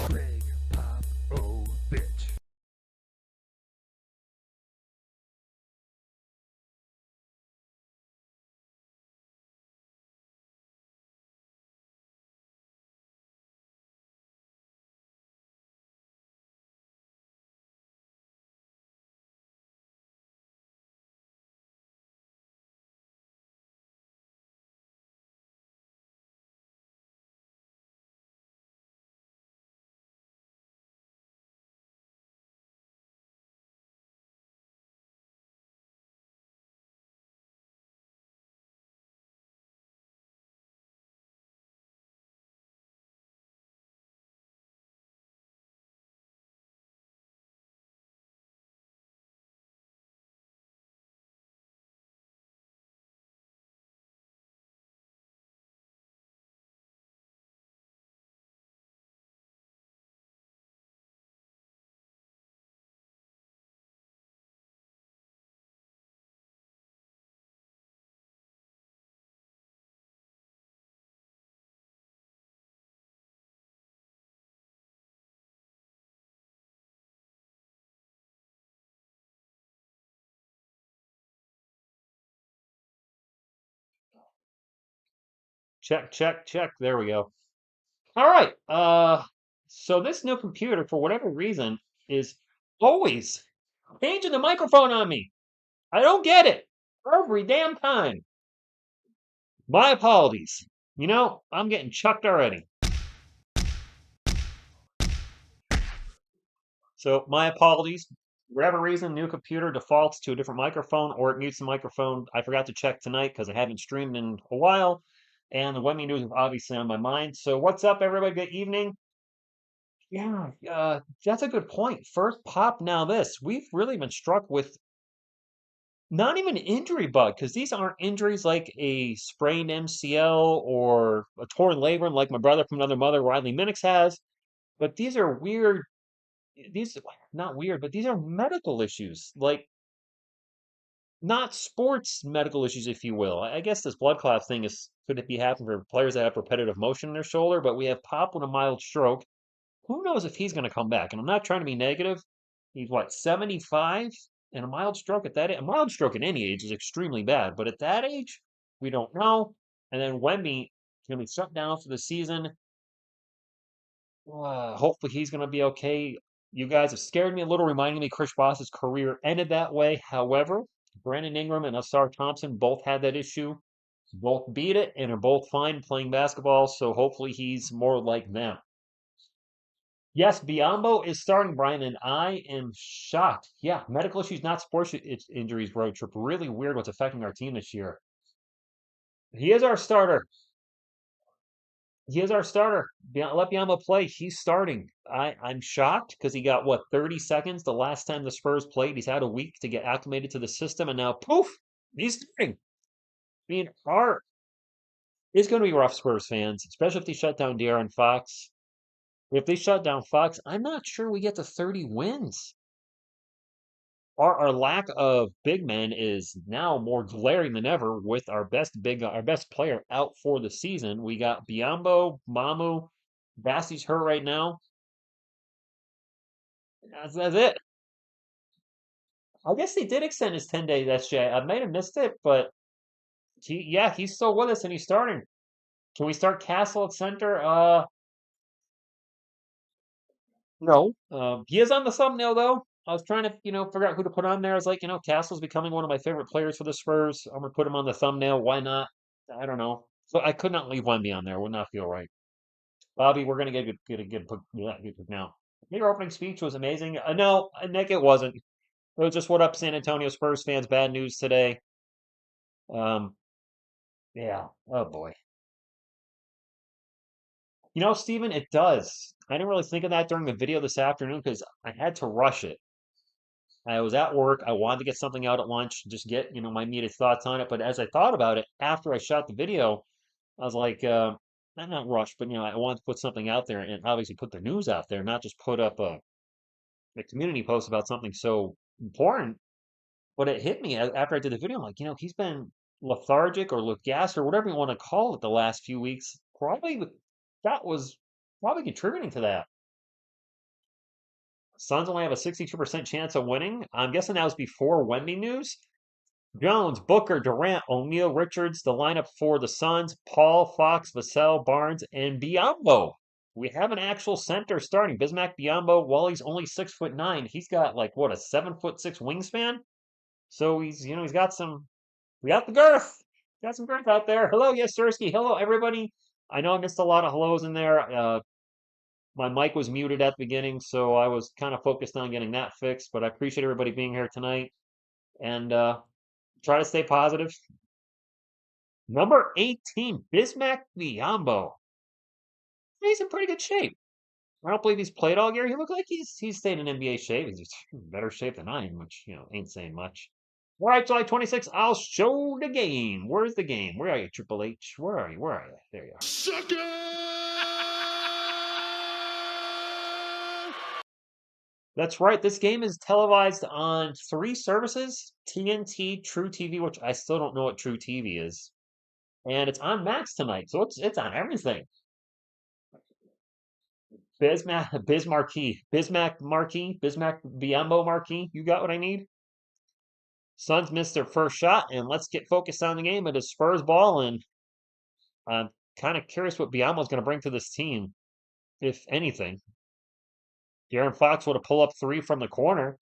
Greg, Pop, oh, bitch. Check, check, check. There we go. All right. So this new computer, for whatever reason, is always changing the microphone on me. I don't get it. Every damn time. My apologies. I'm getting chucked already. So my apologies. For whatever reason, new computer defaults to a different microphone or it mutes the microphone. I forgot to check tonight because I haven't streamed in a while. And the Wemmy news is obviously on my mind. So what's up, everybody? Good evening. Yeah, that's a good point. First pop, now this. We've really been struck with not even injury bug because these aren't injuries like a sprained MCL or a torn labrum like my brother from another mother, Riley Minix, has. But these are weird. These not weird, but these are medical issues, like not sports medical issues, if you will. I guess this blood clot thing is could it be happening for players that have repetitive motion in their shoulder, but we have Pop with a mild stroke. Who knows if he's going to come back? And I'm not trying to be negative. He's what, 75? And a mild stroke at that age, a mild stroke at any age is extremely bad, but at that age, we don't know. And then Wemby is going to be shut down for the season. Hopefully he's going to be okay. You guys have scared me a little, reminding me Chris Boss's career ended that way. However, Brandon Ingram and Asar Thompson both had that issue. Both beat it and are both fine playing basketball, so hopefully he's more like them. Yes, Biombo is starting, Brian, and I am shocked. Yeah, medical issues, not sports injuries, road trip. Really weird what's affecting our team this year. He is our starter. He is our starter. Let Biombo play. He's starting. I'm shocked because he got, what, 30 seconds the last time the Spurs played. He's had a week to get acclimated to the system, and now, poof, he's starting. I mean, it's going to be rough, Spurs fans, especially if they shut down De'Aaron Fox. If they shut down Fox, I'm not sure we get to 30 wins. Our lack of big men is now more glaring than ever with our best player out for the season. We got Biombo, Mamu, Bassey's hurt right now. That's it. I guess they did extend his 10-day SJ. I might have missed it, but he's still with us and he's starting. Can we start Castle at center? No. He is on the thumbnail though. I was trying to, figure out who to put on there. I was like, Castle's becoming one of my favorite players for the Spurs. I'm gonna put him on the thumbnail. Why not? I don't know. So I could not leave Wemby on there. Would not feel right. Bobby, we're gonna get a good pick now. Your opening speech was amazing. No, Nick, it wasn't. It was just what up, San Antonio Spurs fans. Bad news today. Um, yeah. Oh boy. Steven, it does. I didn't really think of that during the video this afternoon because I had to rush it. I was at work. I wanted to get something out at lunch, just get, my immediate thoughts on it. But as I thought about it after I shot the video, I was like, I'm not rushed, but I wanted to put something out there and obviously put the news out there, not just put up a community post about something so important. But it hit me after I did the video. I'm like, he's been lethargic or gas or whatever you want to call it the last few weeks. That was probably contributing to that. Suns only have a 62% chance of winning. I'm guessing that was before Wemby news. Jones, Booker, Durant, O'Neal, Richards, the lineup for the Suns, Paul, Fox, Vassell, Barnes, and Biyombo. We have an actual center starting. Bismack Biyombo, while he's only 6'9", he's got like what, a 7'6" wingspan. So he's got we got the girth. Got some girth out there. Hello, yes, Sirski. Hello, everybody. I know I missed a lot of hellos in there. My mic was muted at the beginning, so I was kind of focused on getting that fixed. But I appreciate everybody being here tonight, and try to stay positive. Number 18, Bismack Biyombo. He's in pretty good shape. I don't believe he's played all year. He looked like he's stayed in NBA shape. He's in better shape than I am, which ain't saying much. All right, July 26th, I'll show the game. Where's the game? Where are you, Triple H? Where are you? Where are you? There you are. That's right. This game is televised on 3 services: TNT, True TV, which I still don't know what True TV is, and it's on Max tonight, so it's on everything. Bismack Biyombo Marquee. You got what I need? Suns missed their first shot, and let's get focused on the game. It is Spurs ball, and I'm kind of curious what Biyombo's going to bring to this team, if anything. De'Aaron Fox would have pull up 3 from the corner,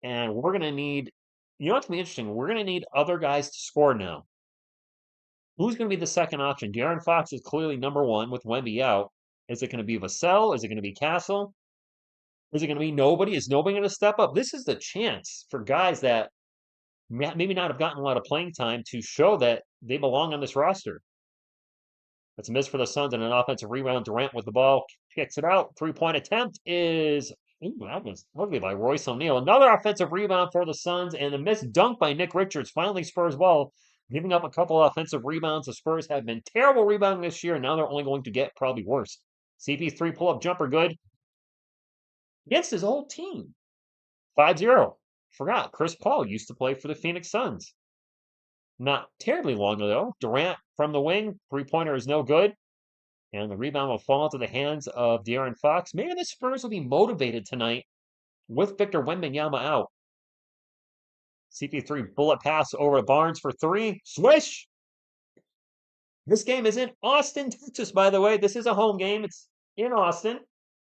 and we're going to need, what's going to be interesting? We're going to need other guys to score now. Who's going to be the second option? De'Aaron Fox is clearly number 1 with Wemby out. Is it going to be Vassell? Is it going to be Castle? Is it going to be nobody? Is nobody going to step up? This is the chance for guys that maybe not have gotten a lot of playing time to show that they belong on this roster. That's a miss for the Suns and an offensive rebound. Durant with the ball, kicks it out. 3-point attempt is, that was ugly by Royce O'Neal. Another offensive rebound for the Suns, and a missed dunk by Nick Richards. Finally, Spurs ball, giving up a couple of offensive rebounds. The Spurs have been terrible rebounding this year, and now they're only going to get probably worse. CP3 pull-up jumper good. Against his old team. 5-0. Forgot, Chris Paul used to play for the Phoenix Suns. Not terribly long ago. Durant from the wing. 3-pointer is no good. And the rebound will fall into the hands of De'Aaron Fox. Maybe the Spurs will be motivated tonight with Victor Wembanyama out. CP3 bullet pass over to Barnes for 3. Swish! This game is in Austin, Texas, by the way. This is a home game. It's in Austin.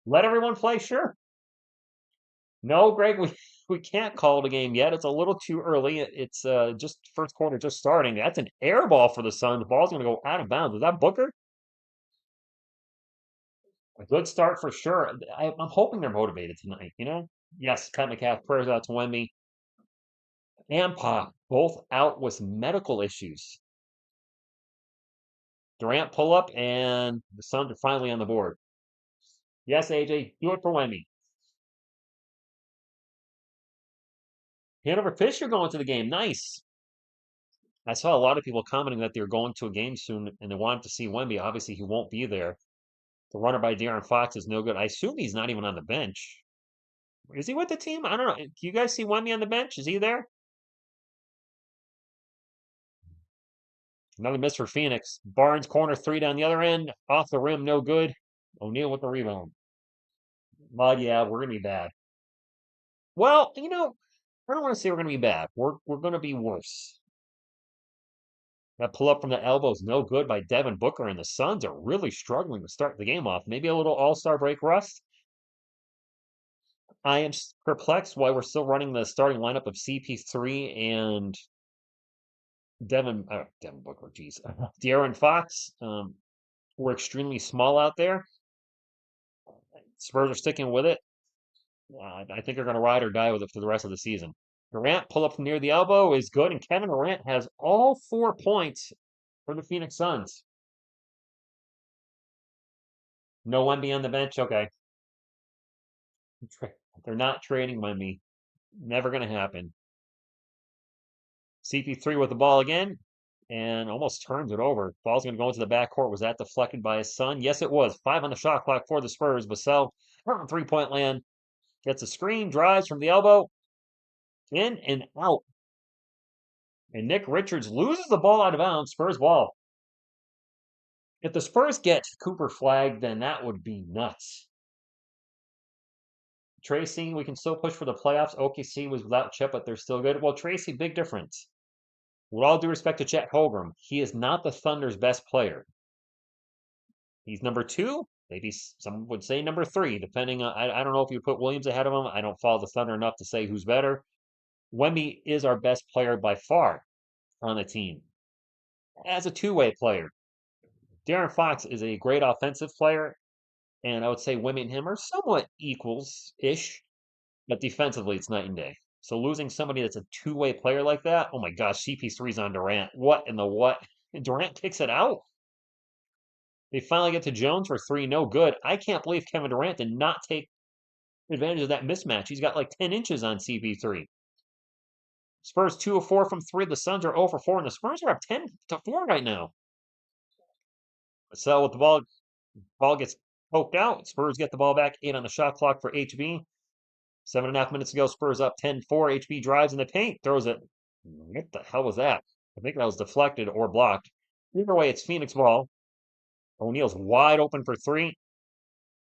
Let everyone play, sure. No, Greg, we can't call it a game yet. It's a little too early. It's just first quarter just starting. That's an air ball for the Suns. The ball's going to go out of bounds. Is that Booker? A good start for sure. I'm hoping they're motivated tonight, Yes, Pat McCaff, prayers out to Wemby. And Pa, both out with medical issues. Durant pull up, and the Suns are finally on the board. Yes, AJ, do it for Wemby. Hanover Fisher going to the game. Nice. I saw a lot of people commenting that they're going to a game soon and they wanted to see Wemby. Obviously, he won't be there. The runner by De'Aaron Fox is no good. I assume he's not even on the bench. Is he with the team? I don't know. Do you guys see Wemby on the bench? Is he there? Another miss for Phoenix. Barnes corner 3 down the other end. Off the rim, no good. O'Neal with the rebound. Well, yeah, we're going to be bad. Well, I don't want to say we're going to be bad. We're going to be worse. That pull up from the elbow is no good by Devin Booker, and the Suns are really struggling to start the game off. Maybe a little all-star break rust. I am perplexed why we're still running the starting lineup of CP3 and Devin Booker, geez. De'Aaron Fox. We're extremely small out there. Spurs are sticking with it. I think they're going to ride or die with it for the rest of the season. Durant pull up from near the elbow is good, and Kevin Durant has all 4 points for the Phoenix Suns. No Wemby on the bench? Okay. They're not trading Wemby. Never going to happen. CP3 with the ball again, and almost turns it over. Ball's going to go into the backcourt. Was that deflected by his son? Yes, it was. 5 on the shot clock for the Spurs. Vassell on 3-point land. Gets a screen, drives from the elbow. In and out. And Nick Richards loses the ball out of bounds. Spurs ball. If the Spurs get Cooper flagged, then that would be nuts. Tracy, we can still push for the playoffs. OKC was without Chet, but they're still good. Well, Tracy, big difference. With all due respect to Chet Holmgren, he is not the Thunder's best player. He's number two. Maybe some would say number three, depending on. I don't know if you put Williams ahead of him. I don't follow the Thunder enough to say who's better. Wemby is our best player by far on the team as a two-way player. Darren Fox is a great offensive player, and I would say Wemby and him are somewhat equals-ish, but defensively it's night and day. So losing somebody that's a two-way player like that, oh my gosh, CP3's on Durant. What in the what? And Durant kicks it out. They finally get to Jones for three, no good. I can't believe Kevin Durant did not take advantage of that mismatch. He's got like 10 inches on CP3. Spurs 2 of 4 from 3. The Suns are 0 for 4, and the Spurs are up 10-4 right now. So with the ball gets poked out. Spurs get the ball back, 8 on the shot clock for HB. 7.5 minutes ago, Spurs up 10-4. HB drives in the paint, throws it. What the hell was that? I think that was deflected or blocked. Either way, it's Phoenix ball. O'Neal's wide open for three.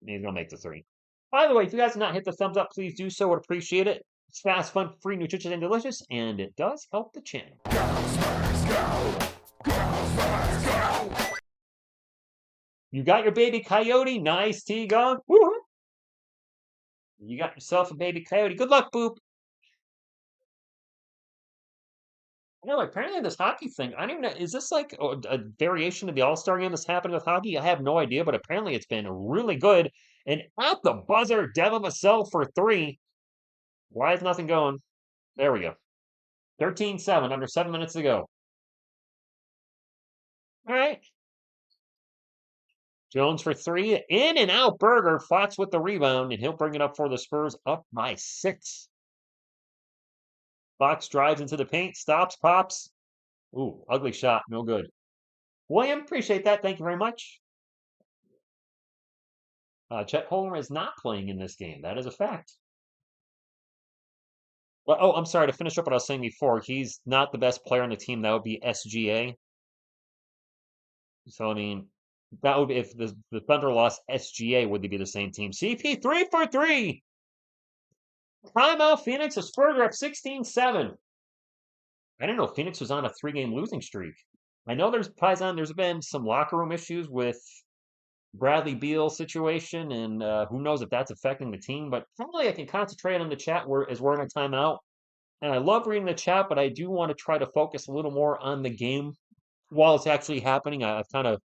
And he's going to make the three. By the way, if you guys have not hit the thumbs up, please do so. Would appreciate it. It's fast, fun, free, nutritious, and delicious, and it does help the channel. You got your baby coyote. Nice, T-Gun. Woo-hoo. You got yourself a baby coyote. Good luck, Boop. No, apparently this hockey thing, I don't even know, is this like a variation of the All-Star game that's happening with hockey? I have no idea, but apparently it's been really good. And at the buzzer, Devin Vassell for three. Why is nothing going? There we go. 13-7, under 7 minutes to go. All right. Jones for three. In and out Berger. Fox with the rebound, and he'll bring it up for the Spurs, up by 6. Fox drives into the paint, stops, pops. Ooh, ugly shot. No good. William, appreciate that. Thank you very much. Chet Holmgren is not playing in this game. That is a fact. Well, oh, I'm sorry. To finish up what I was saying before, he's not the best player on the team. That would be SGA. So, I mean, that would be if the Thunder lost SGA, would they be the same team? CP 3 for 3. Timeout Phoenix. The Spurs are up 16-7. I didn't know Phoenix was on a 3-game losing streak. I know there's been some locker room issues with Bradley Beal situation, and who knows if that's affecting the team. But probably I can concentrate on the chat as we're in a timeout. And I love reading the chat, but I do want to try to focus a little more on the game while it's actually happening. I've kind of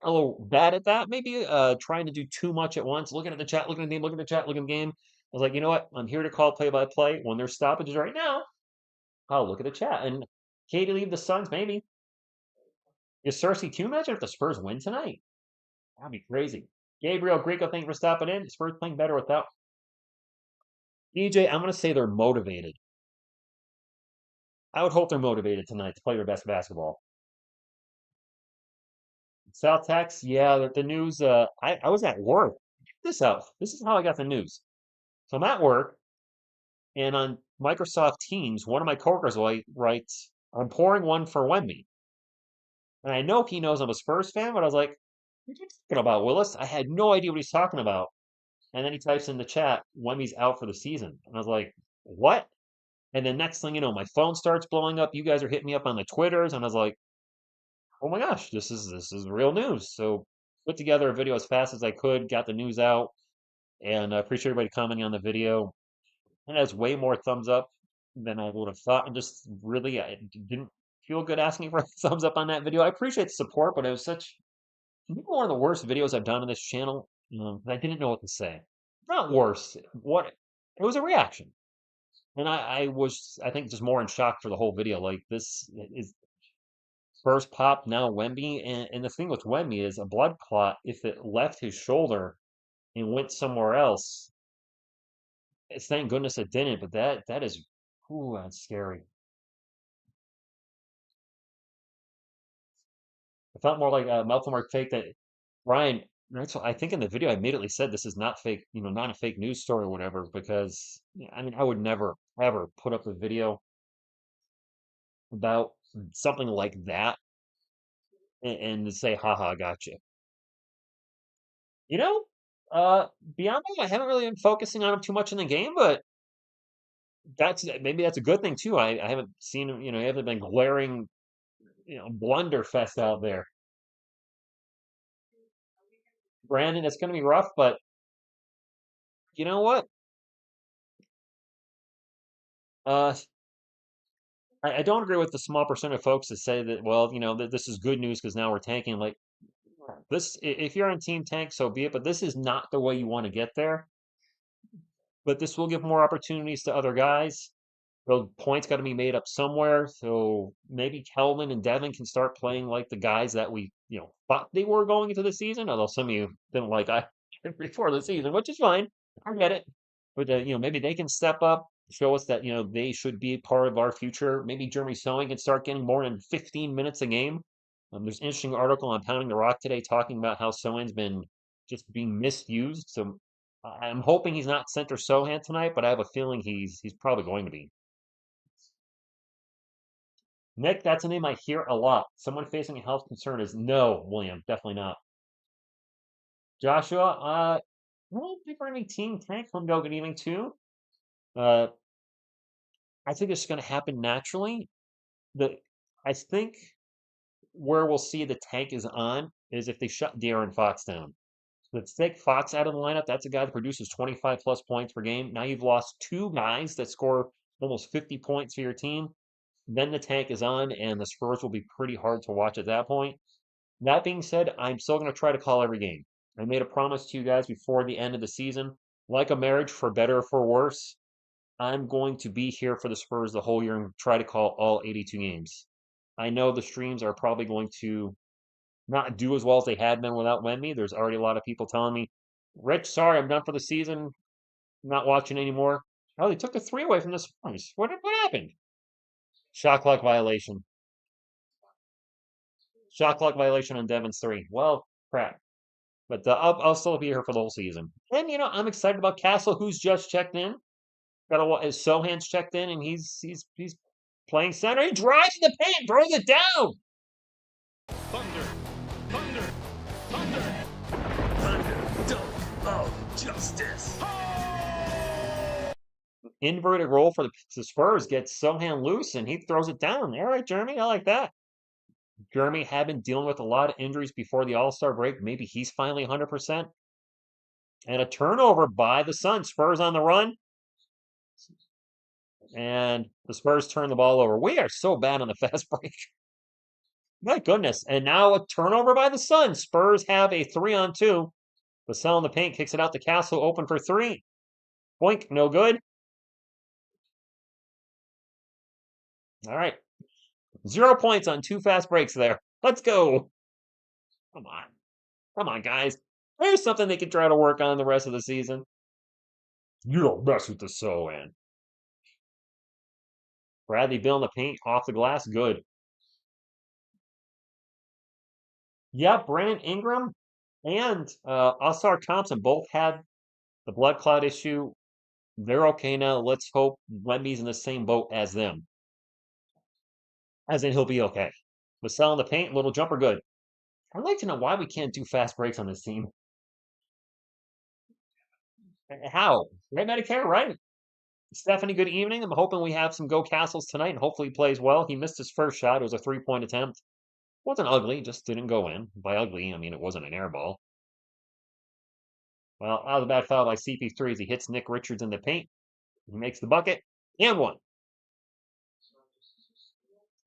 a little bad at that, maybe trying to do too much at once, looking at the chat, looking at the game, looking at the chat, looking at the game. I was like, you know what? I'm here to call play-by-play. When there's stoppages right now, I'll look at the chat. And Katie leave the Suns, maybe. Is Cersei, can you imagine if the Spurs win tonight? That'd be crazy. Gabriel Greco, thank you for stopping in. Spurs playing better without. DJ, I'm going to say they're motivated. I would hope they're motivated tonight to play their best basketball. South Tex, yeah, the news. I was at work. Check this out. This is how I got the news. So I'm at work, and on Microsoft Teams, one of my coworkers writes, "I'm pouring one for Wemby." And I know he knows I'm a Spurs fan, but I was like, "What are you talking about, Willis?" I had no idea what he's talking about. And then he types in the chat, "Wemby's out for the season." And I was like, "What?" And then next thing you know, my phone starts blowing up. You guys are hitting me up on the Twitters, and I was like, "Oh my gosh, this is real news." So put together a video as fast as I could, got the news out, and I appreciate everybody commenting on the video. It has way more thumbs up than I would have thought, and just really, I didn't feel good asking for a thumbs up on that video. I appreciate the support, but it was maybe one of the worst videos I've done on this channel. I didn't know what to say. Not worse. What? It was a reaction. And I think, just more in shock for the whole video. Like, this is first pop, now Wemby. And the thing with Wemby is a blood clot, if it left his shoulder and went somewhere else, it's thank goodness it didn't, but that is, ooh, that's scary. It felt more like a mouth mark fake that Ryan, that's what I think in the video I immediately said this is not fake, not a fake news story or whatever, because I mean I would never ever put up the video. about something like that and to say, haha, gotcha. You know, Bianco, I haven't really been focusing on him too much in the game, but maybe that's a good thing too. I haven't seen him, he hasn't been glaring, blunderfest out there. Brandon, it's going to be rough, but you know what? Uh, I don't agree with the small percent of folks that say that, well, that this is good news because now we're tanking. Like this, if you're on Team Tank, so be it. But this is not the way you want to get there. But this will give more opportunities to other guys. The points got to be made up somewhere. So maybe Kelvin and Devin can start playing like the guys that we, thought they were going into the season. Although some of you didn't like I before the season, which is fine. I get it. But maybe they can step up, show us that they should be part of our future. Maybe Jeremy Sowing can start getting more than 15 minutes a game. There's an interesting article on Pounding the Rock today talking about how Sowing's been just being misused. So I'm hoping he's not center Sohan tonight, but I have a feeling he's probably going to be. Nick, that's a name I hear a lot. Someone facing a health concern is no, William, definitely not. Joshua, I don't think we're any team tank from Go. Good evening too. Uh, I think it's going to happen naturally. The I think where we'll see the tank is on is if they shut De'Aaron Fox down. Let's take Fox out of the lineup. That's a guy that produces 25 plus points per game. Now you've lost two guys that score almost 50 points for your team. Then the tank is on, and the Spurs will be pretty hard to watch at that point. That being said, I'm still going to try to call every game. I made a promise to you guys before the end of the season. Like a marriage, for better or for worse, I'm going to be here for the Spurs the whole year and try to call all 82 games. I know the streams are probably going to not do as well as they had been without Wemby. There's already a lot of people telling me, Rich, sorry, I'm done for the season. I'm not watching anymore. Oh, they took the three away from the Spurs. What happened? Shot clock violation. Shot clock violation on Devin's three. Well, crap. But I'll still be here for the whole season. And I'm excited about Castle, who's just checked in. Got his Sohan's checked in, and he's playing center. He drives the paint, throws it down. Thunder, thunder, thunder, thunder, dunk of justice. Inverted roll for the Spurs gets Sohan loose, and he throws it down. All right, Jeremy, I like that. Jeremy had been dealing with a lot of injuries before the All-Star break. Maybe he's finally 100%. And a turnover by the Suns. Spurs on the run. And the Spurs turn the ball over. We are so bad on the fast break. My goodness. And now a turnover by the Suns. Spurs have a 3-on-2. Vassell in the paint kicks it out to Castle, open for three. Boink, no good. All right. 0 points on 2 fast breaks there. Let's go. Come on. Come on, guys. There's something they can try to work on the rest of the season. You don't mess with the Sohan. Bradley Beal in the paint, off the glass, good. Yeah, Brandon Ingram and Osar Thompson both had the blood clot issue. They're okay now. Let's hope Wemby's in the same boat as them. As in, he'll be okay. Vassell in the paint, little jumper, good. I'd like to know why we can't do fast breaks on this team. How? Right, Medicare, right? Stephanie, good evening. I'm hoping we have some Go Castles tonight, and hopefully he plays well. He missed his first shot. It was a three-point attempt. Wasn't ugly, just didn't go in. By ugly, I mean it wasn't an air ball. Well, that was a bad foul by CP3 as he hits Nick Richards in the paint. He makes the bucket and one.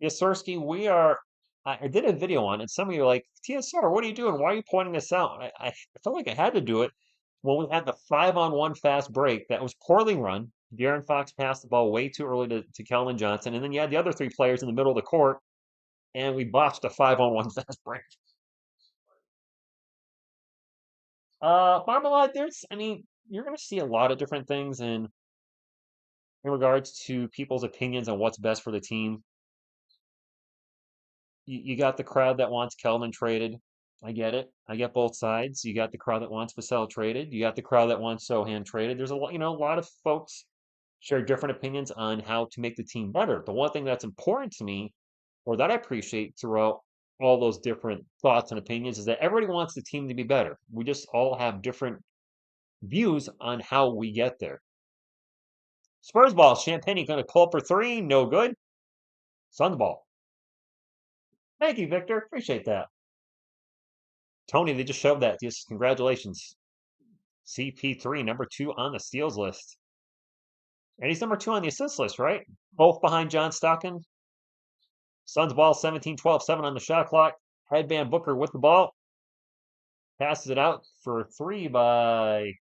Yasursky, we are. I did a video on it. Some of you are like, TSR, what are you doing? Why are you pointing this out? I felt like I had to do it when we had the 5-on-1 fast break that was poorly run. De'Aaron Fox passed the ball way too early to Keldon Johnson. And then you had the other three players in the middle of the court, and we botched a 5-on-1 fast break. Marmalade, you're going to see a lot of different things in regards to people's opinions on what's best for the team. You got the crowd that wants Kelvin traded. I get it. I get both sides. You got the crowd that wants Vassell traded. You got the crowd that wants Sohan traded. There's a lot of folks share different opinions on how to make the team better. The one thing that's important to me, or that I appreciate throughout all those different thoughts and opinions, is that everybody wants the team to be better. We just all have different views on how we get there. Spurs ball, Champagne going to pull up for three, no good. Suns ball. Thank you, Victor. Appreciate that. Tony, they just shoved that. Just congratulations. CP3, number 2 on the steals list. And he's number 2 on the assist list, right? Both behind John Stockton. Suns ball 17-12, 7 on the shot clock. Headband Booker with the ball. Passes it out for 3 by,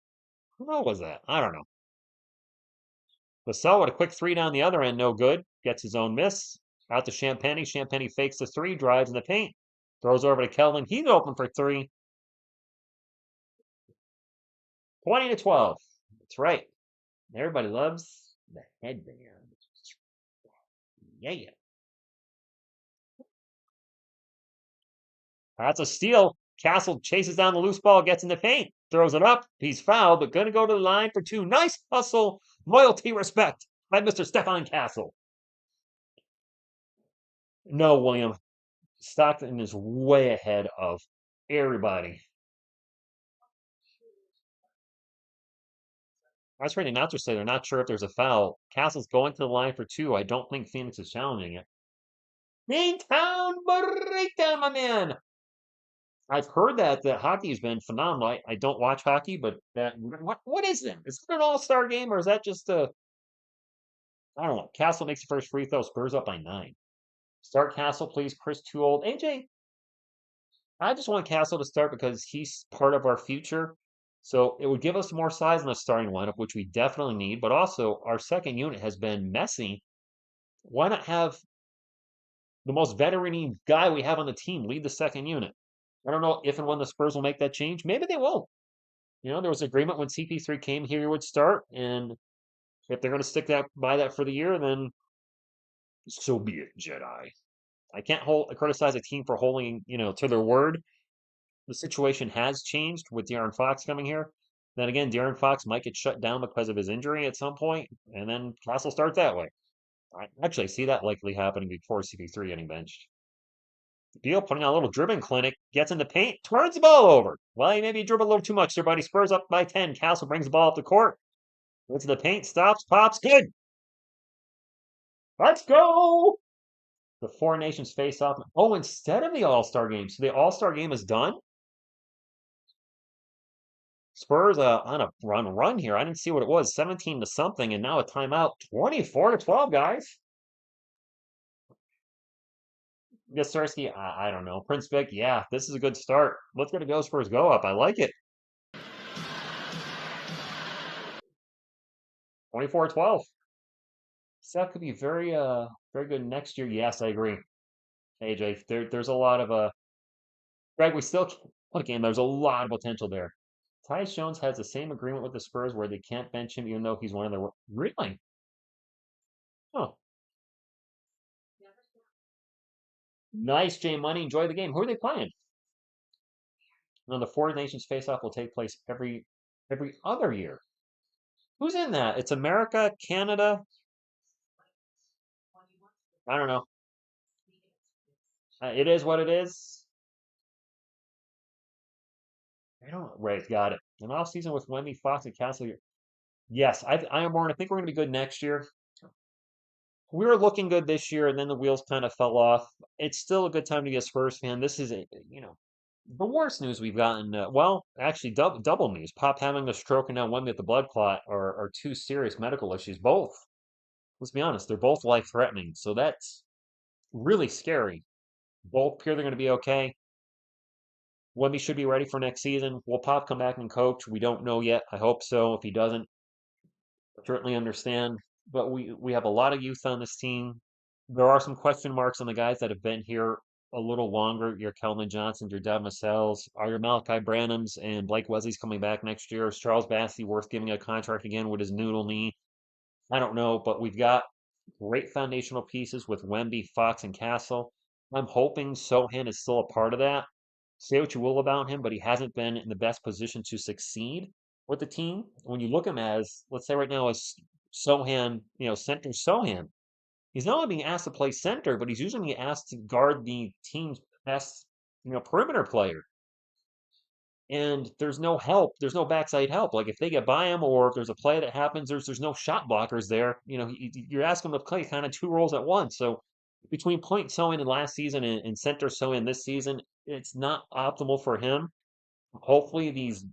who was that? I don't know. Vassell with a quick 3 down the other end, no good. Gets his own miss. Out to Champagne. Champagne fakes the 3, drives in the paint. Throws over to Kelvin. He's open for 3. 20-12. That's right. Everybody loves the headband. Yeah. That's a steal. Castle chases down the loose ball, gets in the paint, throws it up. He's fouled, but going to go to the line for 2. Nice hustle, loyalty, respect by Mr. Stefan Castle. No, William. Stockton is way ahead of everybody. I was reading announcers say they're not sure if there's a foul. Castle's going to the line for 2. I don't think Phoenix is challenging it. Maintown breakdown, my man. I've heard that hockey has been phenomenal. I don't watch hockey, but what is it? Is it an all-star game or is that just a, I don't know. Castle makes the first free throw. Spurs up by 9. Start Castle, please. Chris Too Old. AJ, I just want Castle to start because he's part of our future. So it would give us more size in the starting lineup, which we definitely need. But also, our second unit has been messy. Why not have the most veteran guy we have on the team lead the second unit? I don't know if and when the Spurs will make that change. Maybe they won't. There was agreement when CP3 came here, he would start. And if they're going to stick by that for the year, then so be it, Jedi. I can't criticize a team for holding, to their word. The situation has changed with De'Aaron Fox coming here. Then again, De'Aaron Fox might get shut down because of his injury at some point, and then Castle starts that way. I actually see that likely happening before CP3 getting benched. Beal putting on a little dribbling clinic, gets in the paint, turns the ball over. Well, he maybe dribbled a little too much there, buddy. Spurs up by 10. Castle brings the ball up the court. Gets to the paint, stops, pops, good. Let's go! The Four Nations face off. Oh, instead of the All-Star game. So the All-Star game is done? Spurs on a run here. I didn't see what it was. 17 to something, and now a timeout. 24-12, guys. Yasarski, I don't know. Prince Vic, yeah, this is a good start. Let's get a go Spurs go up. I like it. 24-12. So that could be very good next year. Yes, I agree. AJ, there's a lot of Greg, we still again, there's a lot of potential there. Tyus Jones has the same agreement with the Spurs where they can't bench him even though he's one of their really. Oh. Nice, J Money. Enjoy the game. Who are they playing? No, the Four Nations face-off will take place every other year. Who's in that? It's America, Canada. I don't know. It is what it is. I don't. Right, got it. An off season with Wemby, Fox, and Castle here. Yes, I am Warren. I think we're going to be good next year. We were looking good this year, and then the wheels kind of fell off. It's still a good time to be a Spurs fan. This is the worst news we've gotten. Well, actually, double news. Pop having a stroke and now Wemby with the blood clot are 2 serious medical issues. Both. Let's be honest, they're both life-threatening. So that's really scary. Both appear they're going to be okay. Wemby should be ready for next season. Will Pop come back and coach? We don't know yet. I hope so. If he doesn't, certainly understand. But we have a lot of youth on this team. There are some question marks on the guys that have been here a little longer. Your Kelvin Johnson, your Dev Masells, are your Malachi Branhams, and Blake Wesley's coming back next year. Is Charles Bassey worth giving a contract again with his noodle knee? I don't know, but we've got great foundational pieces with Wemby, Fox, and Castle. I'm hoping Sochan is still a part of that. Say what you will about him, but he hasn't been in the best position to succeed with the team. When you look at him as, let's say right now, as Sochan, center Sochan. He's not only being asked to play center, but he's usually being asked to guard the team's best, perimeter player. And there's no help. There's no backside help. Like if they get by him, or if there's a play that happens, there's no shot blockers there. You're asking him to play kind of two roles at once. So between point Sochan in last season and center Sochan this season, it's not optimal for him. Hopefully these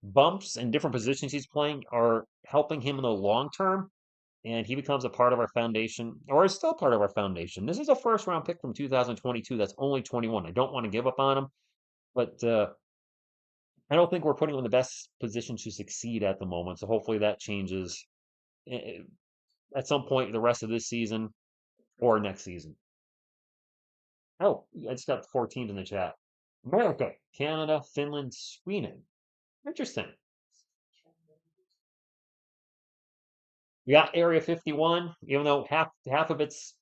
bumps and different positions he's playing are helping him in the long term, and he becomes a part of our foundation, or is still part of our foundation. This is a first round pick from 2022 that's only 21. I don't want to give up on him, but I don't think we're putting him in the best position to succeed at the moment. So hopefully that changes at some point the rest of this season or next season. Oh, I just got 4 teams in the chat. America, Canada, Finland, Sweden. Interesting. We got Area 51, even though half of it's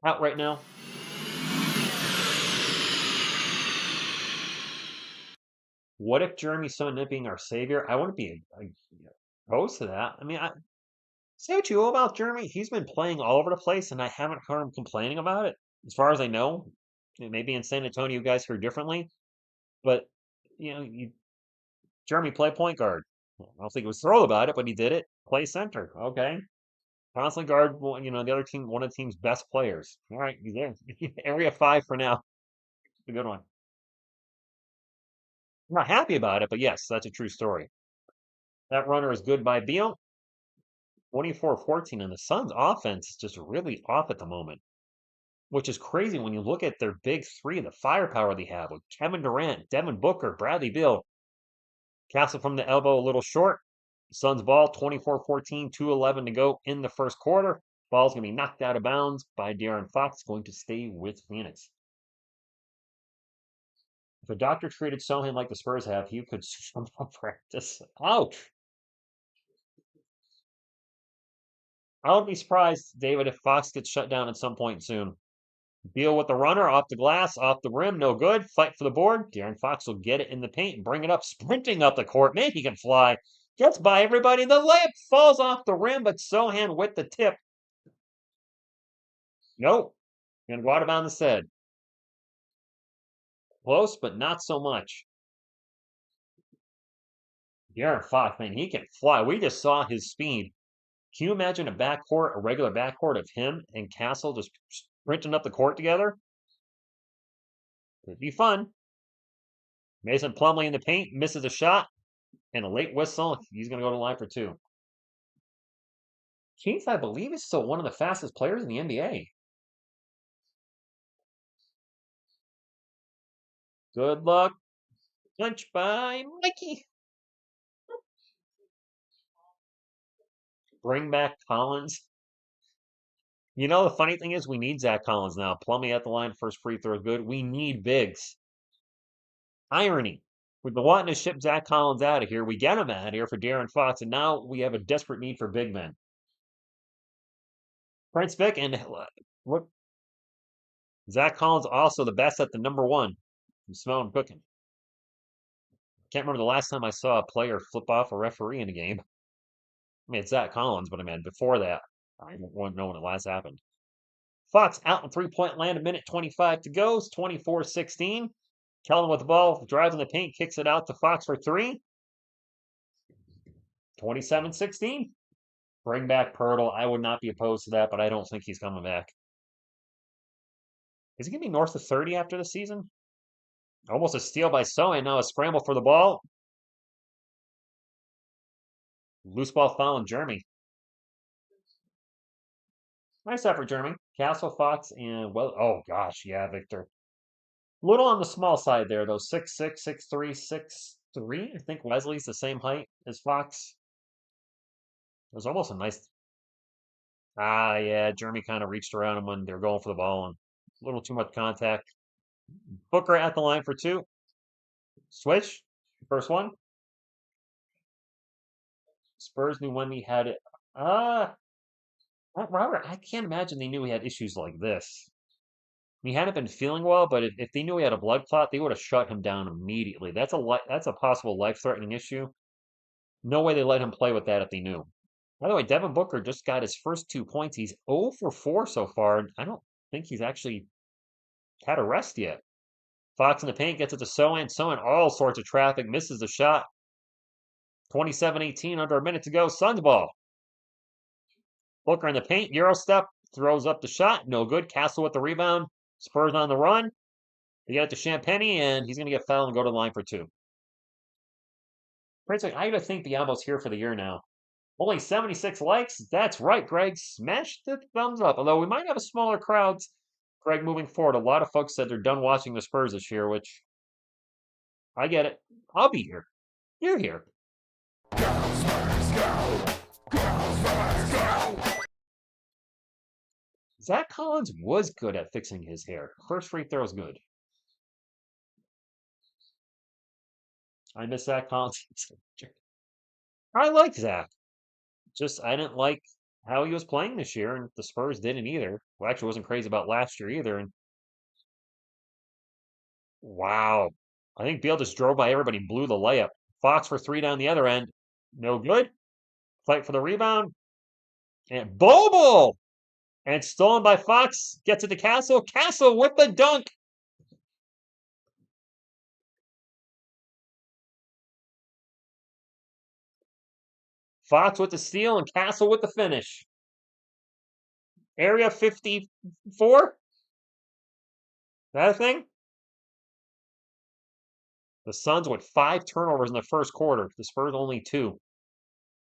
out right now. What if Jeremy Sochan ended up being our savior? I wouldn't be opposed to that. I mean, say what you will about Jeremy. He's been playing all over the place, and I haven't heard him complaining about it. As far as I know, maybe in San Antonio you guys heard differently, but Jeremy play point guard. I don't think he was thrilled about it, but he did it. Play center. Okay. Constantly guard, the other team, one of the team's best players. All right, he's there. Area 5 for now. A good one. I'm not happy about it, but yes, that's a true story. That runner is good by Beal. 24-14, and the Suns' offense is just really off at the moment, which is crazy when you look at their big three, the firepower they have with Kevin Durant, Devin Booker, Bradley Beal. Castle from the elbow a little short. Suns ball, 24-14, 2:11 to go in the first quarter. Ball's going to be knocked out of bounds by De'Aaron Fox, going to stay with Phoenix. If a doctor treated Sochan like the Spurs have, he could from practice. Ouch! I would be surprised, David, if Fox gets shut down at some point soon. Beal with the runner, off the glass, off the rim, no good. Fight for the board. De'Aaron Fox will get it in the paint and bring it up, sprinting up the court. Maybe he can fly. Gets by everybody. The layup falls off the rim, but Sochan with the tip. Nope. Gonna go out of bounds instead. Close, but not so much. De'Aaron Fox, man, he can fly. We just saw his speed. Can you imagine a regular backcourt of him and Castle just sprinting up the court together? It'd be fun. Mason Plumlee in the paint, misses a shot, and a late whistle. He's going to go to the line for 2. Keith, I believe, is still one of the fastest players in the NBA. Good luck. Punch by Mikey. Bring back Collins. The funny thing is we need Zach Collins now. Plumlee at the line, first free throw is good. We need bigs. Irony. We've been wanting to ship Zach Collins out of here. We get him out of here for De'Aaron Fox, and now we have a desperate need for big men. Prince Vic and what? Zach Collins also the best at the number 1. I'm smelling cooking. Can't remember the last time I saw a player flip off a referee in a game. I mean, it's Zach Collins, but I mean, before that, I don't know when it last happened. Fox out in three-point land, a minute 25 to go. It's 24-16. Kellen with the ball, drives in the paint, kicks it out to Fox for 3. 27-16. Bring back Pirtle. I would not be opposed to that, but I don't think he's coming back. Is he going to be north of 30 after the season? Almost a steal by Sochan. Now a scramble for the ball. Loose ball foul on Jeremy. Nice effort, Jeremy. Castle, Fox, and oh gosh, yeah, Victor. Little on the small side there, though. 6'6", 6'3", 6'3". I think Wesley's the same height as Fox. It was almost a nice. Yeah, Jeremy kind of reached around him when they were going for the ball, and a little too much contact. Booker at the line for 2. Switch. First one. Spurs knew Wemby had it. Robert, I can't imagine they knew he had issues like this. He hadn't been feeling well, but if they knew he had a blood clot, they would have shut him down immediately. That's a possible life-threatening issue. No way they let him play with that if they knew. By the way, Devin Booker just got his first 2 points. He's 0 for 4 so far. And I don't think he's actually had a rest yet. Fox in the paint gets it to Sochan. Sochan, all sorts of traffic, misses the shot. 27-18, under a minute to go. Suns ball. Booker in the paint, Euro step, throws up the shot. No good. Castle with the rebound. Spurs on the run. They get it to Champagny, and he's going to get fouled and go to the line for 2. Prince, I gotta think Diablo's here for the year now. Only 76 likes? That's right, Greg. Smash the thumbs up. Although we might have a smaller crowd, Greg, moving forward. A lot of folks said they're done watching the Spurs this year, which I get it. I'll be here. You're here. Zach Collins was good at fixing his hair. First free throw is good. I miss Zach Collins. I like Zach. Just I didn't like how he was playing this year, and the Spurs didn't either. Well, actually, wasn't crazy about last year either. And wow, I think Beal just drove by everybody and blew the layup. Fox for 3 down the other end, no good. Fight for the rebound, and Bobo, and stolen by Fox. Gets it to Castle. Castle with the dunk. Fox with the steal and Castle with the finish. Area 54? That a thing? The Suns with 5 turnovers in the first quarter. The Spurs only 2.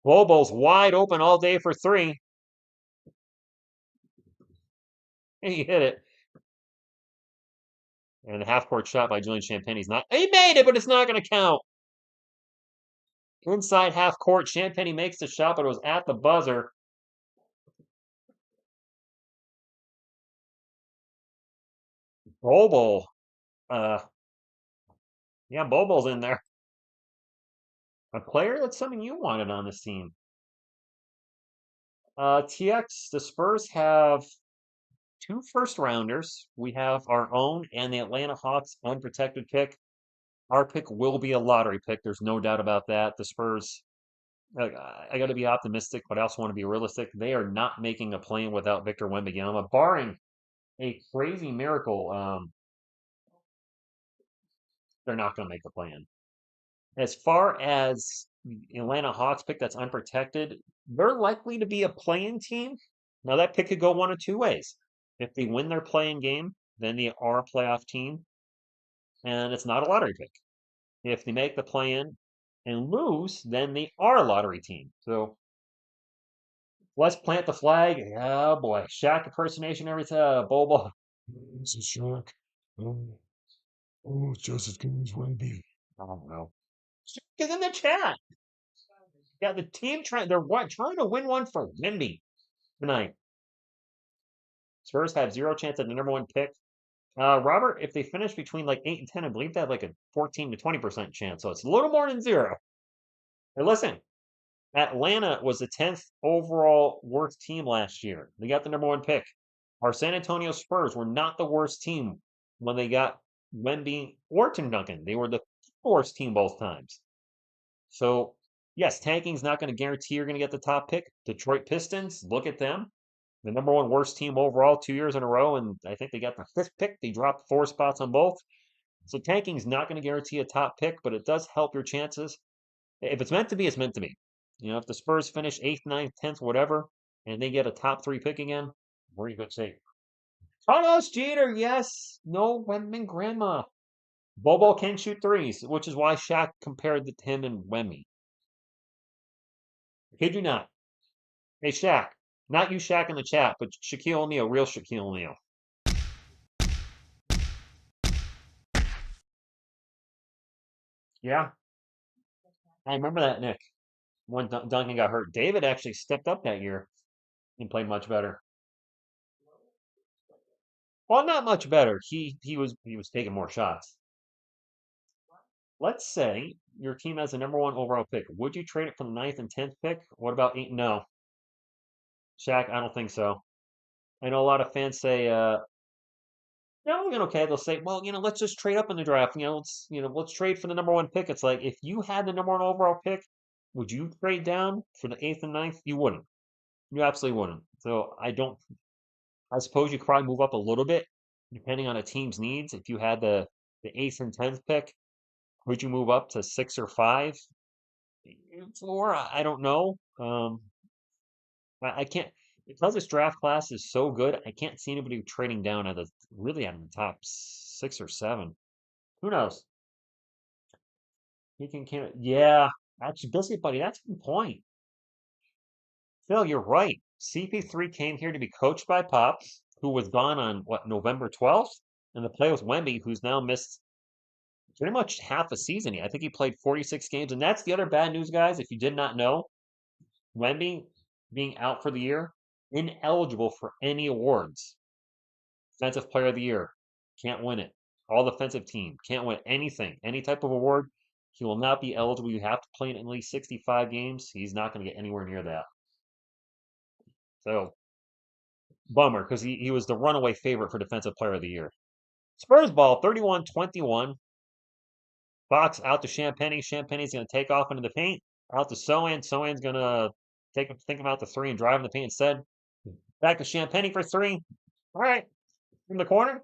Bobo's wide open all day for 3. And he hit it. And the half-court shot by Julian Champagny's not. He made it, but it's not going to count. Inside half court, Champagny makes the shot, but it was at the buzzer. Bobo. Yeah, Bobo's in there. A player that's something you wanted on this team. TX, the Spurs have 2 first-rounders. We have our own and the Atlanta Hawks unprotected pick. Our pick will be a lottery pick. There's no doubt about that. The Spurs, I got to be optimistic, but I also want to be realistic. They are not making a play without Victor Wembanyama, barring a crazy miracle. They're not going to make the play-in. As far as the Atlanta Hawks pick that's unprotected, they're likely to be a play-in team. Now that pick could go one of 2 ways. If they win their play-in game, then they are a playoff team, and it's not a lottery pick. If they make the play-in and lose, then they are a lottery team. So let's plant the flag. Oh boy, Shaq impersonation every time. Bobo. This is Shaq. It's just as good as Wemby. I don't know. Get in the chat. Yeah, the team trying to win one for Wemby tonight. Spurs have 0 chance at the number 1 pick. Robert, if they finish between like 8 and 10, I believe they have like a 14 to 20% chance. So it's a little more than 0. And listen, Atlanta was the 10th overall worst team last year. They got the number 1 pick. Our San Antonio Spurs were not the worst team when they got Wemby or Tim Duncan. They were the worst team both times. So, yes, tanking's not going to guarantee you're going to get the top pick. Detroit Pistons, look at them. The number 1 worst team overall 2 years in a row, and I think they got the 5th pick. They dropped 4 spots on both. So tanking's not going to guarantee a top pick, but it does help your chances. If it's meant to be, it's meant to be. You know, if the Spurs finish 8th, 9th, 10th, whatever, and they get a top 3 pick again, we're in good shape. Carlos Jeter, yes. No Wemby grandma. Bobo can shoot threes, which is why Shaq compared him and Wemby. Kid you not. Hey, Shaq. Not you, Shaq, in the chat, but Shaquille O'Neal, real Shaquille O'Neal. Yeah. I remember that, Nick, when Duncan got hurt. David actually stepped up that year and played much better. Well, not much better. He was taking more shots. Let's say your team has the number 1 overall pick. Would you trade it for the 9th and 10th pick? What about 8? No. Shaq, I don't think so. I know a lot of fans say, no, okay. They'll say, well, let's just trade up in the draft. Let's trade for the number 1 pick. It's like if you had the number 1 overall pick, Would you trade down for the eighth and ninth? You wouldn't. You absolutely wouldn't. So I don't. I suppose you could probably move up a little bit, depending on a team's needs. If you had the eighth and tenth pick, would you move up to six or five? Four? I don't know. I can't because this draft class is so good. I can't see anybody trading down at the really out of the top six or seven. Who knows? He can yeah. Actually, Biscuit Buddy, that's a good point. Phil, you're right. CP3 came here to be coached by Pops, who was gone on what November 12th, and to play with Wemby, who's now missed pretty much half a season. I think he played 46 games, and that's the other bad news, guys. If you did not know, Wemby being out for the year, ineligible for any awards. Defensive Player of the Year, can't win it. All defensive team, can't win anything, any type of award. He will not be eligible. You have to play in at least 65 games. He's not going to get anywhere near that. So, bummer, because he was the runaway favorite for Defensive Player of the Year. Spurs ball, 31-21. Fox out to Champagny. Champagny's going to take off into the paint. Out to Sochan. Sochan's going to think about the three and drive in the paint instead. Back to Champagny for three. All right. From the corner.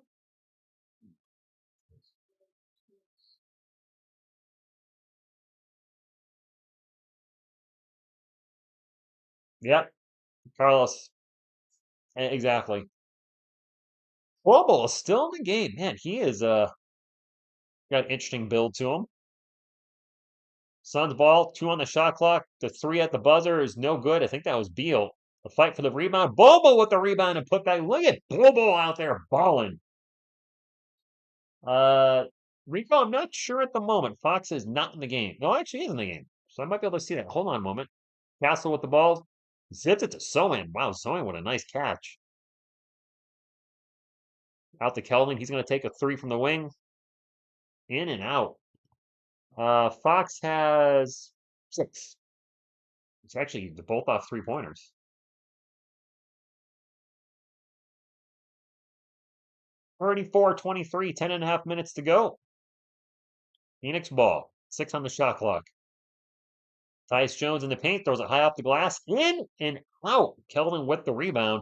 Yep. Carlos. Exactly. Bobo is still in the game. Man, he is got an interesting build to him. Suns ball, 2 on the shot clock. The 3 at the buzzer is no good. I think that was Beal. The fight for the rebound. Bobo with the rebound and put back. Look at Bobo out there balling. Rico, I'm not sure at the moment. Fox is not in the game. No, actually, he is in the game. So I might be able to see that. Hold on a moment. Castle with the ball. Zipped it to Sochan. Wow, Sochan, what a nice catch. Out to Kelvin. He's going to take a 3 from the wing. In and out. Fox has 6. It's actually both off 3-pointers. 34-23, 10.5 minutes to go. Phoenix ball, 6 on the shot clock. Tyus Jones in the paint, throws it high off the glass, in and out. Kelvin with the rebound.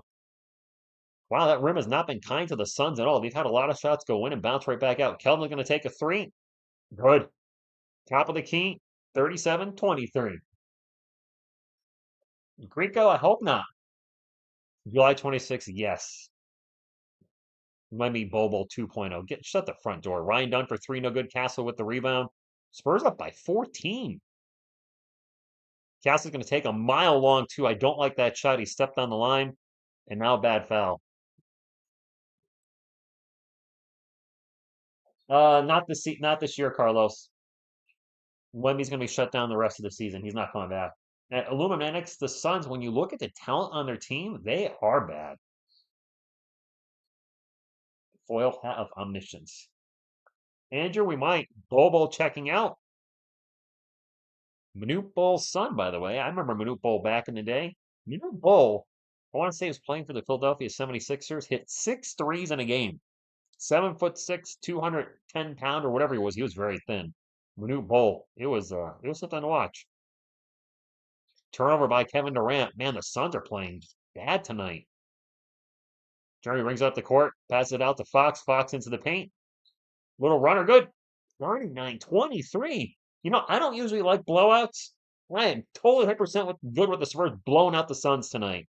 Wow, that rim has not been kind to the Suns at all. They've had a lot of shots go in and bounce right back out. Kelvin's going to take a 3. Good. Top of the key, 37-23. Greco, I hope not. July 26th, yes. Wemby Bobo 2.0. Shut the front door. Ryan Dunn for 3, no good. Castle with the rebound. Spurs up by 14. Castle's going to take a mile long, too. I don't like that shot. He stepped on the line, and now a bad foul. Not this year, Carlos. Wemby's going to be shut down the rest of the season. He's not coming back. At Illuminatics, the Suns, when you look at the talent on their team, they are bad. Foil hat of omniscience. Andrew, we might. Bobo checking out. Manute Bol's son, by the way. I remember Manute Bol back in the day. Manute Bol, I want to say he was playing for the Philadelphia 76ers, hit 6 threes in a game. 7'6", 210-pound or whatever he was. He was very thin. Manute Bol. It was something to watch. Turnover by Kevin Durant. Man, the Suns are playing bad tonight. Jeremy brings up the court, passes it out to Fox. Fox into the paint. Little runner, good. 39-23. You know, I don't usually like blowouts. I am totally 100% good with the Spurs blowing out the Suns tonight.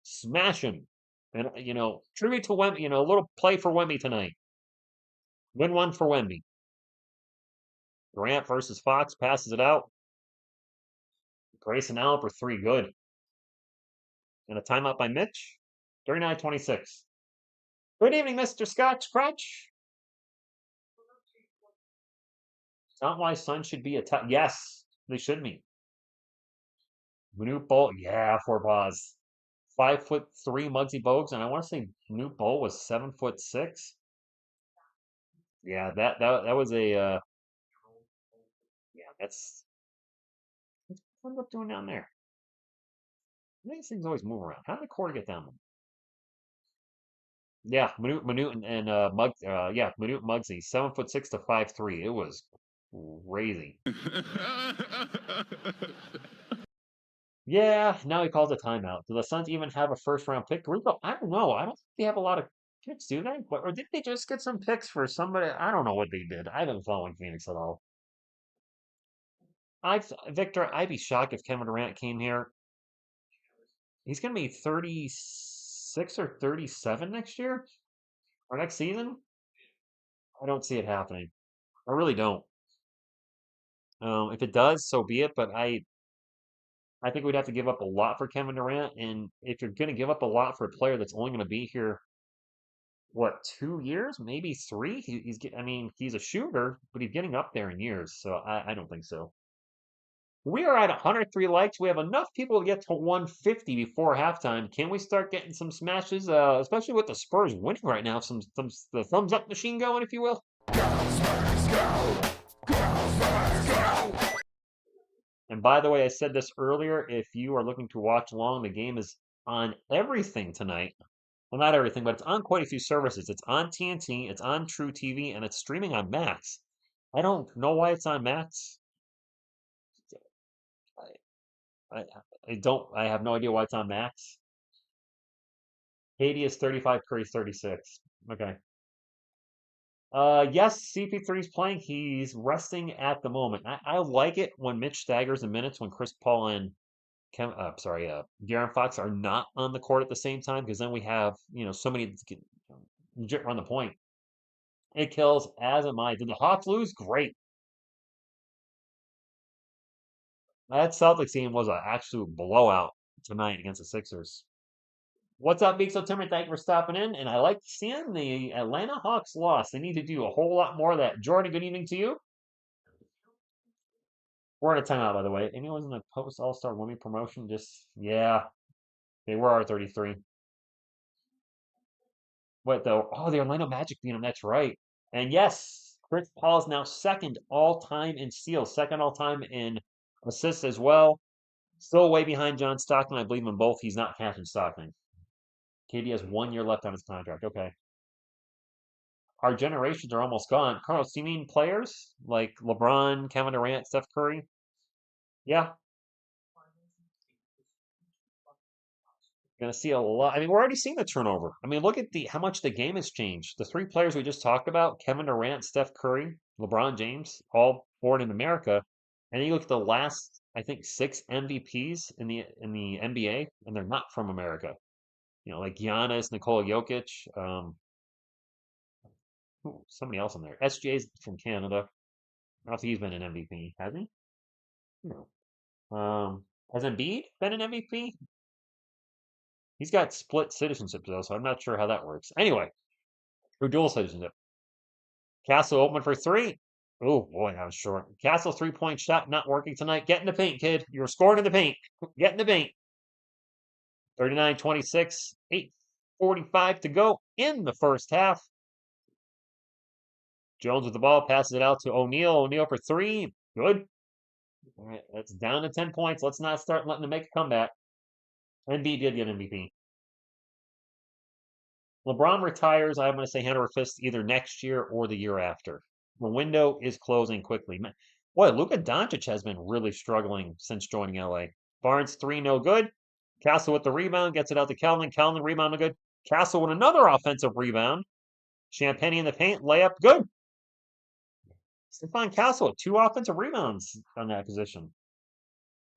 Smash them. And, tribute to Wemby, a little play for Wemby tonight. Win one for Wemby. Durant versus Fox, passes it out. Grayson Allen for 3, good. And a timeout by Mitch. 39-26. Good evening, Mr. Scotch Crutch. Not why Suns should be a top. Yes, they should be. Manute Bol, yeah, 4 bars. 5'3" Muggsy Bogues, and I want to say Manute Bol was 7'6". Yeah, that was a yeah, that's what's up doing down there. These things always move around. How did the court get down there? Yeah, Manute and Muggsy, 7'6" to 5'3". It was Crazy. Yeah, now he calls a timeout. Do the Suns even have a first round pick? Rico, I don't know. I don't think they have a lot of picks, do they? Or did they just get some picks for somebody? I don't know what they did. I haven't following Phoenix at all. Victor, I'd be shocked if Kevin Durant came here. He's gonna be 36 or 37 next year or next season. I don't see it happening. I really don't. If it does, so be it. But I think we'd have to give up a lot for Kevin Durant, and if you're going to give up a lot for a player that's only going to be here, what, 2 years, maybe three? I mean, he's a shooter, but he's getting up there in years, so I don't think so. We are at 103 likes. We have enough people to get to 150 before halftime. Can we start getting some smashes, especially with the Spurs winning right now? The thumbs up machine going, if you will. And by the way, I said this earlier, if you are looking to watch along, the game is on everything tonight. Well, not everything, but it's on quite a few services. It's on TNT, it's on True TV, and it's streaming on Max. I don't know why it's on Max. I, I have no idea why it's on Max. Katie is 35, Curry's 36. Okay. Yes, CP3 is playing. He's resting at the moment. I like it when Mitch staggers the minutes when Chris Paul and De'Aaron Fox are not on the court at the same time, because then we have, somebody that can legit run the point. It kills, as am I. Did the Hawks lose? Great. That Celtics team was an absolute blowout tonight against the Sixers. What's up, Big September? Thank you for stopping in. And I like seeing the Atlanta Hawks loss. They need to do a whole lot more of that. Jordan, good evening to you. We're in a timeout, by the way. Anyone's in the post All-Star women promotion? Yeah, they were R33. What though? Oh, the Orlando Magic beat them. That's right. And yes, Chris Paul is now second all-time in steals, second all-time in assists as well. Still way behind John Stockton. I believe in both. He's not catching Stockton. KD has 1 year left on his contract. Okay. Our generations are almost gone. Carlos, do you mean players like LeBron, Kevin Durant, Steph Curry? Yeah, going to see a lot. I mean, we're already seeing the turnover. I mean, look at how much the game has changed. The three players we just talked about, Kevin Durant, Steph Curry, LeBron James, all born in America. And then you look at the last, I think, 6 MVPs in the NBA, and they're not from America. Like Giannis, Nikola Jokic, somebody else in there. SJ's from Canada. I don't think he's been an MVP, has he? No. Has Embiid been an MVP? He's got split citizenship though, so I'm not sure how that works. Anyway, or dual citizenship. Castle open for three. Oh boy, that was short. Castle 3-point shot not working tonight. Get in the paint, kid. You're scoring in the paint. Get in the paint. 39-26, 8:45 to go in the first half. Jones with the ball, passes it out to O'Neal. O'Neal for three. Good. All right, that's down to 10 points. Let's not start letting them make a comeback. Embiid did get MVP. LeBron retires, I'm going to say hand over fist, either next year or the year after. The window is closing quickly. Boy, Luka Doncic has been really struggling since joining LA. Barnes 3, no good. Castle with the rebound, gets it out to Kelvin. Kelvin, rebound, no good. Castle with another offensive rebound. Champagne in the paint, layup, good. Stephon Castle with 2 offensive rebounds on that position.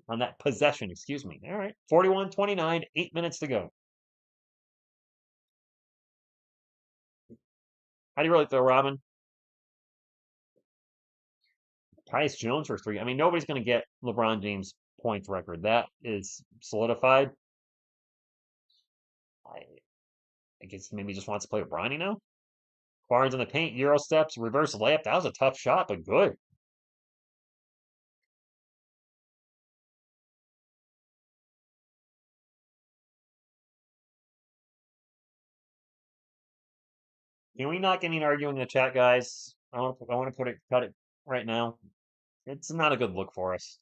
On that possession, excuse me. All right, 41-29, 8 minutes to go. How do you really throw, Robin? Tyus Jones for 3. I mean, nobody's going to get LeBron James' points record. That is solidified. I guess maybe he just wants to play with Bronny now. Barnes in the paint, Euro steps, reverse layup. That was a tough shot, but good. Can we not get any arguing in the chat, guys? I want to cut it right now. It's not a good look for us.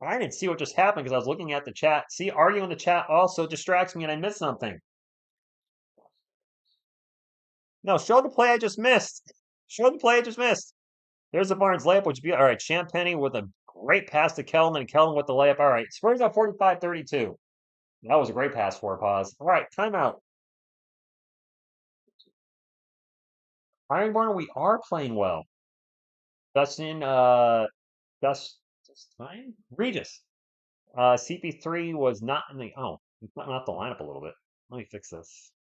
I didn't see what just happened because I was looking at the chat. See, arguing in the chat also distracts me and I missed something. No, show the play I just missed. Show the play I just missed. There's the Barnes layup, which would be all right. Champagny with a great pass to Kellen, and Kellen with the layup. All right, Spurs up 45-32. That was a great pass for a pause. All right, timeout. Ironborn, we are playing well. Dustin, just fine. Regis. CP3 was not in the. Oh, he's not the lineup a little bit. Let me fix this.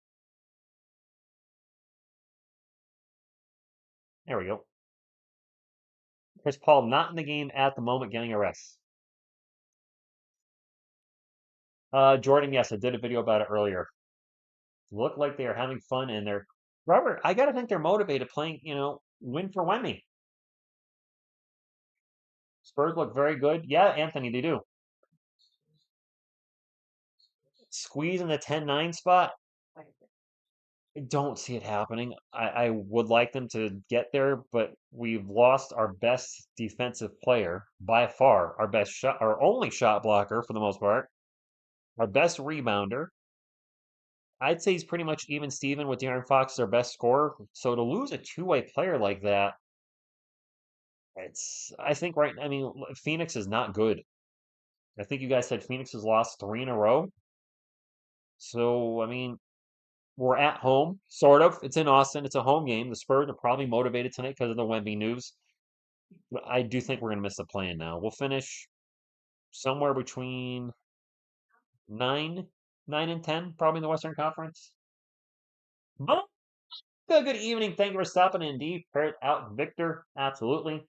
There we go. Chris Paul not in the game at the moment, getting a rest. Jordan, yes, I did a video about it earlier. Look like they are having fun, and they're Robert. I gotta think they're motivated playing. Win for Wemby. Spurs look very good. Yeah, Anthony, they do. Squeeze in the 10-9 spot. I don't see it happening. I would like them to get there, but we've lost our best defensive player by far, our best shot, our only shot blocker for the most part, our best rebounder. I'd say he's pretty much even Steven with De'Aaron Fox, their best scorer. So to lose a two-way player like that, I think I mean, Phoenix is not good. I think you guys said Phoenix has lost 3 in a row. So, I mean, we're at home, sort of. It's in Austin. It's a home game. The Spurs are probably motivated tonight because of the Wemby news. But I do think we're going to miss the play-in now. We'll finish somewhere between 9 and 10, probably in the Western Conference. But good evening. Thank you for stopping in. Indeed, paired out Victor. Absolutely.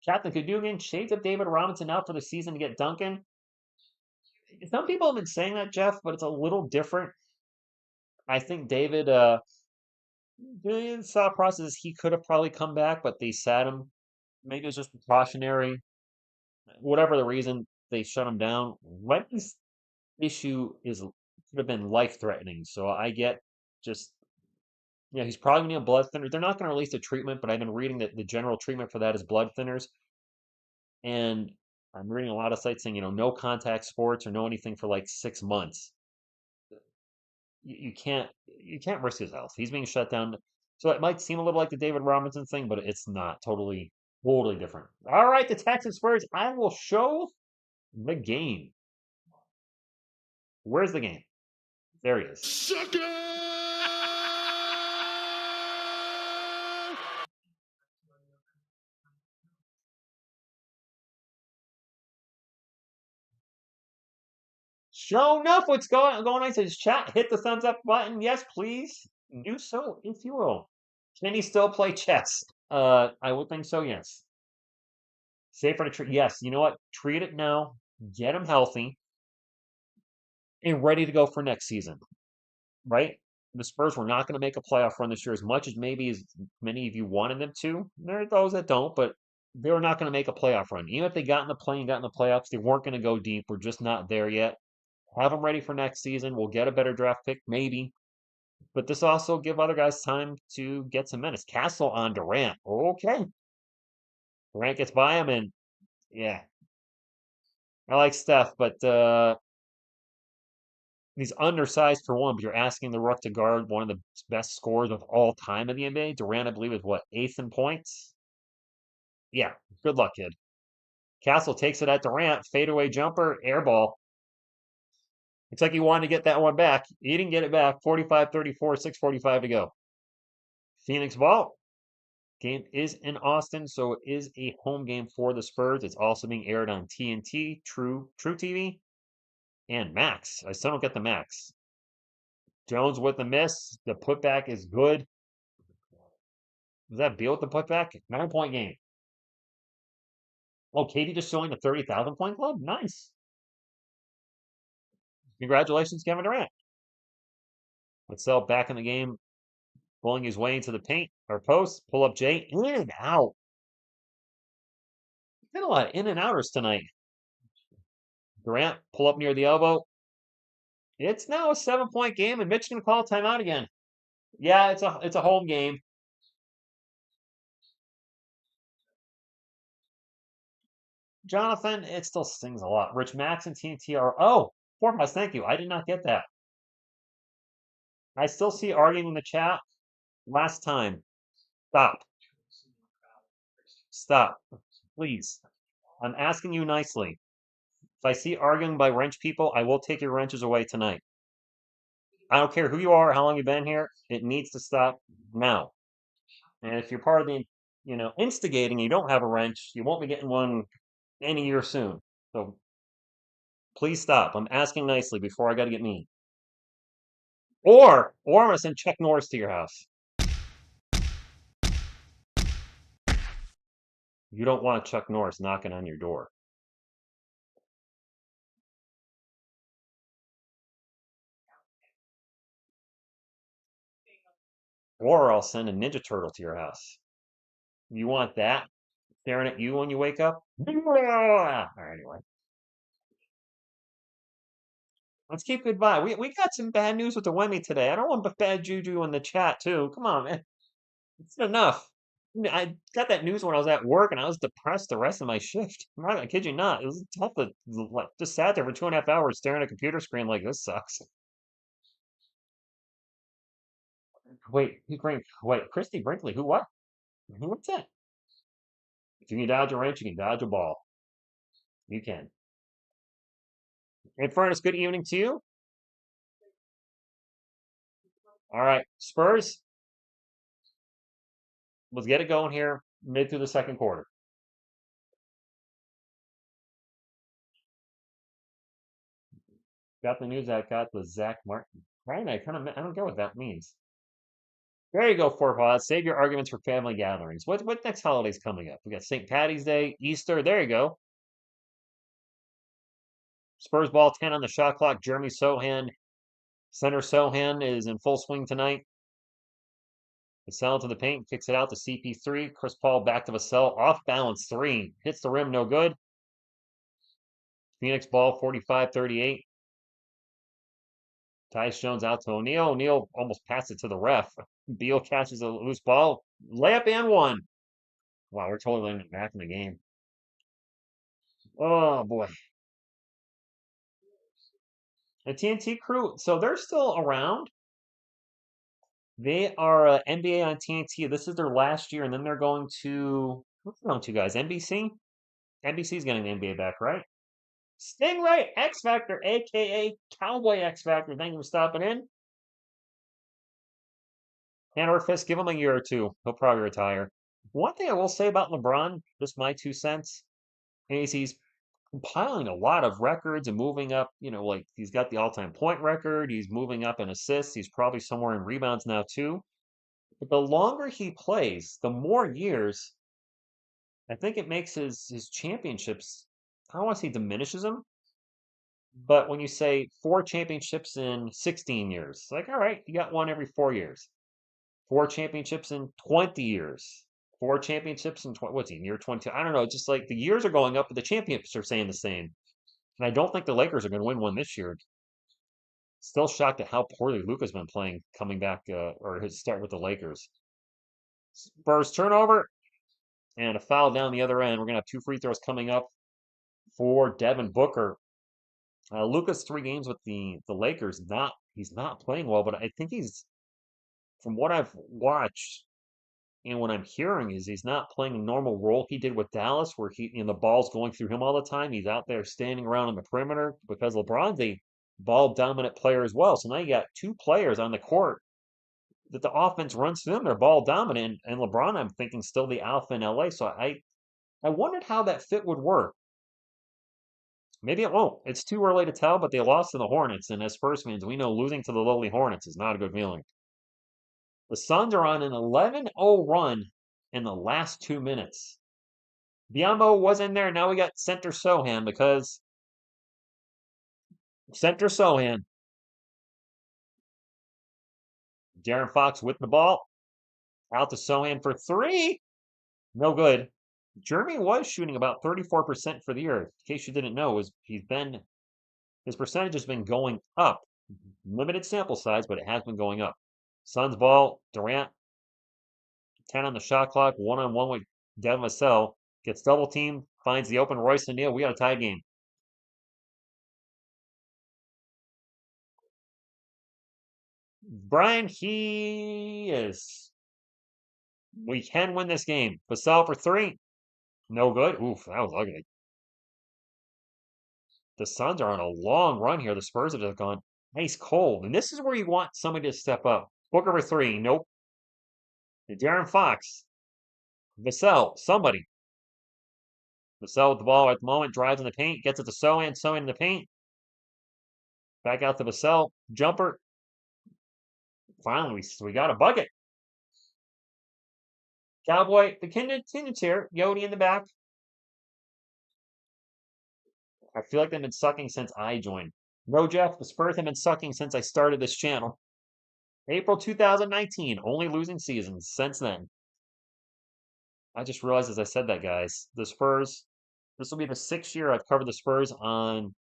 Captain Kadugan shaved up David Robinson out for the season to get Duncan. Some people have been saying that, Jeff, but it's a little different. I think David, the thought process, he could have probably come back, but they sat him. Maybe it was just precautionary. Whatever the reason, they shut him down. Wemby's issue could have been life-threatening. So I get just, he's probably going to need a blood thinner. They're not going to release the treatment, but I've been reading that the general treatment for that is blood thinners. And I'm reading a lot of sites saying, no contact sports or no anything for like 6 months. You can't risk his health. He's being shut down. So it might seem a little like the David Robinson thing, but it's not totally different. All right, the Texas Spurs. I will show the game. Where's the game? There he is. Sochan! Show enough. What's going on? Says chat. Hit the thumbs up button. Yes, please do so if you will. Can he still play chess? I would think so. Yes. Safer to treat. Yes. You know what? Treat it now. Get him healthy and ready to go for next season. Right? The Spurs were not going to make a playoff run this year as much as maybe as many of you wanted them to. There are those that don't, but they were not going to make a playoff run. Even if they got in the play and got in the playoffs, they weren't going to go deep. We're just not there yet. Have them ready for next season. We'll get a better draft pick, maybe. But this also give other guys time to get some minutes. Castle on Durant. Okay. Durant gets by him, and yeah. I like Steph, but he's undersized for one, but you're asking the Rook to guard one of the best scorers of all time in the NBA. Durant, I believe, is what, 8th in points? Yeah, good luck, kid. Castle takes it at Durant. Fadeaway jumper, air ball. Looks like he wanted to get that one back. He didn't get it back. 45-34, 6:45 to go. Phoenix ball. Game is in Austin, so it is a home game for the Spurs. It's also being aired on TNT, True TV, and Max. I still don't get the Max. Jones with the miss. The putback is good. Was that Beal with the putback? 9-point game. Oh, Katie just showing the 30,000 point club? Nice. Congratulations, Kevin Durant. Witzel back in the game, pulling his way into the paint or post. Pull up Jay. In and out. Got a lot of in and outers tonight. Durant, pull up near the elbow. It's now a 7-point game, and Mitch can call timeout again. Yeah, it's a home game. Jonathan, it still stings a lot. Rich Max and TNT are. Oh, Foremost, thank you. I did not get that. I still see arguing in the chat. Last time. Stop. Stop. Please. I'm asking you nicely. If I see arguing by wrench people, I will take your wrenches away tonight. I don't care who you are, how long you've been here. It needs to stop now. And if you're part of the, instigating, you don't have a wrench, you won't be getting one any year soon. So please stop. I'm asking nicely before I got to get mean. Or I'm gonna send Chuck Norris to your house. You don't want Chuck Norris knocking on your door. Or I'll send a Ninja Turtle to your house. You want that staring at you when you wake up? All right, anyway. Let's keep good vibe. We got some bad news with the Wemmy today. I don't want bad juju in the chat too. Come on, man. It's enough. I got that news when I was at work and I was depressed the rest of my shift. I kid you not. It was tough to just sat there for 2.5 hours staring at a computer screen like this sucks. Wait, Christy Brinkley, who what? What's that? If you can dodge a wrench, you can dodge a ball. You can. In fairness, good evening to you. All right, Spurs, let's get it going here mid through the second quarter. Got the news I got the Zach Martin. Right? I don't get what that means. There you go, Four Paws. Save your arguments for family gatherings. What next holiday's coming up? We got St. Patty's Day, Easter. There you go. Spurs ball 10 on the shot clock. Jeremy Sochan, center Sochan is in full swing tonight. Vassell to the paint, kicks it out to CP3. Chris Paul back to Vassell. Off balance three. Hits the rim, no good. Phoenix ball 45-38. Tyus Jones out to O'Neal. O'Neal almost passed it to the ref. Beal catches a loose ball. Layup and one. Wow, we're totally back in the game. Oh, boy. The TNT crew, so they're still around. They are NBA on TNT. This is their last year, and then they're going to, what's going to, guys? NBC? NBC's getting the NBA back, right? Stingray X Factor, aka Cowboy X Factor. Thank you for stopping in. Hand over fist, give him a year or two. He'll probably retire. One thing I will say about LeBron, just my 2 cents, is he's compiling a lot of records and moving up. Like he's got the all-time point record. He's moving up in assists. He's probably somewhere in rebounds now too. But the longer he plays, the more years, I think it makes his championships. I don't want to say diminishes them, but when you say 4 championships in 16 years, like all right, you got one every 4 years. 4 championships in 20 years. 4 championships in what's he, year 22? I don't know. Just like the years are going up, but the championships are saying the same. And I don't think the Lakers are going to win one this year. Still shocked at how poorly Luka's been playing coming back, or his start with the Lakers. Spurs turnover and a foul down the other end. We're going to have 2 free throws coming up for Devin Booker. Luka's 3 games with the Lakers, he's not playing well, but I think from what I've watched, and what I'm hearing is he's not playing a normal role he did with Dallas, where the ball's going through him all the time. He's out there standing around on the perimeter because LeBron's a ball dominant player as well. So now you got 2 players on the court that the offense runs through them. They're ball dominant, and LeBron, I'm thinking, still the alpha in LA. So I wondered how that fit would work. Maybe it won't. It's too early to tell, but they lost to the Hornets, and as Spurs fans, we know losing to the lowly Hornets is not a good feeling. The Suns are on an 11-0 run in the last 2 minutes. Biombo was in there. Now we got center Sochan because center Sochan. Darren Fox with the ball. Out to Sochan for 3. No good. Jeremy was shooting about 34% for the year. In case you didn't know, his percentage has been going up. Limited sample size, but it has been going up. Suns ball. Durant 10 on the shot clock. 1-on-1 with Devin Vassell. Gets double teamed. Finds the open Royce O'Neal. We got a tie game. Brian, he is We can win this game. Vassell for three. No good. Oof, that was ugly. The Suns are on a long run here. The Spurs have just gone ice cold. And this is where you want somebody to step up. Booker for three. Nope. De'Aaron Fox. Vassell. Somebody. Vassell with the ball at the moment. Drives in the paint. Gets it to Sochan. Sochan in the paint. Back out to Vassell. Jumper. Finally, we got a bucket. Cowboy. The Kindred's here. Yodi in the back. I feel like they've been sucking since I joined. No, Jeff. The Spurs have been sucking since I started this channel. April 2019. Only losing seasons since then. I just realized as I said that, guys, the Spurs, this will be the 6th year I've covered the Spurs on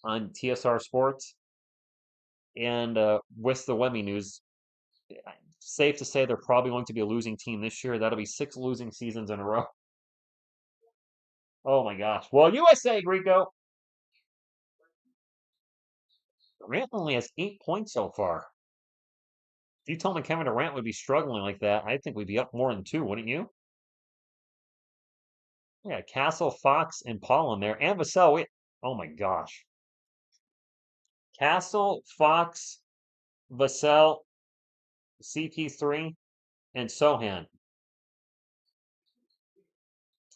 TSR Sports. And with the Wemby news, safe to say they're probably going to be a losing team this year. That'll be 6 losing seasons in a row. Oh my gosh. Well, USA, Grico. Durant only has 8 points so far. If you told me Kevin Durant would be struggling like that, I think we'd be up more than 2, wouldn't you? Yeah, Castle, Fox, and Paul in there. And Vassell. Oh my gosh. Castle, Fox, Vassell, CP3, and Sochan.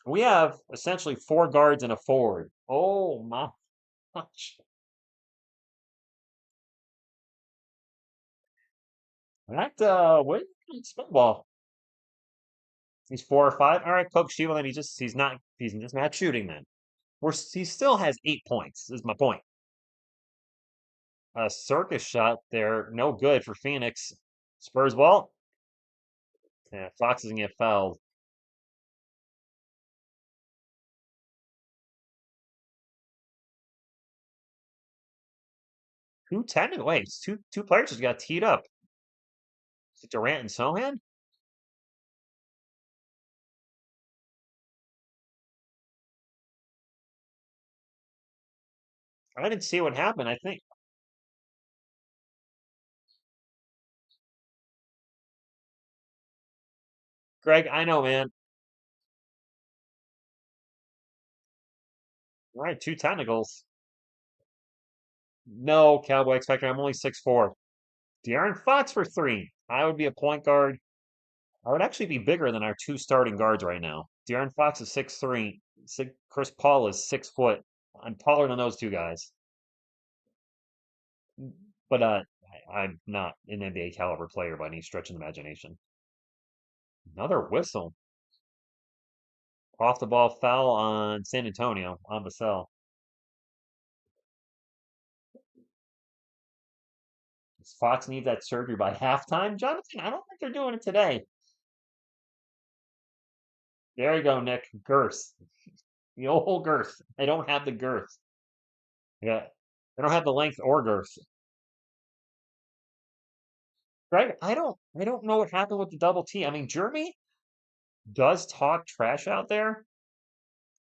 We have essentially 4 guards and a forward. Oh my gosh. What spitball? He's 4 or 5. All right, Coach Sheila, then he's just not shooting then. He still has 8 points, is my point. A circus shot there, no good for Phoenix. Spurs ball. Yeah, Fox is gonna get fouled. Who technically? Wait, it's two players just got teed up. Is it Durant and Sochan? I didn't see what happened. I think Greg, I know, man. All right, 2 technicals. No, Cowboy X Factor. I'm only 6'4". De'Aaron Fox for 3. I would be a point guard. I would actually be bigger than our 2 starting guards right now. De'Aaron Fox is 6'3". Chris Paul is 6 foot. I'm taller than those 2 guys. But I'm not an NBA caliber player by any stretch of the imagination. Another whistle. Off the ball foul on San Antonio on Vassell. Fox needs that surgery by halftime. Jonathan, I don't think they're doing it today. There you go, Nick. Girth. The old girth. They don't have the girth. Yeah. They don't have the length or girth. Right? I don't know what happened with the double T. I mean, Jeremy does talk trash out there.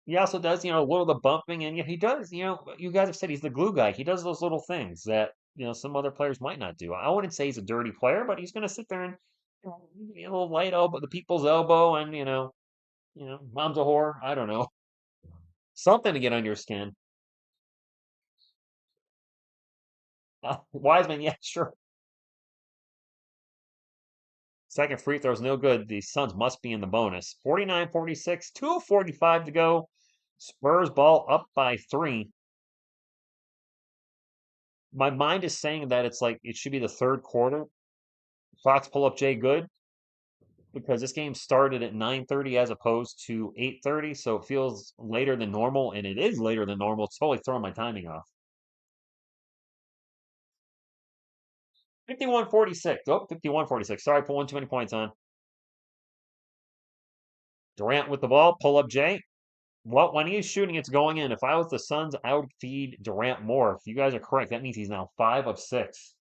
He also does, a little of the bumping, and he does, you guys have said he's the glue guy. He does those little things that, some other players might not do. I wouldn't say he's a dirty player, but he's gonna sit there and a little light elbow, the people's elbow, and mom's a whore. I don't know. Something to get on your skin. Wiseman, yeah, sure. Second free throw is no good. The Suns must be in the bonus. 49-46, 2:45 to go. Spurs ball up by 3. My mind is saying that it's like it should be the 3rd quarter. Fox pull up Jay good because this game started at 9:30 as opposed to 8:30, so it feels later than normal, and it is later than normal. It's totally throwing my timing off. 51-46. Oh, 51-46. Sorry, put one too many points on. Durant with the ball. Pull up Jay. Well, when he's shooting, it's going in. If I was the Suns, I would feed Durant more. If you guys are correct, that means he's now 5 of 6.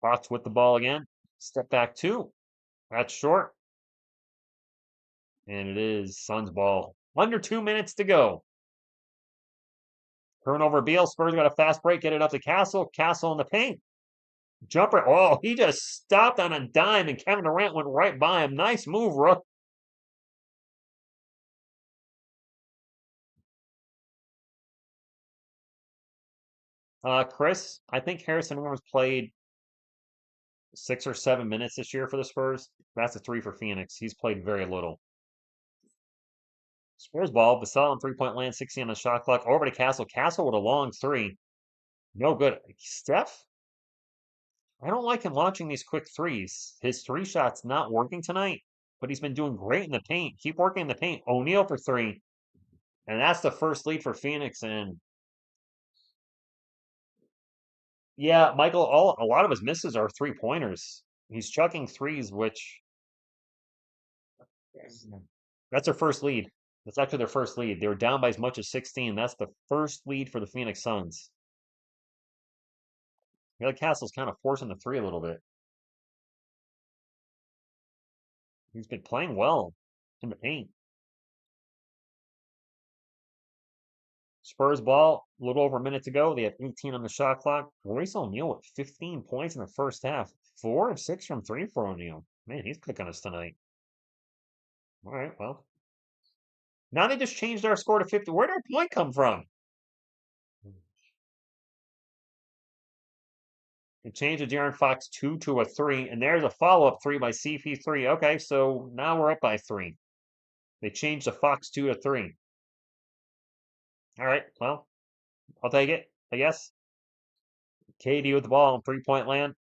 Fox with the ball again. Step back 2. That's short. And it is Suns ball. Under 2 minutes to go. Turnover Beal. Spurs got a fast break. Get it up to Castle. Castle in the paint. Jumper. Oh, he just stopped on a dime and Kevin Durant went right by him. Nice move, Rook. Chris, I think Harrison Barnes played 6 or 7 minutes this year for the Spurs. That's a three for Phoenix. He's played very little. Spurs ball. Vassell on three-point land, 16 on the shot clock. Over to Castle. Castle with a long three. No good. Steph? I don't like him launching these quick threes. His three shots not working tonight, but he's been doing great in the paint. Keep working in the paint. O'Neal for three. And that's the first lead for Phoenix. And yeah, Michael, a lot of his misses are three-pointers. He's chucking threes, which that's their first lead. That's actually their first lead. They were down by as much as 16. That's the first lead for the Phoenix Suns. I feel like Castle's kind of forcing the three a little bit. He's been playing well in the paint. Spurs ball, a little over a minute to go. They have 18 on the shot clock. Royce O'Neal with 15 points in the first half. 4 of 6 from three for O'Neal. Man, he's cooking us tonight. All right, well. Now they just changed our score to 50. Where did our point come from? They changed the De'Aaron Fox 2 to a 3, and there's a follow-up 3 by CP3. Okay, so now we're up by 3. They changed the Fox 2 to 3. All right, well, I'll take it, I guess. KD with the ball on three-point land.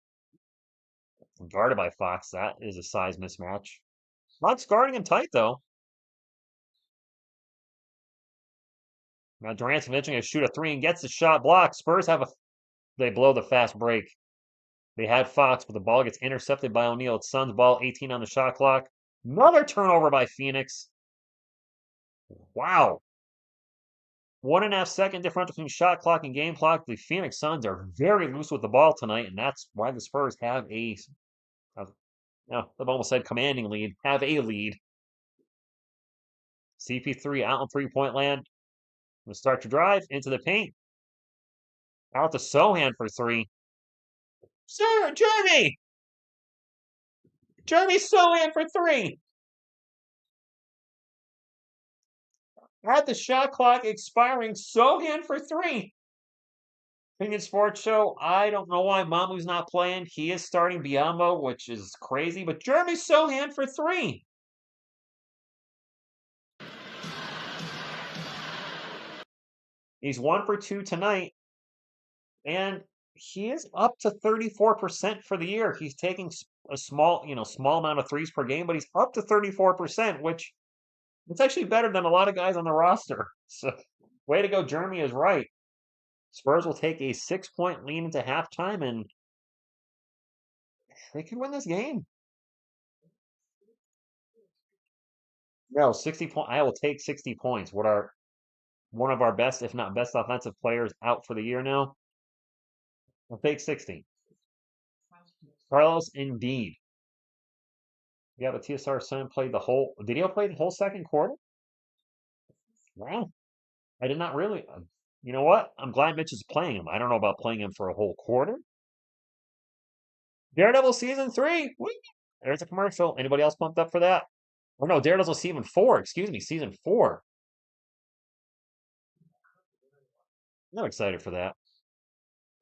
Guarded by Fox. That is a size mismatch. Fox guarding him tight, though. Now Durant's eventually going to shoot a 3 and gets the shot blocked. Spurs they blow the fast break. They had Fox, but the ball gets intercepted by O'Neal. It's Suns ball, 18 on the shot clock. Another turnover by Phoenix. Wow. 1.5 second difference between shot clock and game clock. The Phoenix Suns are very loose with the ball tonight, and that's why the Spurs have I've almost said commanding lead, have a lead. CP3 out in three-point land. Gonna start to drive into the paint. Out to Sochan for 3. Sir, Jeremy! Jeremy Sochan for 3! At the shot clock expiring, Sochan for 3. Opinion Sports Show, I don't know why Mamu's not playing. He is starting Biombo, which is crazy, but Jeremy Sochan for 3. He's 1 for 2 tonight, and he is up to 34% for the year. He's taking a small amount of threes per game, but he's up to 34%, which it's actually better than a lot of guys on the roster. So, way to go, Jeremy is right. Spurs will take a 6-point lead into halftime, and they could win this game. No, 60 points. I will take 60 points. What are one of our best, if not best, offensive players out for the year now? I'll take 60. Carlos, indeed. Yeah, but TSR Sun played the whole. Did he play the whole second quarter? Wow. I did not really. You know what? I'm glad Mitch is playing him. I don't know about playing him for a whole quarter. Daredevil season 3. Woo! There's a commercial. Anybody else pumped up for that? Oh no, Daredevil season 4. Excuse me, season 4. I'm excited for that.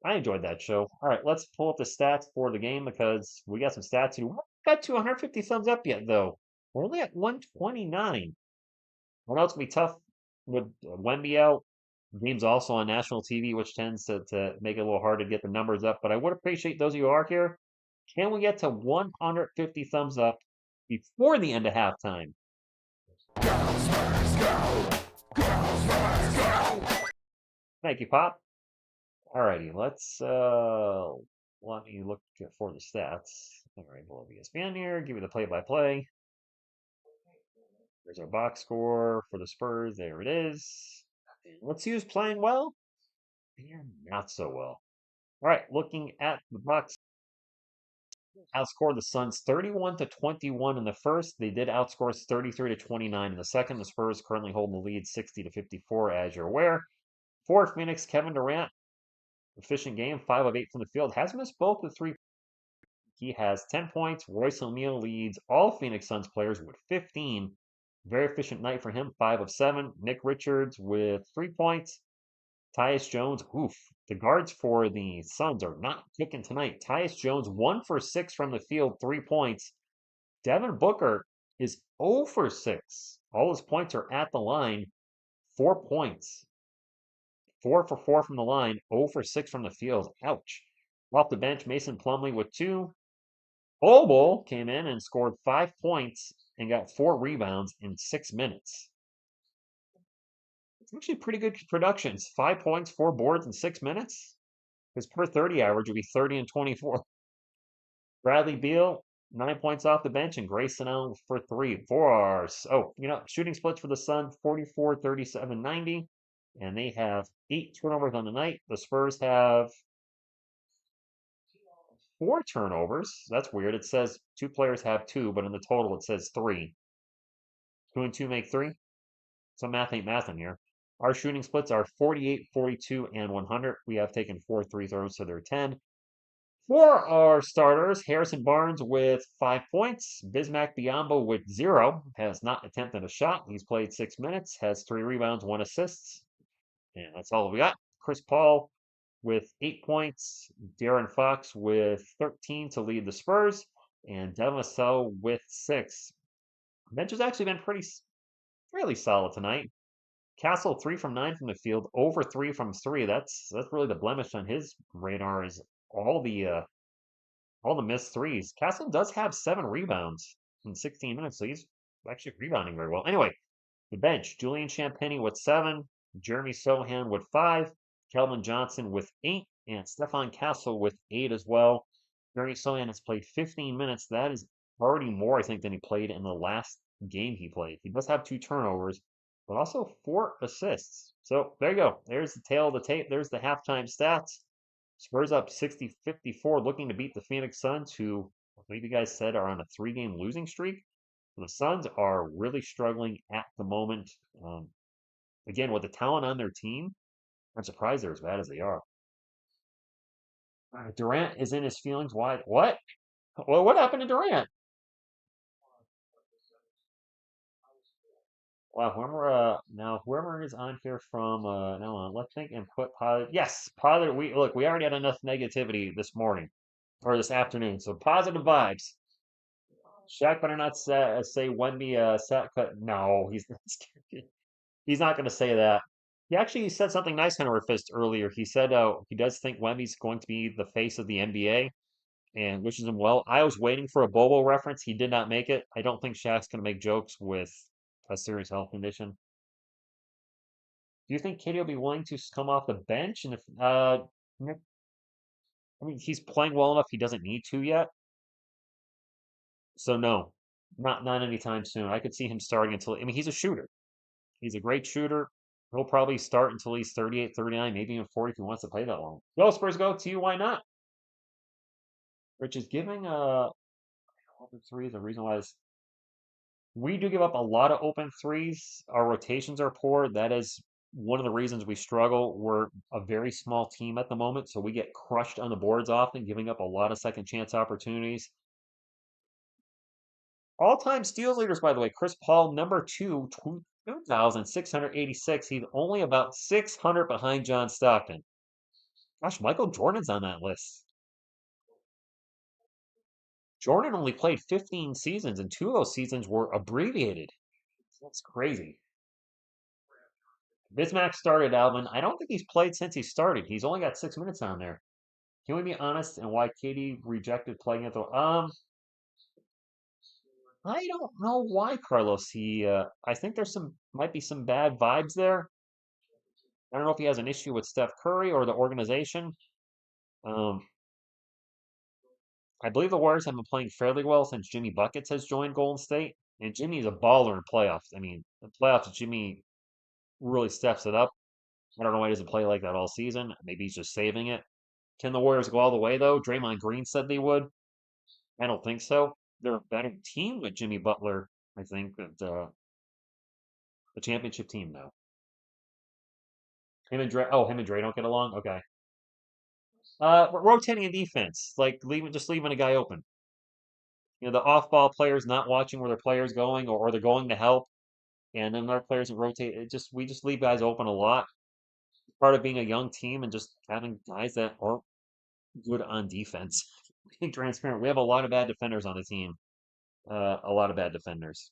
I enjoyed that show. All right, let's pull up the stats for the game because we got some stats here. We haven't got to 150 thumbs up yet, though. We're only at 129. I know it's gonna be tough with Wemby out. The game's also on national TV, which tends to make it a little hard to get the numbers up. But I would appreciate those of you who are here. Can we get to 150 thumbs up before the end of halftime? Thank you, Pop. Alrighty, let's let me look for the stats. Alright, we'll have ESPN here, give you the play-by-play. There's our box score for the Spurs. There it is. Let's see who's playing well. And not so well. Alright, looking at the box. Outscored the Suns 31-21 in the first. They did outscore us 33-29 in the second. The Spurs currently holding the lead 60-54, as you're aware. For Phoenix, Kevin Durant, efficient game, 5 of 8 from the field. Has missed both the 3 He has 10 points. Royce O'Neal leads all Phoenix Suns players with 15. Very efficient night for him, 5 of 7. Nick Richards with 3 points. Tyus Jones, oof. The guards for the Suns are not kicking tonight. Tyus Jones, 1 for 6 from the field, 3 points. Devin Booker is 0 for 6. All his points are at the line, 4 points. 4 for 4 from the line, 0 for 6 from the field. Ouch. Off the bench, Mason Plumlee with 2. Obo came in and scored 5 points and got 4 rebounds in 6 minutes. It's actually pretty good production. 5 points, 4 boards in 6 minutes. His per 30 average would be 30 and 24. Bradley Beal, 9 points off the bench, and Grayson Allen for 3. Shooting splits for the Suns, 44, 37, 90. And they have 8 turnovers on the night. The Spurs have 4 turnovers. That's weird. It says 2 players have 2, but in the total it says 3. 2 and 2 make 3. So math ain't mathing here. Our shooting splits are 48, 42, and 100. We have taken 4 free throws, so they're 10. For our starters, Harrison Barnes with 5 points. Bismack Biyombo with 0. Has not attempted a shot. He's played 6 minutes. Has 3 rebounds, 1 assist. And that's all we got. Chris Paul with 8 points. De'Aaron Fox with 13 to lead the Spurs. And Devin Vassell with 6. Bench has actually been fairly solid tonight. Castle 3 from 9 from the field, over 3 from 3. That's really the blemish on his radar is all the missed threes. Castle does have 7 rebounds in 16 minutes, so he's actually rebounding very well. Anyway, the bench: Julian Champagnie with 7, Jeremy Sohan with 5, Kelvin Johnson with 8, and Stefan Castle with 8 as well. Jeremy Sohan has played 15 minutes. That is already more, I think, than he played in the last game he played. He does have 2 turnovers, but also 4 assists. So there you go. There's the tail of the tape. There's the halftime stats. Spurs up 60-54, looking to beat the Phoenix Suns, who I believe you guys said are on a 3-game losing streak. The Suns are really struggling at the moment. Again, with the talent on their team, I'm surprised they're as bad as they are. Durant is in his feelings. Why? What? Well, what happened to Durant? Wow, whoever is on here from now on, let's think and put positive. Yes, positive. We already had enough negativity this morning or this afternoon, so positive vibes. Shaq better not say Wemby set cut. No, he's not. He's not going to say that. He actually said something nice on our fist earlier. He said he does think Wemby's going to be the face of the NBA and wishes him well. I was waiting for a Bobo reference. He did not make it. I don't think Shaq's going to make jokes with a serious health condition. Do you think Katie will be willing to come off the bench? And if I mean, he's playing well enough. He doesn't need to yet. So no, not anytime soon. I could see him starting until. I mean, he's a shooter. He's a great shooter. He'll probably start until he's 38, 39, maybe even 40 if he wants to play that long. Go Spurs, go to you. Why not? Rich is giving open threes. The reason why is we do give up a lot of open threes. Our rotations are poor. That is one of the reasons we struggle. We're a very small team at the moment, so we get crushed on the boards often, giving up a lot of second chance opportunities. All-time steals leaders, by the way, Chris Paul, number 2, 2,686. He's only about 600 behind John Stockton. Gosh, Michael Jordan's on that list. Jordan only played 15 seasons, and 2 of those seasons were abbreviated. That's crazy. Bismack started Alvin. I don't think he's played since he started. He's only got 6 minutes on there. Can we be honest and why Katie rejected playing at the I don't know why, Carlos. I think there's might be some bad vibes there. I don't know if he has an issue with Steph Curry or the organization. Um, I believe the Warriors have been playing fairly well since Jimmy Buckets has joined Golden State, and Jimmy's a baller in playoffs. I mean, the playoffs, Jimmy really steps it up. I don't know why he doesn't play like that all season. Maybe he's just saving it. Can the Warriors go all the way though? Draymond Green said they would. I don't think so. They're a better team with Jimmy Butler, I think, than the championship team now. Him and Dre don't get along. Okay. Rotating in defense, like just leaving a guy open. the off-ball players not watching where their players going, or they're going to help, and then our players rotate. We just leave guys open a lot. Part of being a young team and just having guys that aren't good on defense. Being transparent, we have a lot of bad defenders on the team. A lot of bad defenders.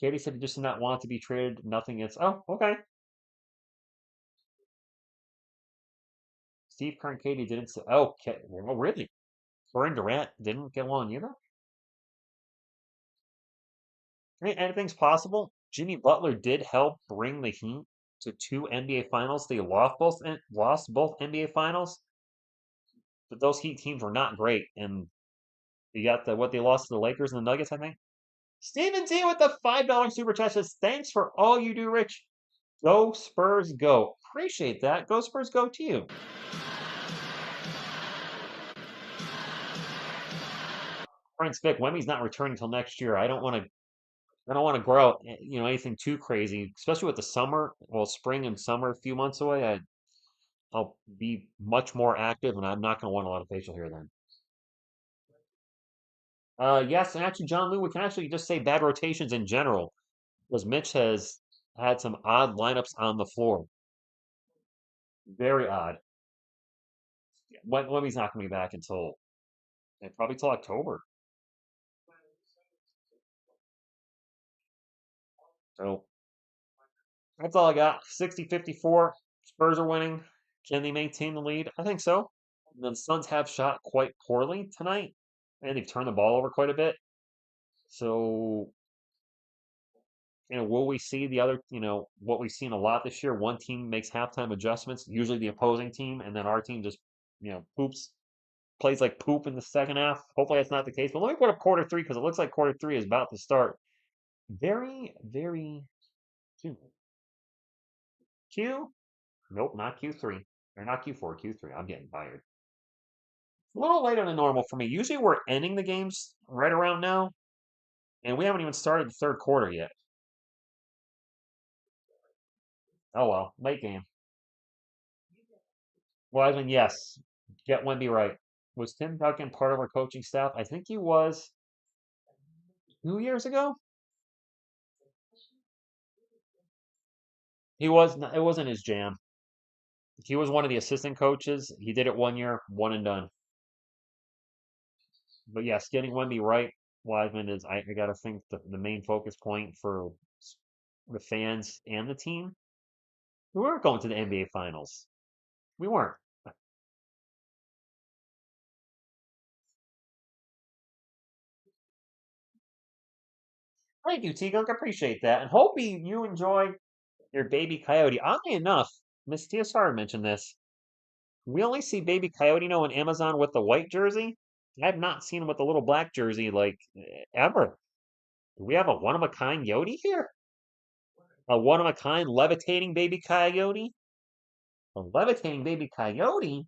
Katie said he just did not want to be traded. Nothing against. Oh, okay. Steve Kerr and Katie didn't say. Oh, okay. Well, really? Kerr and Durant didn't get along either? I mean, anything's possible. Jimmy Butler did help bring the Heat to two NBA Finals. They lost both NBA Finals, but those Heat teams were not great. And you got what they lost to the Lakers and the Nuggets, I think. Steven Z with the $5 super chat says, "Thanks for all you do, Rich. Go Spurs, go." Appreciate that. Go Spurs, go to you. Frank Spick, Wemmy's not returning until next year. I don't want to. I don't want to grow, anything too crazy, especially with the summer. Well, spring and summer a few months away. I'll be much more active, and I'm not going to want a lot of facial hair then. Yes, and actually, John Lou, we can actually just say bad rotations in general, because Mitch has had some odd lineups on the floor. Very odd. Wemmy's not going to be back until probably till October. So that's all I got. 60-54. Spurs are winning. Can they maintain the lead? I think so. The Suns have shot quite poorly tonight, and they've turned the ball over quite a bit. So, will we see the other, what we've seen a lot this year? One team makes halftime adjustments, usually the opposing team, and then our team just, plays like poop in the second half. Hopefully that's not the case. But let me put up quarter three because it looks like quarter three is about to start. Very, very soon. Q? Nope, not Q3. Or not Q4, Q3. I'm getting tired. A little later than normal for me. Usually we're ending the games right around now, and we haven't even started the third quarter yet. Oh well, late game. Wiseman, yes. Get Wemby right. Was Tim Duncan part of our coaching staff? I think he was 2 years ago. He was. It wasn't his jam. He was one of the assistant coaches. He did it 1 year, one and done. But yes, getting Wemby right, Wiseman is. I got to think the main focus point for the fans and the team. We weren't going to the NBA Finals. We weren't. Thank you, T-Gunk. I appreciate that. And hope you enjoy your baby coyote. Oddly enough, Miss TSR mentioned this. We only see baby coyote now on Amazon with the white jersey. I've not seen him with the little black jersey like ever. Do we have a one-of-a-kind Yodi here? A one-of-a-kind levitating baby coyote? A levitating baby coyote?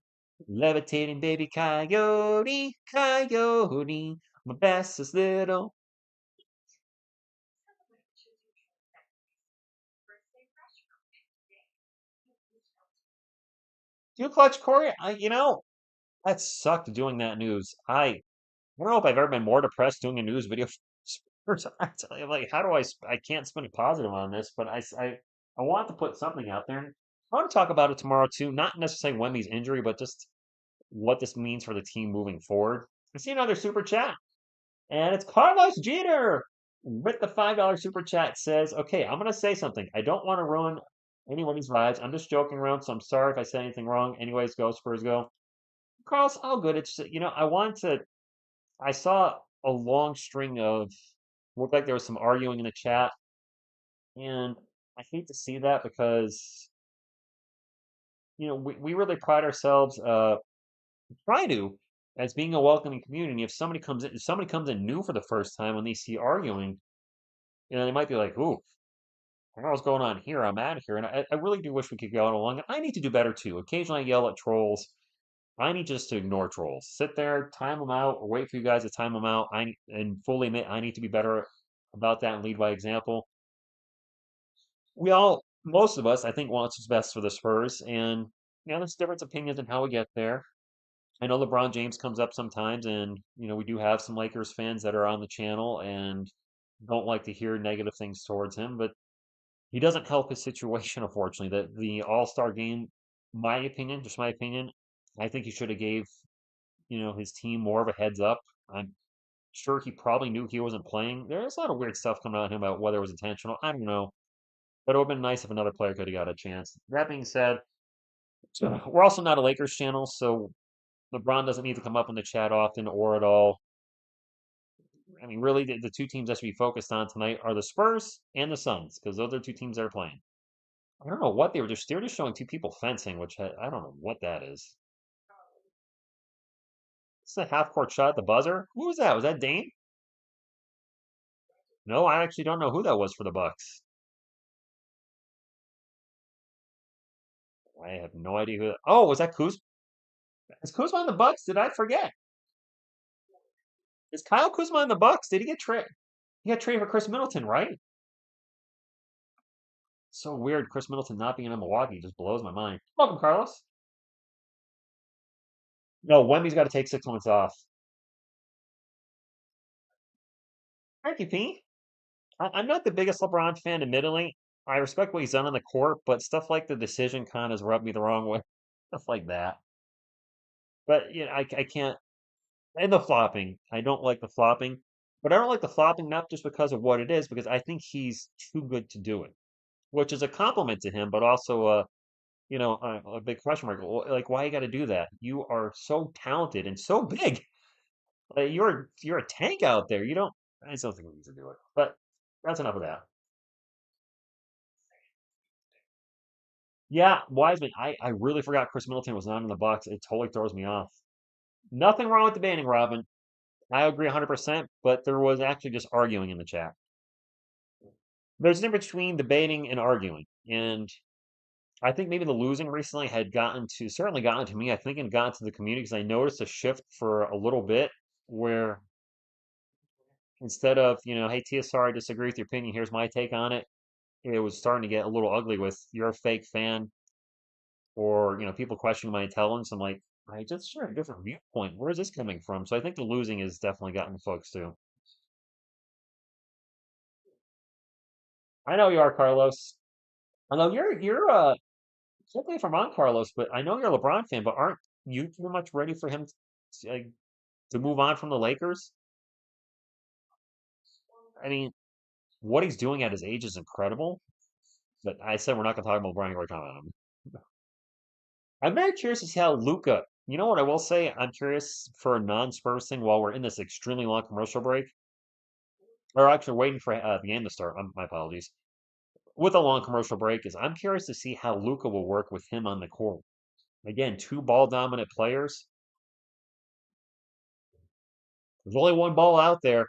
Levitating baby coyote, coyote, my bestest little. You clutch Corey? That sucked doing that news. I don't know if I've ever been more depressed doing a news video for Spurs. I tell you, like, how do I can't spin a positive on this, but I want to put something out there. And I want to talk about it tomorrow too. Not necessarily Wemby's injury, but just what this means for the team moving forward. I see another super chat, and it's Carlos Jeter with the $5 super chat. Says, "Okay, I'm gonna say something. I don't want to ruin anybody's vibes. I'm just joking around, so I'm sorry if I said anything wrong. Anyways, go Spurs, go." Carlos, all good. It's I want to. I saw a long string of looked like there was some arguing in the chat, and I hate to see that because we really pride ourselves try to as being a welcoming community. If somebody comes in new for the first time when they see arguing, they might be like, "Ooh, I don't know what's going on here. I'm out of here." And I really do wish we could go out along. I need to do better too. Occasionally, I yell at trolls. I need just to ignore trolls. Sit there, time them out, or wait for you guys to time them out. And fully admit I need to be better about that and lead by example. Most of us, I think, wants what's best for the Spurs, and there's different opinions on how we get there. I know LeBron James comes up sometimes, and we do have some Lakers fans that are on the channel and don't like to hear negative things towards him, but he doesn't help his situation, unfortunately. The All-Star game, my opinion, just my opinion, I think he should have gave, his team more of a heads up. I'm sure he probably knew he wasn't playing. There's a lot of weird stuff coming out of him about whether it was intentional. I don't know. But it would have been nice if another player could have got a chance. That being said, we're also not a Lakers channel, so LeBron doesn't need to come up in the chat often or at all. I mean, really, the two teams that should be focused on tonight are the Spurs and the Suns, because those are the two teams that are playing. I don't know what they were just showing two people fencing, which I don't know what that is. It's a half court shot at the buzzer. Who was that? Was that Dame? No, I actually don't know who that was for the Bucks. I have no idea who. Oh, was that Kuzma? Is Kuzma on the Bucks? Did I forget? Is Kyle Kuzma on the Bucks? Did he get traded? He got traded for Chris Middleton, right? So weird, Chris Middleton not being in Milwaukee just blows my mind. Welcome, Carlos. No, Wemby's got to take 6 months off. Thank you, P. I'm not the biggest LeBron fan, admittedly. I respect what he's done on the court, but stuff like the decision kind of has rubbed me the wrong way. Stuff like that. But I can't. And the flopping. I don't like the flopping. But I don't like the flopping not just because of what it is, because I think he's too good to do it, which is a compliment to him, but also a big question mark. Like, why you got to do that? You are so talented and so big. Like, you're a tank out there. You don't. I just don't think we need to do it. But that's enough of that. Yeah, Wiseman. I really forgot Chris Middleton was not in the Bucks. It totally throws me off. Nothing wrong with debating, Robin. I agree 100%, but there was actually just arguing in the chat. There's a difference between debating and arguing. And I think maybe the losing recently had certainly gotten to me. I think it gotten to the community because I noticed a shift for a little bit where instead of, hey, TSR, I disagree with your opinion, here's my take on it, it was starting to get a little ugly with you're a fake fan or, people questioning my intelligence. I'm like, I just share a different viewpoint. Where is this coming from? So I think the losing has definitely gotten folks too. I know you are, Carlos. I know you're correct me if I'm wrong, Carlos, but I know you're a LeBron fan, but aren't you too much ready for him to move on from the Lakers? I mean, what he's doing at his age is incredible. But I said we're not going to talk about LeBron. We're talking about him. I'm very curious to see how Luca. You know what I will say? I'm curious for a non-Spurs thing while we're in this extremely long commercial break, or actually waiting for the game to start. My apologies. With a long commercial break, is I'm curious to see how Luca will work with him on the court. Again, two ball dominant players. There's only one ball out there.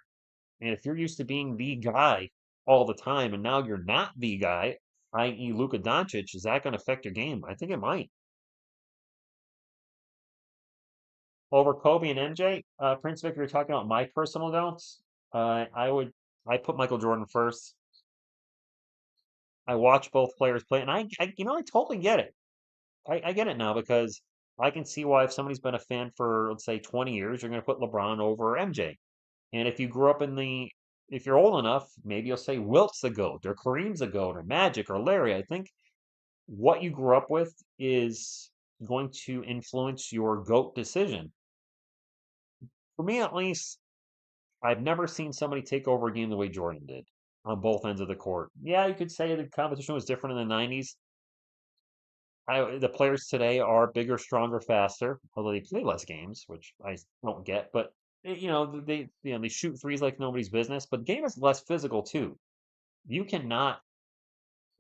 And if you're used to being the guy all the time and now you're not the guy, i.e. Luka Doncic, is that going to affect your game? I think it might. Over Kobe and MJ, Prince Vic, you're talking about my personal notes. I put Michael Jordan first. I watch both players play, and I totally get it. I get it now because I can see why if somebody's been a fan for, let's say, 20 years, you're going to put LeBron over MJ. And if you grew up if you're old enough, maybe you'll say Wilt's the GOAT, or Kareem's the GOAT, or Magic, or Larry. I think what you grew up with is going to influence your GOAT decision. For me, at least, I've never seen somebody take over a game the way Jordan did on both ends of the court. Yeah, you could say the competition was different in the 90s. The players today are bigger, stronger, faster, although they play less games, which I don't get. But they shoot threes like nobody's business. But the game is less physical too. You cannot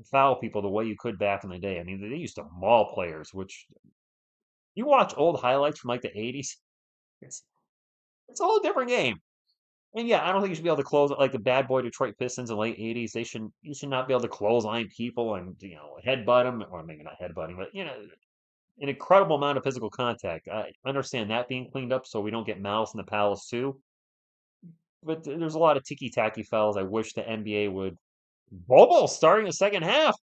foul people the way you could back in the day. I mean, they used to maul players, which you watch old highlights from like the 80s. It's it's a whole different game. And yeah, I don't think you should be able to close like the bad boy Detroit Pistons in the late 80s. You should not be able to clothesline people and headbutt them, or maybe not headbutting, but an incredible amount of physical contact. I understand that being cleaned up so we don't get malice in the palace too. But there's a lot of ticky tacky fouls. I wish the NBA would. Bobo starting the second half.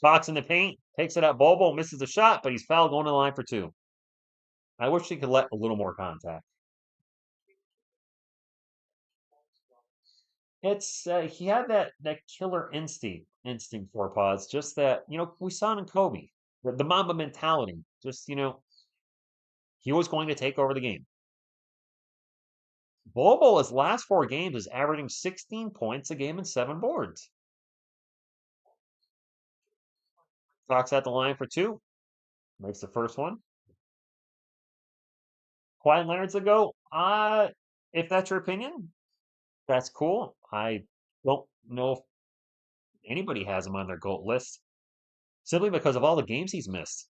Fox in the paint takes it at Bobo, misses the shot, but he's fouled going to the line for two. I wish he could let a little more contact. It's he had that killer instinct for pods. Just that we saw it in Kobe, the Mamba mentality. Just he was going to take over the game. Bobo, his last 4 games, is averaging 16 points a game and 7 boards. Fox at the line for 2. Makes the first one. Kawhi Leonard's a go. If that's your opinion, that's cool. I don't know if anybody has him on their GOAT list simply because of all the games he's missed.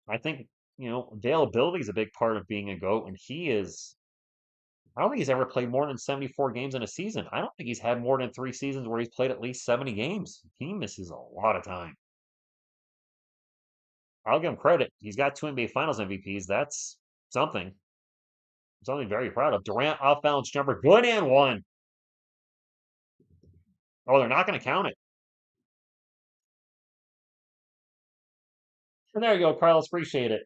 I think, availability is a big part of being a GOAT, and he is. I don't think he's ever played more than 74 games in a season. I don't think he's had more than 3 seasons where he's played at least 70 games. He misses a lot of time. I'll give him credit. He's got 2 NBA Finals MVPs. That's something. Something very proud of. Durant off balance jumper, good and one. Oh, they're not going to count it. And there you go, Carlos. Appreciate it.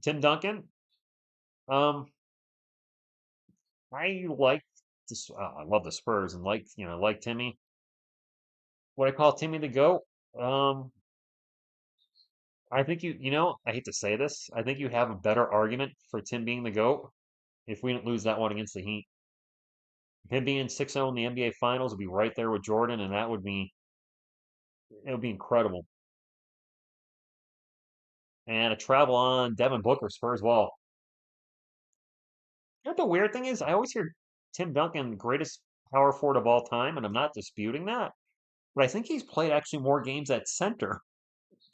Tim Duncan. Um, I like this. I love the Spurs and like Timmy. What I call Timmy the GOAT. Um, I think I hate to say this. I think you have a better argument for Tim being the GOAT if we didn't lose that one against the Heat. Him being 6-0 in the NBA Finals would be right there with Jordan, and it would be incredible. And a travel on Devin Booker, Spurs wall. You know what the weird thing is? I always hear Tim Duncan, greatest power forward of all time, and I'm not disputing that. But I think he's played actually more games at center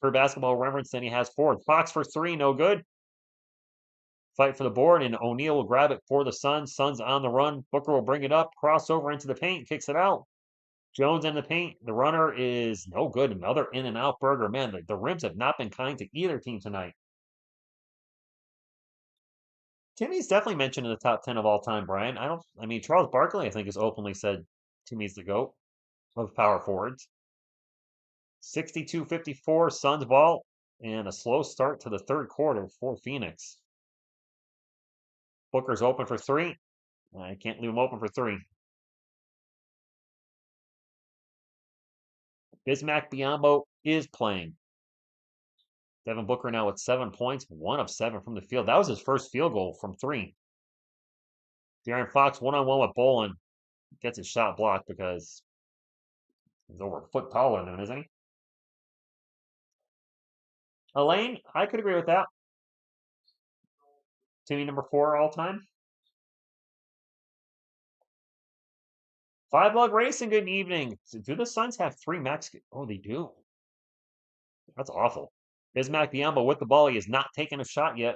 for Basketball Reference than he has forward. Fox for 3, no good. Fight for the board, and O'Neal will grab it for the Suns. Suns on the run. Booker will bring it up, crossover into the paint, kicks it out. Jones in the paint. The runner is no good. Another in and out burger. Man, the rims have not been kind to either team tonight. Timmy's definitely mentioned in the top 10 of all time, Brian. I mean, Charles Barkley, I think, has openly said Timmy's the GOAT of power forwards. 62-54, Suns ball, and a slow start to the third quarter for Phoenix. Booker's open for 3. I can't leave him open for 3. Bismack Biyombo is playing. Devin Booker now with 7 points, 1 of 7 from the field. That was his first field goal from 3. De'Aaron Fox one-on-one with Bolin. Gets his shot blocked because he's over a foot taller than him, isn't he? Elaine, I could agree with that. Timmy number 4 all time. 5 Lug Racing, good evening. Do the Suns have 3 max? Oh, they do. That's awful. Bismack Biyombo with the ball. He has not taken a shot yet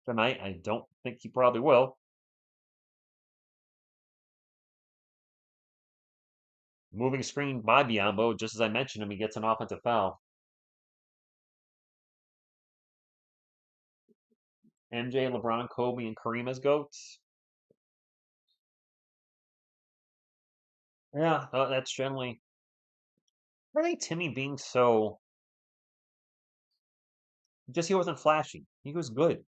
tonight. I don't think he probably will. Moving screen by Biyombo. Just as I mentioned him, he gets an offensive foul. MJ, LeBron, Kobe, and Kareem as GOATs. Yeah, that's generally. I think Timmy being so. Just he wasn't flashy. He was good.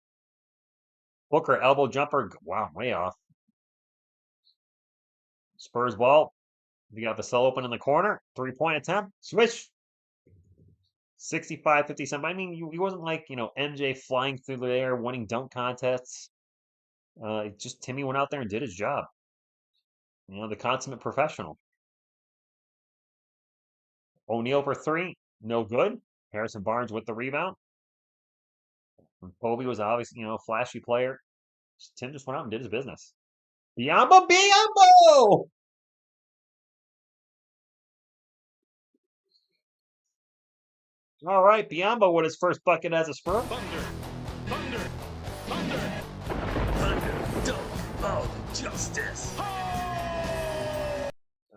Booker elbow jumper. Wow, way off. Spurs ball. You got Vassell open in the corner. 3-point attempt. Switch. 65-57. I mean, he wasn't like, MJ flying through the air, winning dunk contests. Just Timmy went out there and did his job. The consummate professional. O'Neal for 3. No good. Harrison Barnes with the rebound. And Kobe was obviously, a flashy player. Tim just went out and did his business. Biyombo! All right, Biyombo with his first bucket as a Spur. Thunder, thunder, thunder, thunder, dome of justice.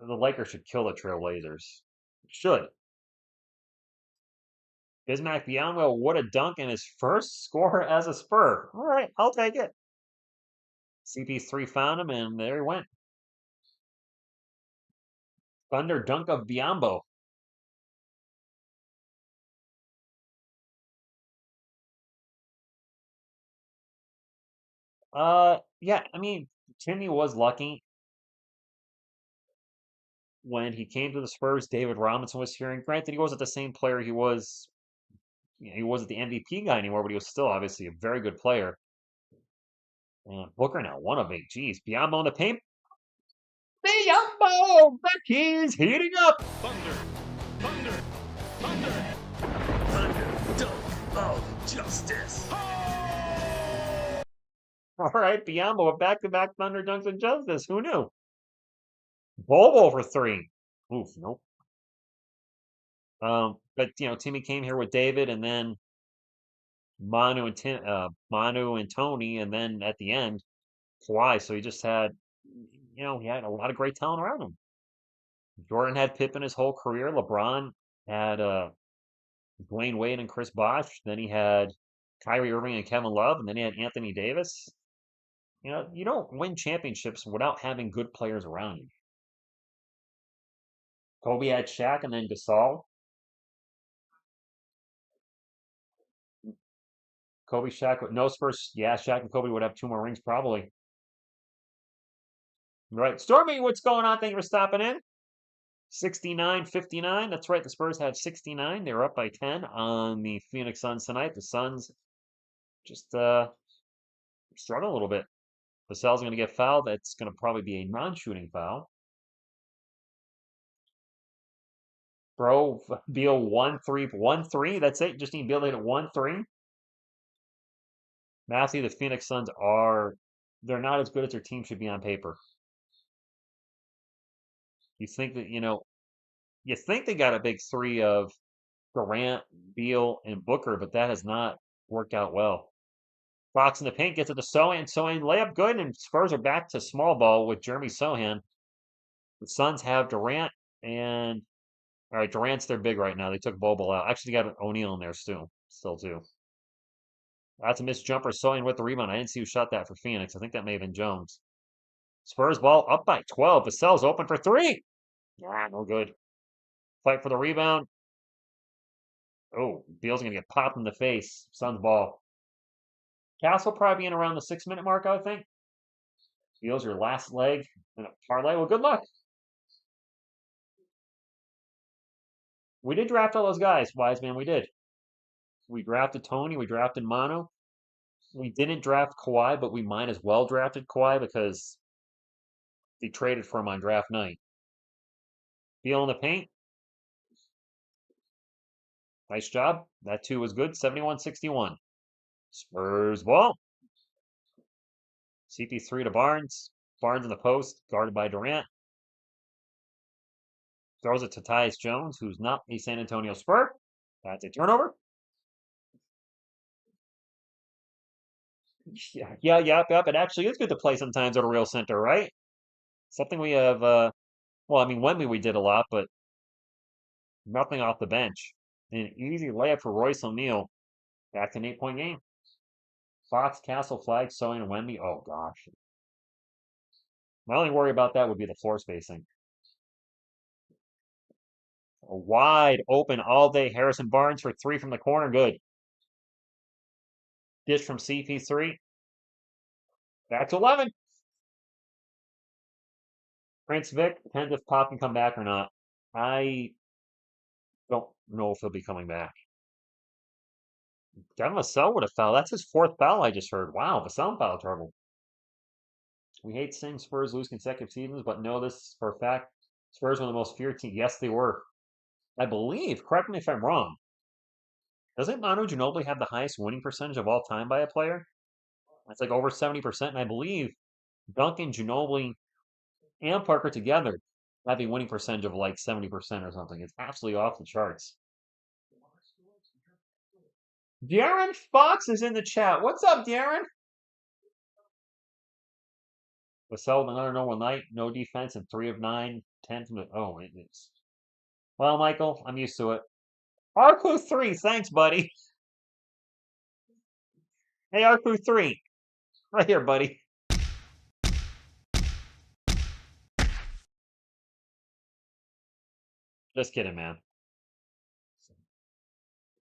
The Lakers should kill the Trailblazers. Should. Bismack Biyombo, what a dunk in his first score as a Spur. All right, I'll take it. CP3 found him, and there he went. Thunder dunk of Biyombo. Yeah, I mean, Timmy was lucky when he came to the Spurs. David Robinson was here, and granted, he wasn't the same player he was. He wasn't the MVP guy anymore, but he was still obviously a very good player. And Booker now one of eight. Geez, Biombo in the paint. Biombo, he's heating up. Thunder, thunder, thunder, thunder, dunk of justice. All right, Biombo, a back-to-back Thunder dunks and justice. Who knew? Bobo for three. Oof, nope. But Timmy came here with David, and then Manu and Tony, and then at the end, Kawhi. So he just had, he had a lot of great talent around him. Jordan had Pippen his whole career. LeBron had Dwayne Wade and Chris Bosh. Then he had Kyrie Irving and Kevin Love, and then he had Anthony Davis. You don't win championships without having good players around you. Kobe had Shaq and then Gasol. Kobe, Shaq with no Spurs. Yeah, Shaq and Kobe would have two more rings probably. Right. Stormy, what's going on? Thank you for stopping in. 69-59. That's right. The Spurs had 69. They were up by 10 on the Phoenix Suns tonight. The Suns just struggle a little bit. Vassell's going to get fouled. That's going to probably be a non-shooting foul. Bro, Beal 1-3. That's it. Just need Beal to hit 1-3. Matthew, the Phoenix Suns they're not as good as their team should be on paper. You think that, you think they got a big three of Durant, Beal, and Booker, but that has not worked out well. Fox in the paint gets it to Sochan. Sochan layup good, and Spurs are back to small ball with Jeremy Sochan. The Suns have Durant, and all right, Durant's their big right now. They took Bobo out. Actually, they got O'Neal in there still too. That's a missed jumper. Sochan with the rebound. I didn't see who shot that for Phoenix. I think that may have been Jones. Spurs ball up by 12. Vassell's open for three. Yeah, no good. Fight for the rebound. Oh, Beal's going to get popped in the face. Suns ball. Castle probably in around the 6-minute mark, I would think. Beal's your last leg in a parlay. Well, good luck. We did draft all those guys, Wiseman. We did. We drafted Tony. We drafted Manu. We didn't draft Kawhi, but we might as well drafted Kawhi because they traded for him on draft night. Beal in the paint. Nice job. That too was good. 71-61. Spurs ball. CP3 to Barnes. Barnes in the post, guarded by Durant. Throws it to Tyus Jones, who's not a San Antonio Spur. That's a turnover. Yeah. It actually is good to play sometimes at a real center, right? Something we have, well, I mean, Wemby we did a lot, but nothing off the bench. An easy layup for Royce O'Neal. Back to an 8-point game. Fox, Castle, Flag, Sochan, and Wemby. Oh, gosh. My only worry about that would be the floor spacing. A wide open all day Harrison Barnes for three from the corner. Good. Dish from CP3. Back to 11. Prince Vic, depends if Pop can come back or not. I don't know if he'll be coming back. Devin Vassell would have fouled. That's his fourth foul I just heard. Wow, Vassell in foul trouble. We hate seeing Spurs lose consecutive seasons, but know this for a fact. Spurs were the most feared team. Yes, they were. I believe, correct me if I'm wrong, doesn't Manu Ginobili have the highest winning percentage of all time by a player? It's like over 70%, and I believe Duncan, Ginobili, and Parker together have a winning percentage of like 70% or something. It's absolutely off the charts. Darren Fox is in the chat. What's up, Darren? Vassell with another normal night. No defense and 3 of 9. 10 from the... Oh, it is. Well, Michael, I'm used to it. Arku3, thanks, buddy. Hey, Arku3. Right here, buddy. Just kidding, man.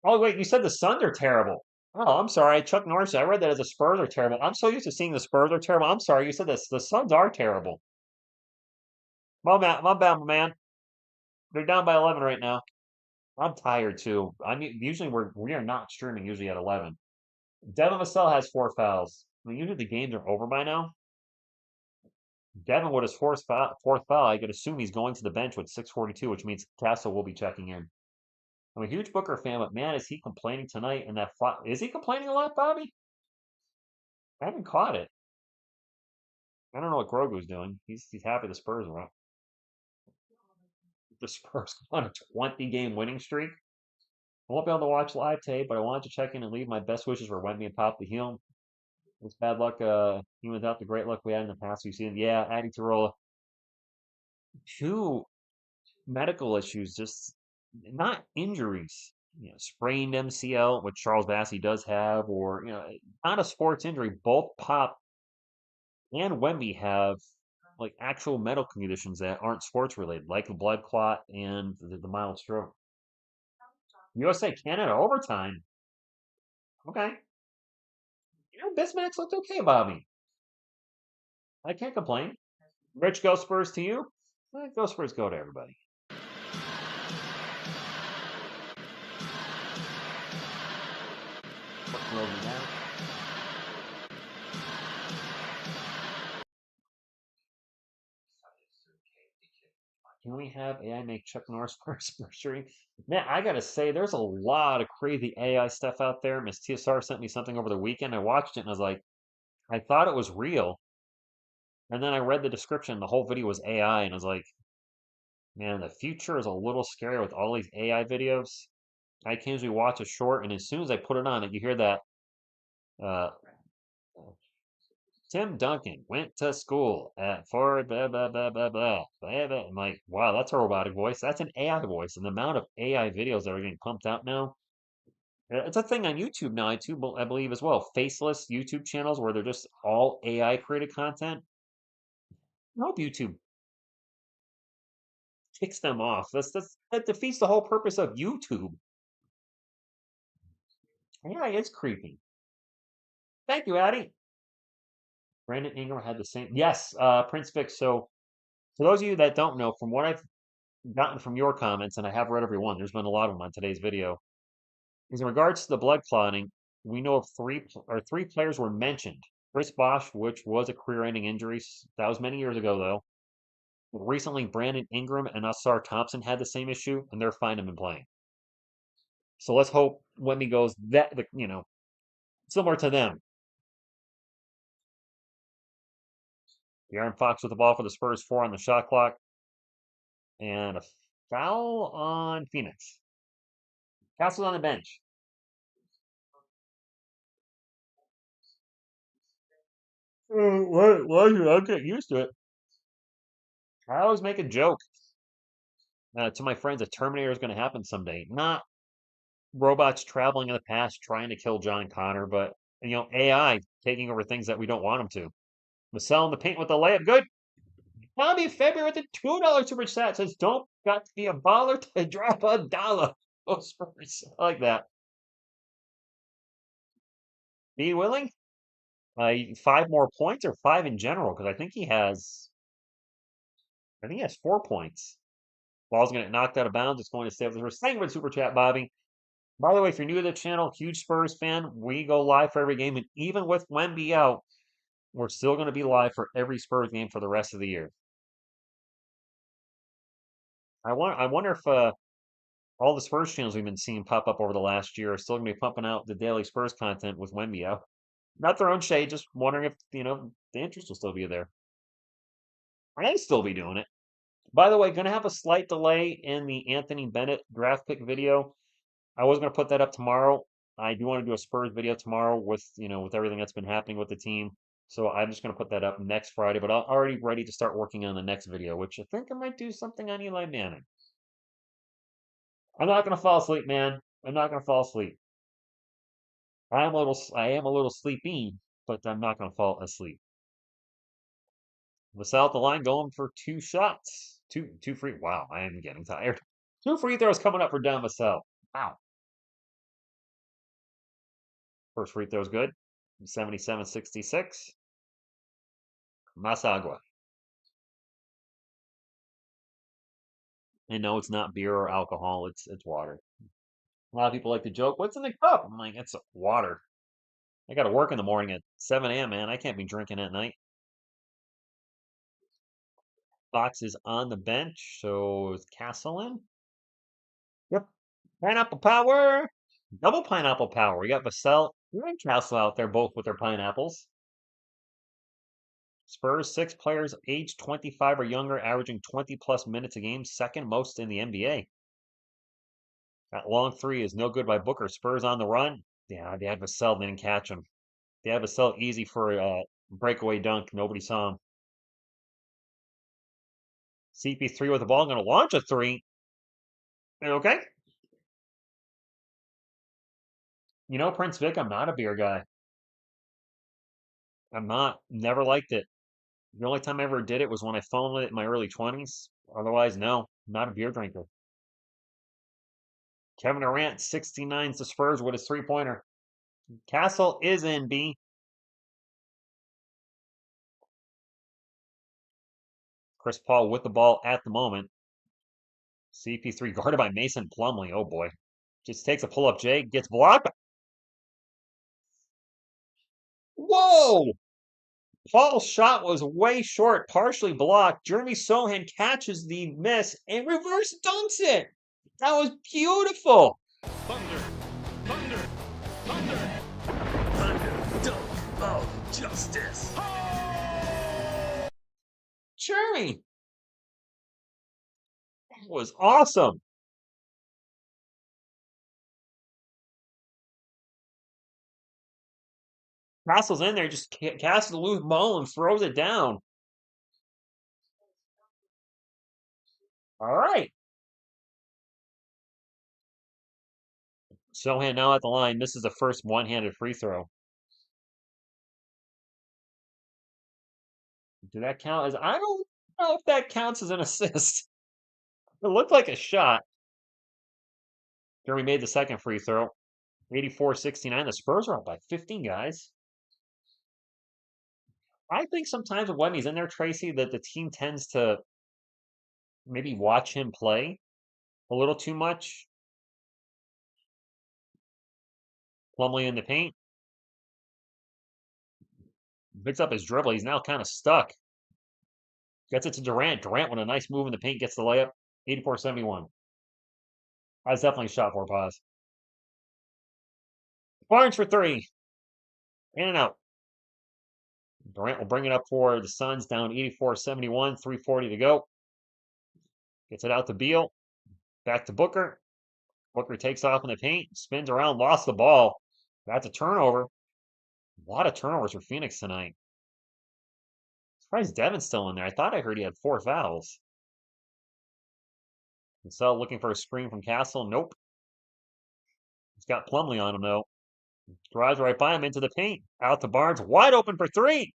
Oh, wait, you said the Suns are terrible. Oh, I'm sorry. Chuck Norris. I read that as the Spurs are terrible. I'm so used to seeing the Spurs are terrible. I'm sorry. You said this. The Suns are terrible. My bad, my man. They're down by 11 right now. I'm tired too. I mean, usually we are not streaming usually at 11. Devin Vassell has 4 fouls. I mean, usually the games are over by now. Devin with his fourth foul, I could assume he's going to the bench with 6:42, which means Castle will be checking in. I'm a huge Booker fan, but man, is he complaining tonight? And is he complaining a lot, Bobby? I haven't caught it. I don't know what Grogu's doing. He's happy the Spurs are up. The Spurs on a 20-game winning streak. I won't be able to watch live tape, but I wanted to check in and leave my best wishes for Wemby and Pop the Heel. It's bad luck, even without the great luck we had in the past few seasons. Yeah, Addy Tirola. Two medical issues, just not injuries. Sprained MCL, which Charles Bassey does have, or not a sports injury. Both Pop and Wemby have like actual medical conditions that aren't sports related, like the blood clot and the mild stroke. USA Canada overtime. Okay. Bismack's looked okay, Bobby. I can't complain. Rich, go Spurs to you. Go Spurs, go to everybody. Can we have AI make Chuck Norris first stream? Man, I gotta say, there's a lot of crazy AI stuff out there. Miss TSR sent me something over the weekend. I watched it and I was like, I thought it was real. And then I read the description. The whole video was AI, and I was like, man, the future is a little scary with all these AI videos. I can usually watch a short, and as soon as I put it on, you hear that uh, Tim Duncan went to school at for blah blah blah blah blah. Blah, blah. I'm like, wow, that's a robotic voice. That's an AI voice, and the amount of AI videos that are getting pumped out now. It's a thing on YouTube now, I believe as well. Faceless YouTube channels where they're just all AI created content. I hope YouTube kicks them off. That defeats the whole purpose of YouTube. AI is creepy. Thank you, Addy. Brandon Ingram had the same. Yes, Prince Vic. So, for those of you that don't know, from what I've gotten from your comments, and I have read every one, there's been a lot of them on today's video. Is in regards to the blood clotting, we know of three players were mentioned. Chris Bosh, which was a career-ending injury. That was many years ago, though. Recently, Brandon Ingram and Asar Thompson had the same issue, and they're fine and been playing. So let's hope Wemby goes similar to them. De'Aaron Fox with the ball for the Spurs, 4 on the shot clock, and a foul on Phoenix. Castle's on the bench. I'll get used to it. I always make a joke to my friends that Terminator is going to happen someday. Not robots traveling in the past trying to kill John Connor, but AI taking over things that we don't want them to. Vassell in the paint with the layup. Good. Bobby February with the $2 super chat says, "Don't got to be a baller to drop a dollar." Oh, Spurs. I like that. Be willing? 5 more points or 5 in general? Because I think he has 4 points. Ball's going to get knocked out of bounds. It's going to stay with the second with super chat, Bobby. By the way, if you're new to the channel, huge Spurs fan, we go live for every game, and even with Wemby out, we're still going to be live for every Spurs game for the rest of the year. I wonder if all the Spurs channels we've been seeing pop up over the last year are still going to be pumping out the daily Spurs content with Wemby out. Not their own shade, just wondering if the interest will still be there. I'd still be doing it. By the way, going to have a slight delay in the Anthony Bennett draft pick video. I was going to put that up tomorrow. I do want to do a Spurs video tomorrow with everything that's been happening with the team. So I'm just going to put that up next Friday, but I'm already ready to start working on the next video, which I think I might do something on Eli Manning. I'm not going to fall asleep, man. I'm not going to fall asleep. I am a little sleepy, but I'm not going to fall asleep. Vassell at the line going for 2 shots. Two free. Wow, I am getting tired. 2 free throws coming up for Don Vassell. Wow. First free throw's good. 77-66. Masagua. And no, it's not beer or alcohol. It's water. A lot of people like to joke, "What's in the cup?" I'm like, "It's water." I got to work in the morning at 7 a.m., man. I can't be drinking at night. Fox is on the bench, so is Castle in? Yep. Pineapple power. Double pineapple power. We got Vassell and Castle out there, both with their pineapples. Spurs, 6 players aged 25 or younger, averaging 20 plus minutes a game, second most in the NBA. That long three is no good by Booker. Spurs on the run. Yeah, they had Vassell, they didn't catch him. They had Vassell easy for a breakaway dunk. Nobody saw him. CP3 with the ball, going to launch a three. Okay. You know, Prince Vic, I'm not a beer guy. I'm not. Never liked it. The only time I ever did it was when I fell with it in my early 20s. Otherwise, no, not a beer drinker. Kevin Durant, 69's the Spurs with his three-pointer. Castle is in B. Chris Paul with the ball at the moment. CP3 guarded by Mason Plumlee. Oh boy. Just takes a pull-up J, gets blocked. Whoa! Paul's shot was way short, partially blocked. Jeremy Sochan catches the miss and reverse dunks it. That was beautiful. Thunder, thunder, thunder, thunder, dunk of justice. Jeremy. That was awesome. Castle's in there, just casts the loose ball and throws it down. All right. Sochan now at the line. This is the first one-handed free throw. Did that count as... I don't know if that counts as an assist. It looked like a shot. Jeremy made the second free throw. 84-69. The Spurs are up by 15, guys. I think sometimes when he's in there, Tracy, that the team tends to maybe watch him play a little too much. Plumlee in the paint. Picks up his dribble. He's now kind of stuck. Gets it to Durant. Durant with a nice move in the paint gets the layup. 84-71. That's definitely a shot for a pause. Barnes for three. In and out. Durant will bring it up for the Suns, down 84-71, 3:40 to go. Gets it out to Beal. Back to Booker. Booker takes off in the paint, spins around, lost the ball. That's a turnover. A lot of turnovers for Phoenix tonight. Surprised Devin's still in there. I thought I heard he had 4 fouls. Vassell looking for a screen from Castle. Nope. He's got Plumlee on him, though. Drives right by him into the paint. Out to Barnes. Wide open for three.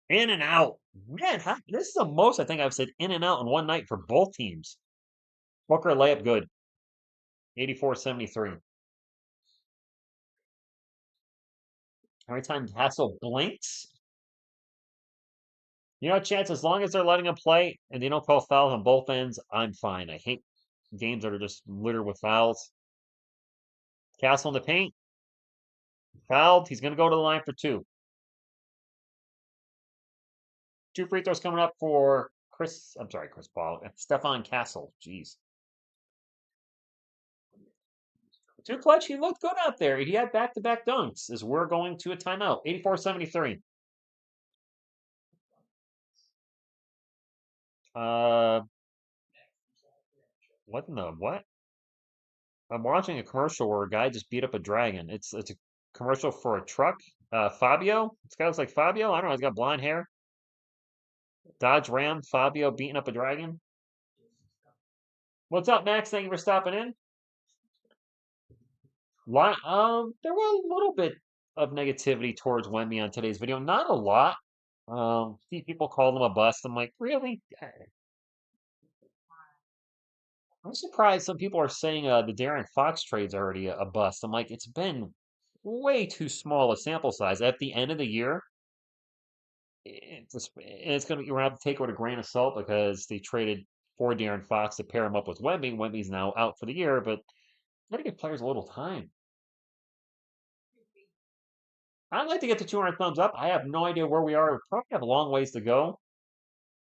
In and out. Man, this is the most I think I've said in and out in one night for both teams. Booker layup good. 84-73. Every time Castle blinks, you know, Chance, as long as they're letting him play and they don't call fouls on both ends, I'm fine. I hate games that are just littered with fouls. Castle in the paint. Fouled. He's going to go to the line for 2. 2 free throws coming up for Chris Paul. Stephon Castle. Jeez. Too clutch. He looked good out there. He had back-to-back dunks as we're going to a timeout. 84-73. What in the what? I'm watching a commercial where a guy just beat up a dragon. It's a commercial for a truck. Fabio. This guy looks like Fabio. I don't know. He's got blonde hair. Dodge Ram. Fabio beating up a dragon. What's up, Max? Thank you for stopping in. There was a little bit of negativity towards Wemby on today's video. Not a lot. See people called him a bust. I'm like, really? I'm surprised some people are saying the Darren Fox trade's already a bust. I'm like, it's been way too small a sample size. At the end of the year, it's gonna you're gonna have to take it with a grain of salt because they traded for De'Aaron Fox to pair him up with Wemby. Wemby's now out for the year, but gotta give players a little time. I'd like to get to 200 thumbs up. I have no idea where we are. We probably have a long ways to go.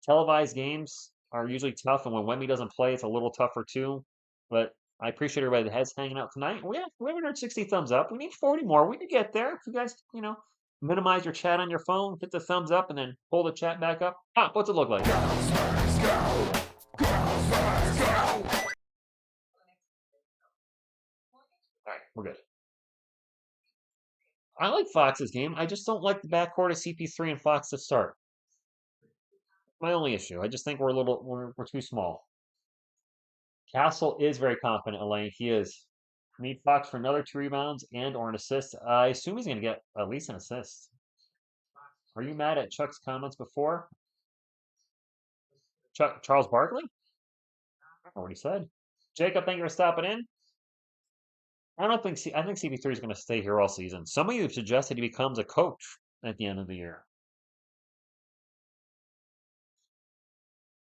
Televised games are usually tough, and when Wemby doesn't play, it's a little tougher too. But I appreciate everybody that has hanging out tonight. We have 160 thumbs up. We need 40 more. We can get there. If you guys, minimize your chat on your phone, hit the thumbs up, and then pull the chat back up. What's it look like? All right, we're good. I like Fox's game. I just don't like the backcourt of CP3 and Fox to start. My only issue. I just think we're too small. Castle is very confident, Elaine. He is. Need Fox for another 2 rebounds and or an assist. I assume he's going to get at least an assist. Are you mad at Chuck's comments before? Charles Barkley? I already said. Jacob, thank you for stopping in. I think CP3 is going to stay here all season. Some of you have suggested he becomes a coach at the end of the year.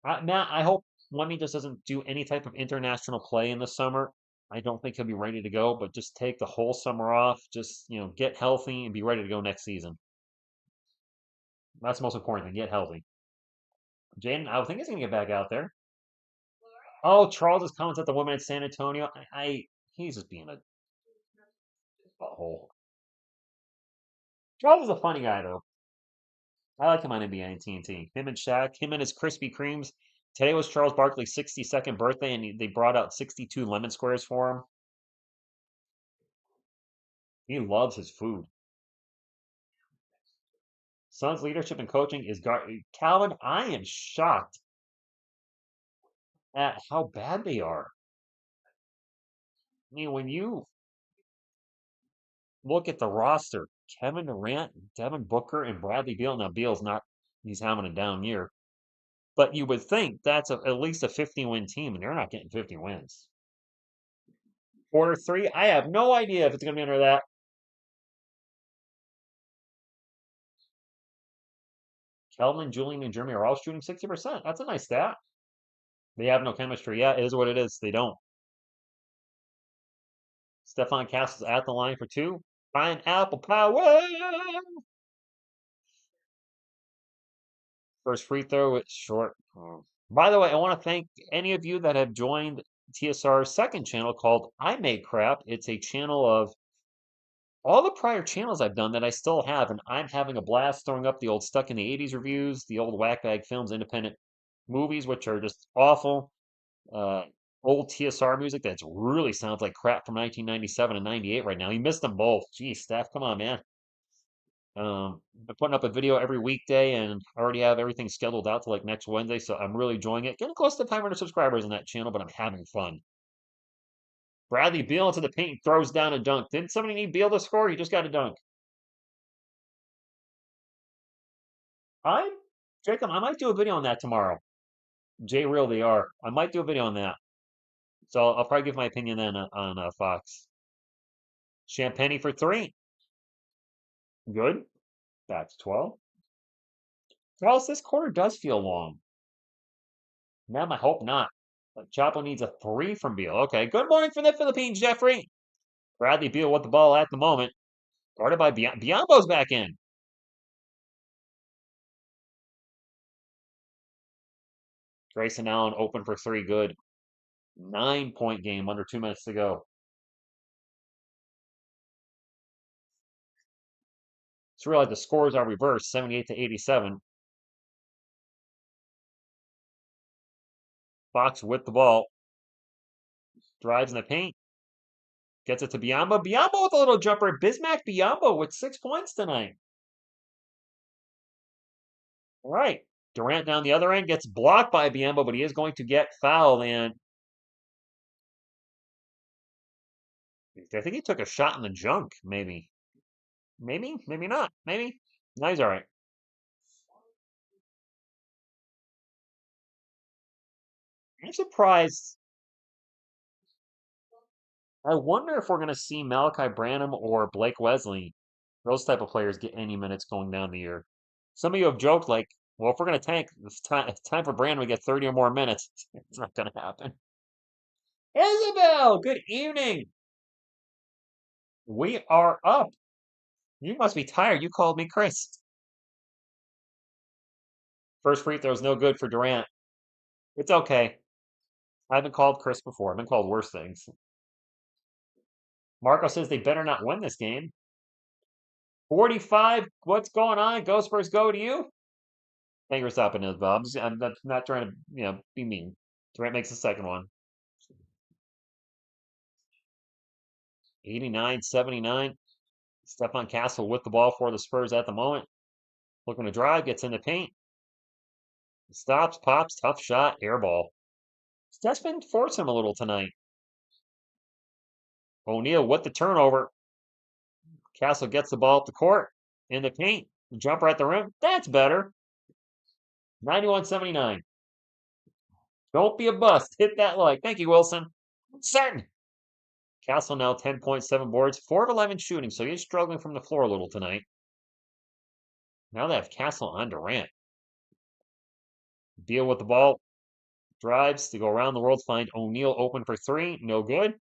Matt, I hope Wemby just doesn't do any type of international play in the summer. I don't think he'll be ready to go, but just take the whole summer off. Just, get healthy and be ready to go next season. That's the most important thing. Get healthy. Jaden, I think he's going to get back out there. Oh, Charles's comments at the women in San Antonio. He's just being a butthole. Charles is a funny guy, though. I like him on NBA and TNT. Him and Shaq, him and his Krispy Kremes. Today was Charles Barkley's 62nd birthday, and they brought out 62 lemon squares for him. He loves his food. Suns' leadership and coaching is Calvin, I am shocked at how bad they are. I mean, when you look at the roster, Kevin Durant, Devin Booker, and Bradley Beal. Now, he's having a down year. But you would think that's at least a 50-win team, and they're not getting 50 wins. Quarter 3, I have no idea if it's going to be under that. Kelvin, Julian, and Jeremy are all shooting 60%. That's a nice stat. They have no chemistry. Yeah, it is what it is. They don't. Stephon Castle's at the line for 2. Pineapple power! First free throw, it's short. By the way, I want to thank any of you that have joined TSR's second channel called I Make Crap. It's a channel of all the prior channels I've done that I still have, and I'm having a blast throwing up the old Stuck in the 80s reviews, the old Whack Bag Films independent movies, which are just awful. Old TSR music that really sounds like crap from 1997 and 98 right now. You missed them both. Geez, Steph, come on, man. I'm putting up a video every weekday, and I already have everything scheduled out to like next Wednesday, so I'm really enjoying it. Getting close to 500 subscribers on that channel, but I'm having fun. Bradley Beal into the paint, throws down a dunk. Didn't somebody need Beal to score? He just got a dunk. Jacob, I might do a video on that tomorrow. Real they are. I might do a video on that. So I'll probably give my opinion then on Fox. Champagne for 3. Good. Back to 12. Charles, this quarter does feel long. Ma'am, I hope not. But Chapo needs a 3 from Beal. Okay, good morning from the Philippines, Jeffrey. Bradley Beal with the ball at the moment. Guarded by Biombo's back in. Grayson Allen open for 3, good. 9-point game, under 2 minutes to go. It's realized the scores are reversed, 78 to 87. Fox with the ball. Drives in the paint. Gets it to Biombo. Biombo with a little jumper. Bismack Biombo with 6 points tonight. All right. Durant down the other end gets blocked by Biombo, but he is going to get fouled. And I think he took a shot in the junk, maybe. Maybe not. Maybe. No, he's all right. I'm surprised. I wonder if we're going to see Malachi Branham or Blake Wesley, those type of players, get any minutes going down the year. Some of you have joked like, well, if we're going to tank, it's time for Branham to get 30 or more minutes. It's not going to happen. Isabel, good evening. We are up. You must be tired. You called me Chris. First free throw is no good for Durant. It's okay. I've been called Chris before. I've been called worse things. Marco says they better not win this game. 45. What's going on? Go Spurs, go to you. Fingers up in his bubs. I'm not trying to, be mean. Durant makes the second one. 89-79. Stephon Castle with the ball for the Spurs at the moment. Looking to drive, gets in the paint. Stops, pops, tough shot, air ball. Steph's been forcing him a little tonight. O'Neal with the turnover. Castle gets the ball up the court. In the paint. Jumper at the rim. That's better. 91-79. Don't be a bust. Hit that like. Thank you, Wilson. Certain. Castle now 10.7 boards, 4 of 11 shooting, so he's struggling from the floor a little tonight. Now they have Castle on Durant. Deal with the ball. Drives to go around the world, find O'Neal open for 3. No good.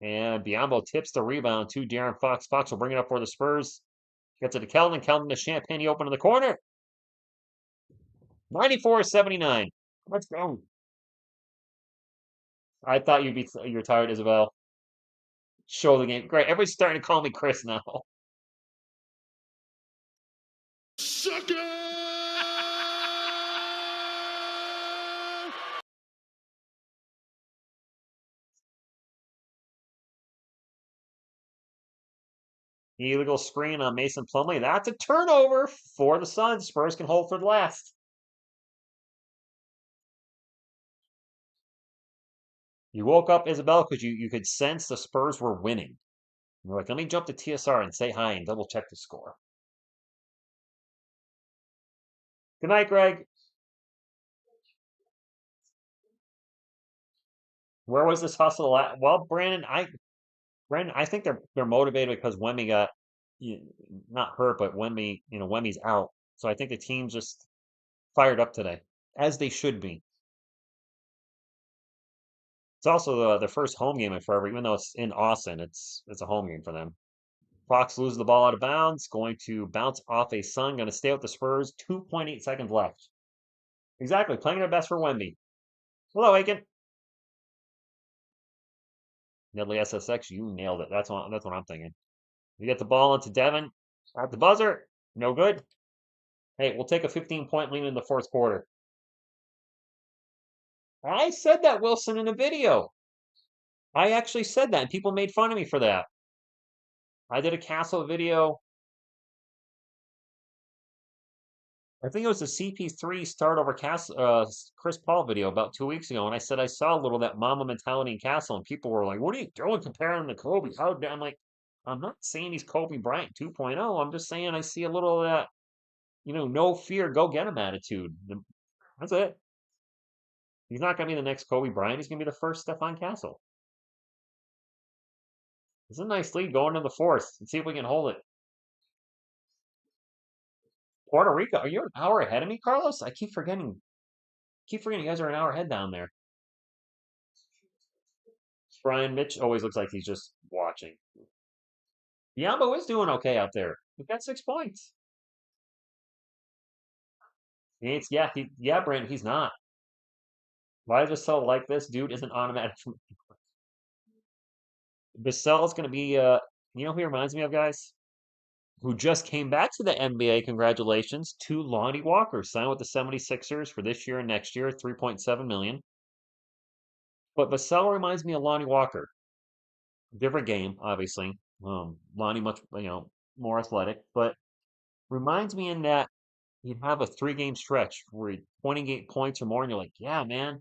And Biombo tips the rebound to De'Aaron Fox. Fox will bring it up for the Spurs. Gets it to Keldon. Keldon to Champagne open in the corner. 94-79. Let's go. I thought you're tired, Isabel. Show the game. Great. Everybody's starting to call me Chris now. Sochan! Illegal screen on Mason Plumlee. That's a turnover for the Suns. Spurs can hold for the last. You woke up, Isabel, because you could sense the Spurs were winning. You're like, let me jump to TSR and say hi and double check the score. Good night, Greg. Where was this hustle at? Well, Brandon, I think they're motivated because Wemby got not hurt, but Wemby's out. So I think the team's just fired up today, as they should be. It's also the first home game in forever, even though it's in Austin. It's a home game for them. Fox loses the ball out of bounds, going to bounce off a Sun, going to stay with the Spurs. 2.8 seconds left. Exactly, playing their best for Wemby. Hello, Aiken. Nedley SSX, you nailed it. That's what I'm thinking. You get the ball into Devin at the buzzer. No good. Hey, we'll take a 15-point lead in the fourth quarter. I said that, Wilson, in a video. I actually said that, and people made fun of me for that. I did a Castle video. I think it was the CP3 start over Chris Paul video about 2 weeks ago, and I said I saw a little of that Mamba mentality in Castle, and people were like, "What are you doing comparing him to Kobe?" I'm like, I'm not saying he's Kobe Bryant 2.0. I'm just saying I see a little of that, no fear, go get him attitude. That's it. He's not going to be the next Kobe Bryant. He's going to be the first Stephon Castle. It's a nice lead going to the fourth. Let's see if we can hold it. Puerto Rico, are you an hour ahead of me, Carlos? I keep forgetting. You guys are an hour ahead down there. Brian Mitch always looks like he's just watching. Biombo is doing okay out there. He's got 6 points. Brandon, he's not. Why is Vassell like this? Dude isn't automatic. Vassell is going to be, who he reminds me of, guys? Who just came back to the NBA, congratulations, to Lonnie Walker, signed with the 76ers for this year and next year, $3.7 million. But Vassell reminds me of Lonnie Walker. Different game, obviously. Lonnie much, more athletic, but reminds me in that you'd have a 3-game stretch where 28 points or more, and you're like, yeah, man,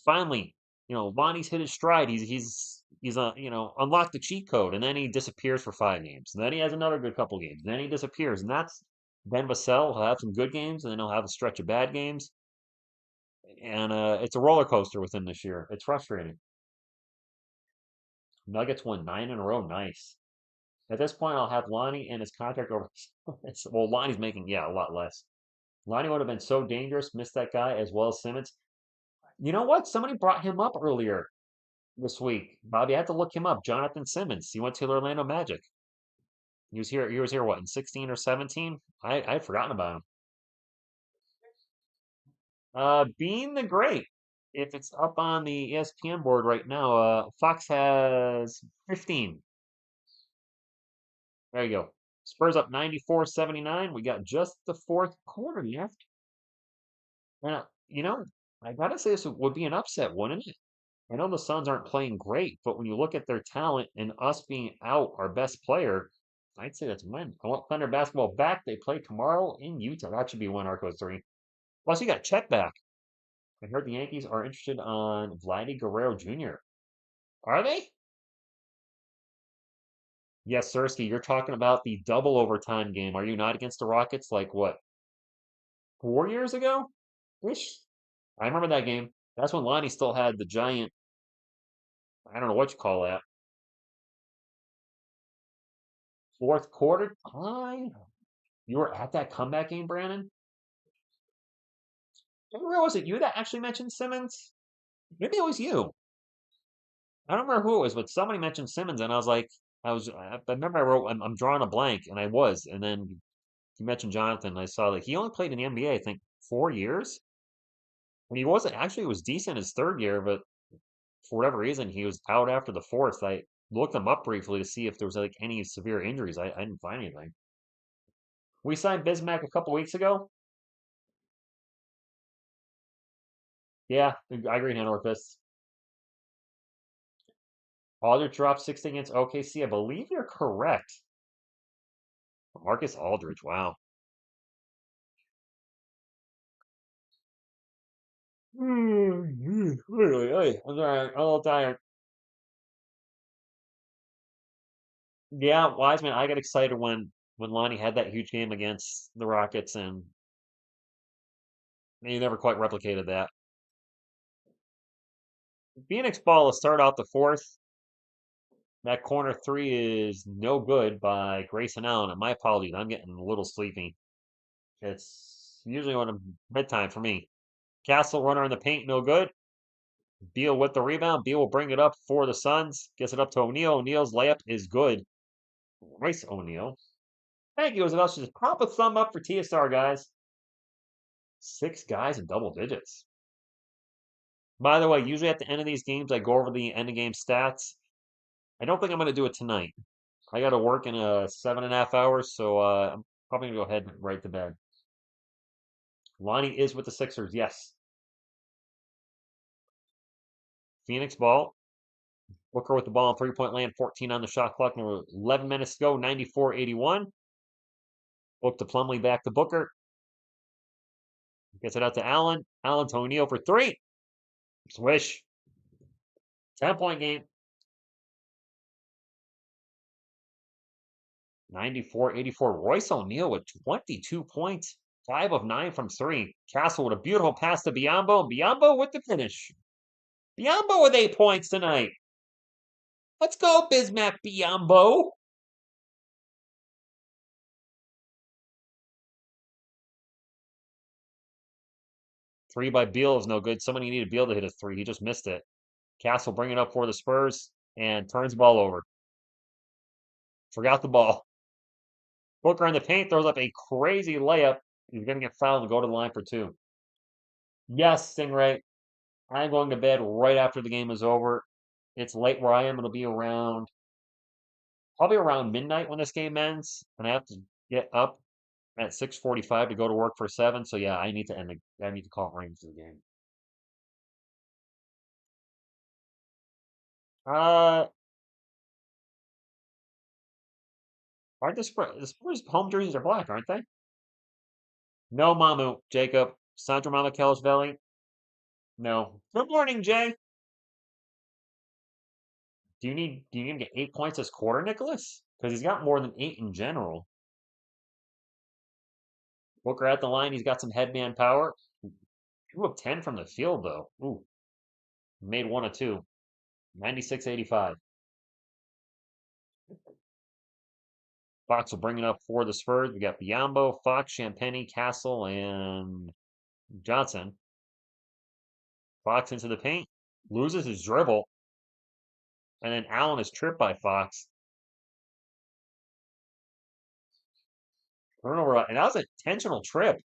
finally, Lonnie's hit his stride. He's unlocked the cheat code, and then he disappears for 5 games. And then he has another good couple games. And then he disappears, and that's Ben Vassell. He'll have some good games, and then he'll have a stretch of bad games. And it's a roller coaster with him this year. It's frustrating. Nuggets won 9 in a row. Nice. At this point, I'll have Lonnie and his contract over. Well, Lonnie's making, yeah, a lot less. Lonnie would have been so dangerous, missed that guy as well as Simmons. You know what? Somebody brought him up earlier this week. Bobby, I had to look him up. Jonathan Simmons. He went to the Orlando Magic. He was here what, in 16 or 17? I'd forgotten about him. Being the Great. If it's up on the ESPN board right now, Fox has 15. There you go. Spurs up 94-79. We got just the fourth quarter left. Now, I gotta say this would be an upset, wouldn't it? I know the Suns aren't playing great, but when you look at their talent and us being out our best player, I'd say that's a win. I want Thunder basketball back. They play tomorrow in Utah. That should be one Arcos 3. Plus, you got Chet back. I heard the Yankees are interested on Vladdy Guerrero Jr. Are they? Yes, Sirski, you're talking about the double overtime game. Are you not against the Rockets like what, 4 years ago? Ish. I remember that game. That's when Lonnie still had the giant, I don't know what you call that. Fourth quarter time? You were at that comeback game, Brandon? Where was it? You that actually mentioned Simmons? Maybe it was you. I don't remember who it was, but somebody mentioned Simmons, and I was like, I remember I wrote, I'm drawing a blank, and I was, and then you mentioned Jonathan, and I saw that he only played in the NBA, I think, 4 years. And he wasn't actually, it was decent his third year, but for whatever reason, he was out after the fourth. I looked him up briefly to see if there was like any severe injuries. I didn't find anything. We signed Bismack a couple weeks ago. Yeah, I agree, handle with this. Aldridge dropped 60 against OKC. I believe you're correct. Marcus Aldridge, wow. Really, I'm sorry, I'm a little tired. Yeah, Wiseman, I got excited when Lonnie had that huge game against the Rockets, and he never quite replicated that. Phoenix ball to start out the fourth. That corner three is no good by Grayson Allen. And my apologies, I'm getting a little sleepy. It's usually when I'm bedtime for me. Castle runner in the paint, no good. Beal with the rebound. Beal will bring it up for the Suns. Gets it up to O'Neal. O'Neal's layup is good. Royce O'Neal. Thank you, Isabel. Just pop a thumb up for TSR, guys. 6 guys in double digits. By the way, usually at the end of these games, I go over the end of game stats. I don't think I'm going to do it tonight. I got to work in 7.5 hours, so I'm probably going to go ahead and right to bed. Lonnie is with the Sixers, yes. Phoenix ball. Booker with the ball on three-point land, 14 on the shot clock, 11 minutes to go, 94-81. Look to Plumlee, back to Booker. Gets it out to Allen. Allen to O'Neal for 3. Swish. 10-point game. 94-84. Royce O'Neal with 22 points. 5 of 9 from 3. Castle with a beautiful pass to Biyombo. Biyombo with the finish. Biyombo with 8 points tonight. Let's go, Bismack Biyombo. Three by Beal is no good. Somebody needed Beal to hit a 3. He just missed it. Castle bring it up for the Spurs and turns the ball over. Forgot the ball. Booker in the paint throws up a crazy layup. He's going to get fouled and go to the line for 2. Yes, Stingray. I'm going to bed right after the game is over. It's late where I am. It'll be probably around midnight when this game ends. And I have to get up at 6:45 to go to work for 7. So yeah, I need to call it right for the game. Aren't the Spurs home jerseys are black, aren't they? No, Mamu, Jacob. Sandro Mamakelsveli. No. Good morning, Jay. Do you need to get 8 points this quarter, Nicholas? Because he's got more than 8 in general. Booker at the line, he's got some headman power. 2 of 10 from the field, though. Ooh. Made 1 of 2. 96-85. Fox will bring it up for the Spurs. We got Biombo, Fox, Champagny, Castle, and Johnson. Fox into the paint. Loses his dribble. And then Allen is tripped by Fox. Turnover. And that was an intentional trip.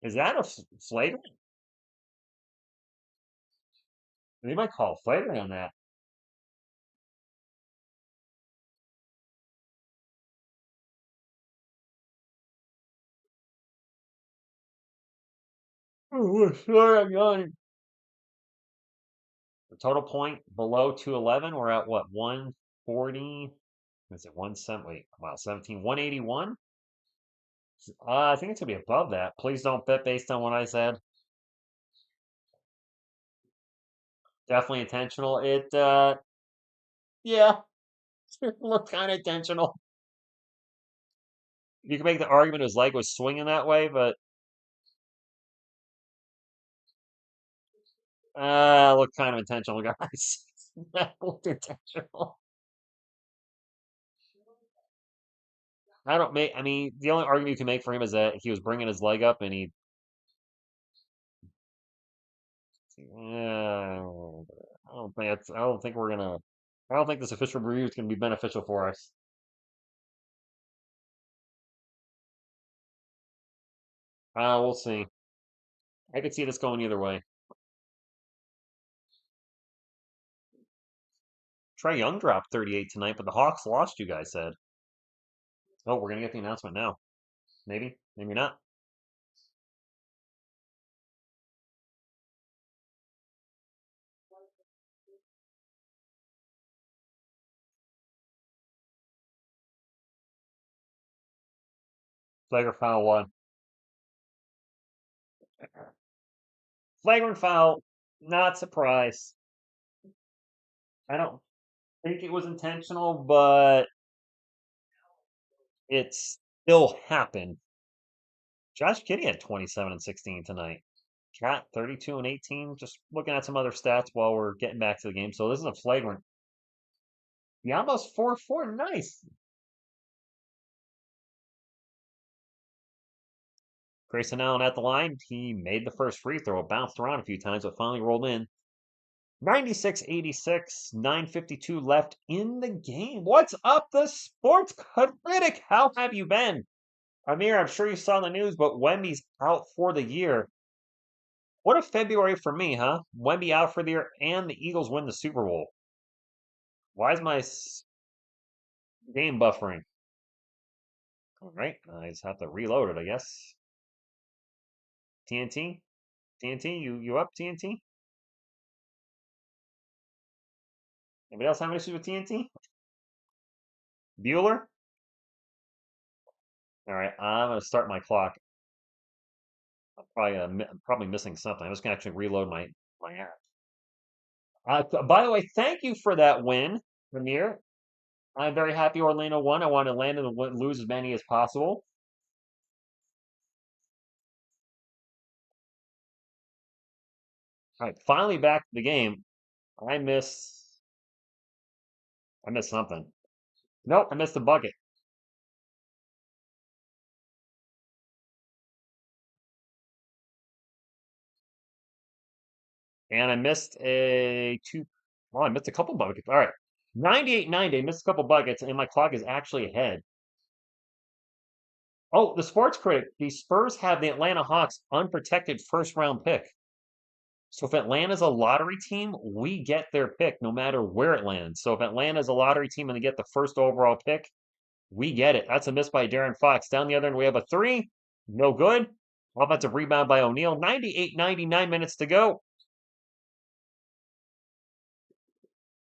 Is that a flagrant? They might call flagrant on that. Oh, sorry, I'm yawning. The total point below 211. We're at what? 140. Is it 17? Wait, wow, 17. 181? I think it's going to be above that. Please don't bet based on what I said. Definitely intentional. Yeah, it looked kind of intentional. You can make the argument his leg was swinging that way, but looked kind of intentional, guys. That looked intentional. I mean, the only argument you can make for him is that he was bringing his leg up and he, I don't think I don't think this official review is gonna be beneficial for us. We'll see. I could see this going either way. Trae Young dropped 38 tonight, but the Hawks lost, you guys said. Oh, we're gonna get the announcement now. Maybe, maybe not. Flagrant foul one. Flagrant foul. Not surprised. I don't think it was intentional, but it still happened. Josh Giddey had 27 and 16 tonight. Cat 32 and 18. Just looking at some other stats while we're getting back to the game. So this is a flagrant. Yambo's 4-4. Nice. Grayson Allen at the line. He made the first free throw. It bounced around a few times, but finally rolled in. 96-86, 9:52 left in the game. What's up, the sports critic? How have you been? Amir, I'm sure you saw the news, but Wemby's out for the year. What a February for me, huh? Wemby out for the year, and the Eagles win the Super Bowl. Why is my game buffering? All right, I just have to reload it, I guess. TNT? TNT, you up, TNT? Anybody else have issues with TNT? Bueller? All right, I'm gonna start my clock. I'm probably missing something. I'm just gonna actually reload my app. By the way, thank you for that win, Ramir. I'm very happy Orlando won. I want Atlanta to lose as many as possible. All right, finally back to the game. I missed something. Nope, I missed the bucket. And I missed a two. Well, I missed a couple buckets. All right. 98-90, missed a couple buckets, and my clock is actually ahead. Oh, the sports critic. The Spurs have the Atlanta Hawks unprotected first round pick. So if Atlanta's a lottery team, we get their pick no matter where it lands. So if Atlanta's a lottery team and they get the first overall pick, we get it. That's a miss by Darren Fox. Down the other end, we have a three. No good. Offensive rebound by O'Neal. 98-99 minutes to go.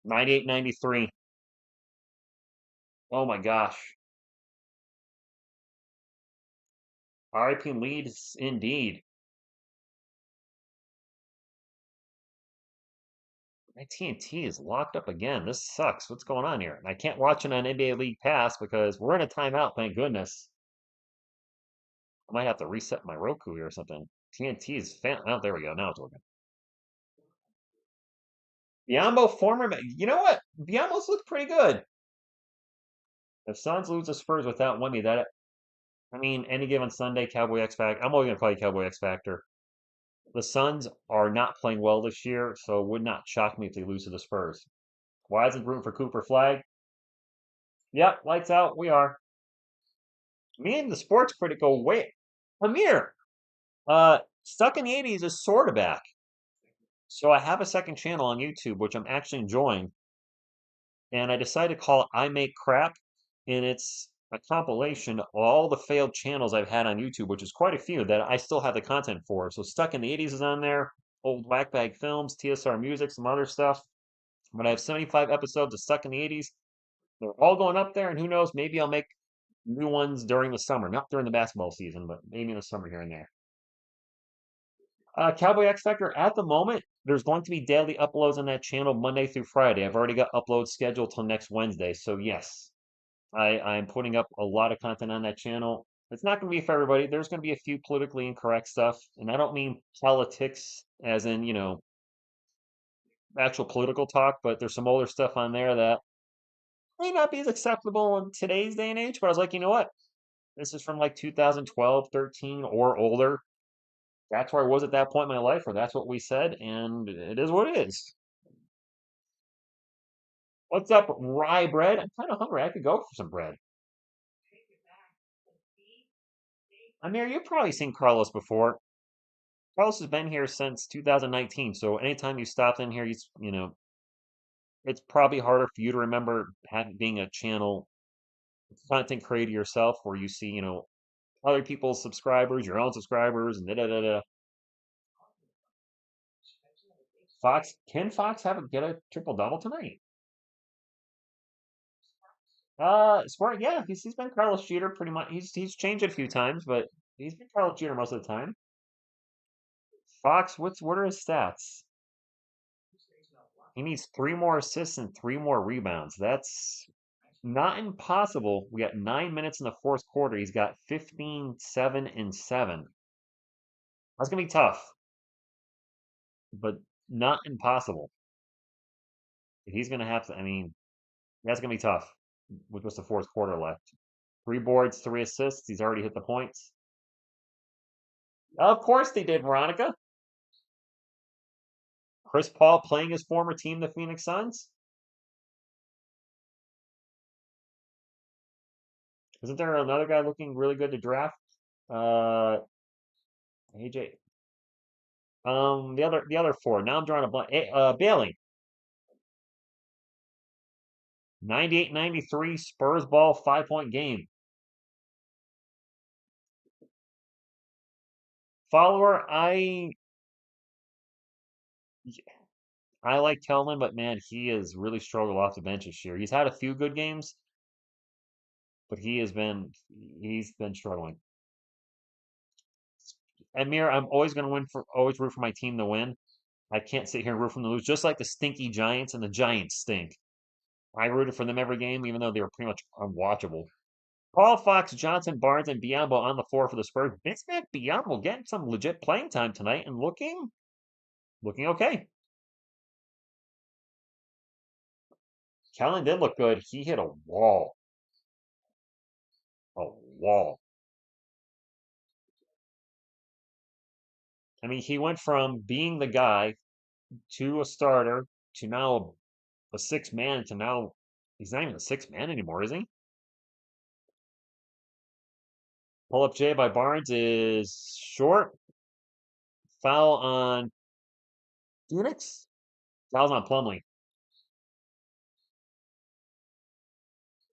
98-93. Oh my gosh. RIP leads indeed. My TNT is locked up again. This sucks. What's going on here? And I can't watch it on NBA League Pass because we're in a timeout, thank goodness. I might have to reset my Roku here or something. TNT is oh, there we go. Now it's working. Biombo, former, you know what? Biombo's looked pretty good. If Suns lose the Spurs without Wemby, I mean, any given Sunday, Cowboy X Factor. I'm always gonna call you Cowboy X Factor. The Suns are not playing well this year, so it would not shock me if they lose to the Spurs. Why isn't rooting for Cooper Flag? Yep, lights out. We are. Me and the sports critic go, wait, Amir, Stuck in the 80s is sort of back. So I have a second channel on YouTube, which I'm actually enjoying. And I decided to call it I Make Crap. And it's a compilation of all the failed channels I've had on YouTube, which is quite a few that I still have the content for. So Stuck in the 80s is on there, old Whackbag Films, TSR Music, some other stuff. But I have 75 episodes of Stuck in the 80s. They're all going up there, and who knows, maybe I'll make new ones during the summer. Not during the basketball season, but maybe in the summer here and there. Cowboy X Factor, at the moment, there's going to be daily uploads on that channel Monday through Friday. I've already got uploads scheduled till next Wednesday. So, yes, I'm putting up a lot of content on that channel. It's not going to be for everybody. There's going to be a few politically incorrect stuff. And I don't mean politics as in, actual political talk, but there's some older stuff on there that may not be as acceptable in today's day and age. But I was like, you know what? This is from like 2012, 13, or older. That's where I was at that point in my life, or that's what we said, and it is what it is. What's up, rye bread? I'm kind of hungry. I could go for some bread. Amir, you've probably seen Carlos before. Carlos has been here since 2019, so anytime you stopped in here, it's probably harder for you to remember being a channel content creator yourself, where you see, other people's subscribers, your own subscribers, and da da da da. Fox, can Fox get a triple double tonight? Sport, yeah, he's been Carlos Jeter pretty much. He's changed it a few times, but he's been Carlos Jeter most of the time. Fox, what are his stats? He needs 3 more assists and 3 more rebounds. That's not impossible. We got 9 minutes in the fourth quarter. He's got 15, 7, and 7. That's gonna be tough, but not impossible. He's gonna have to. I mean, that's gonna be tough with just the fourth quarter left. 3 boards, 3 assists. He's already hit the points. Of course they did, Veronica. Chris Paul playing his former team, the Phoenix Suns. Isn't there another guy looking really good to draft? AJ. The other four. Now I'm drawing a blank. Bailey. 98-93 Spurs ball 5-point game. Follower, I like Kelvin, but man, he has really struggled off the bench this year. He's had a few good games, but he's been struggling. Amir, I'm always gonna always root for my team to win. I can't sit here and root for them to lose, just like the stinky Giants, and the Giants stink. I rooted for them every game, even though they were pretty much unwatchable. Paul, Fox, Johnson, Barnes, and Biombo on the floor for the Spurs. Bismack Biombo getting some legit playing time tonight and looking okay. Kellen did look good. He hit a wall. A wall. I mean, he went from being the guy to a starter to now a sixth man to now he's not even a sixth man anymore, is he? Pull up J by Barnes is short. Foul on Phoenix. Foul's on Plumlee.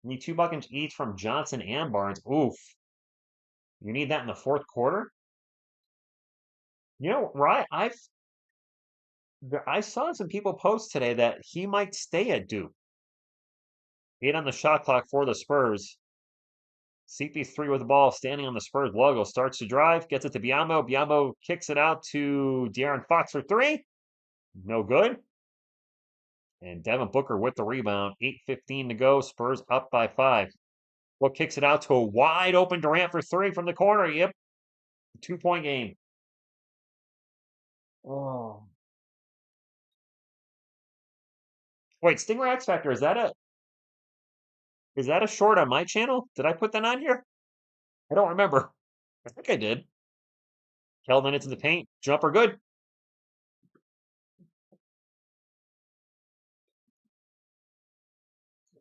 Need 2 buckets each from Johnson and Barnes. Oof. You need that in the fourth quarter? Right? I saw some people post today that he might stay at Duke. 8 on the shot clock for the Spurs. CP3 with the ball, standing on the Spurs logo, starts to drive, gets it to Biombo. Biombo kicks it out to De'Aaron Fox for 3. No good. And Devin Booker with the rebound. 8:15 to go. Spurs up by 5. Book kicks it out to a wide open Durant for 3 from the corner. Yep. 2-point game. Oh. Wait, Stinger X Factor, is that Is that a short on my channel? Did I put that on here? I don't remember. I think I did. Keldon into the paint. Jumper good.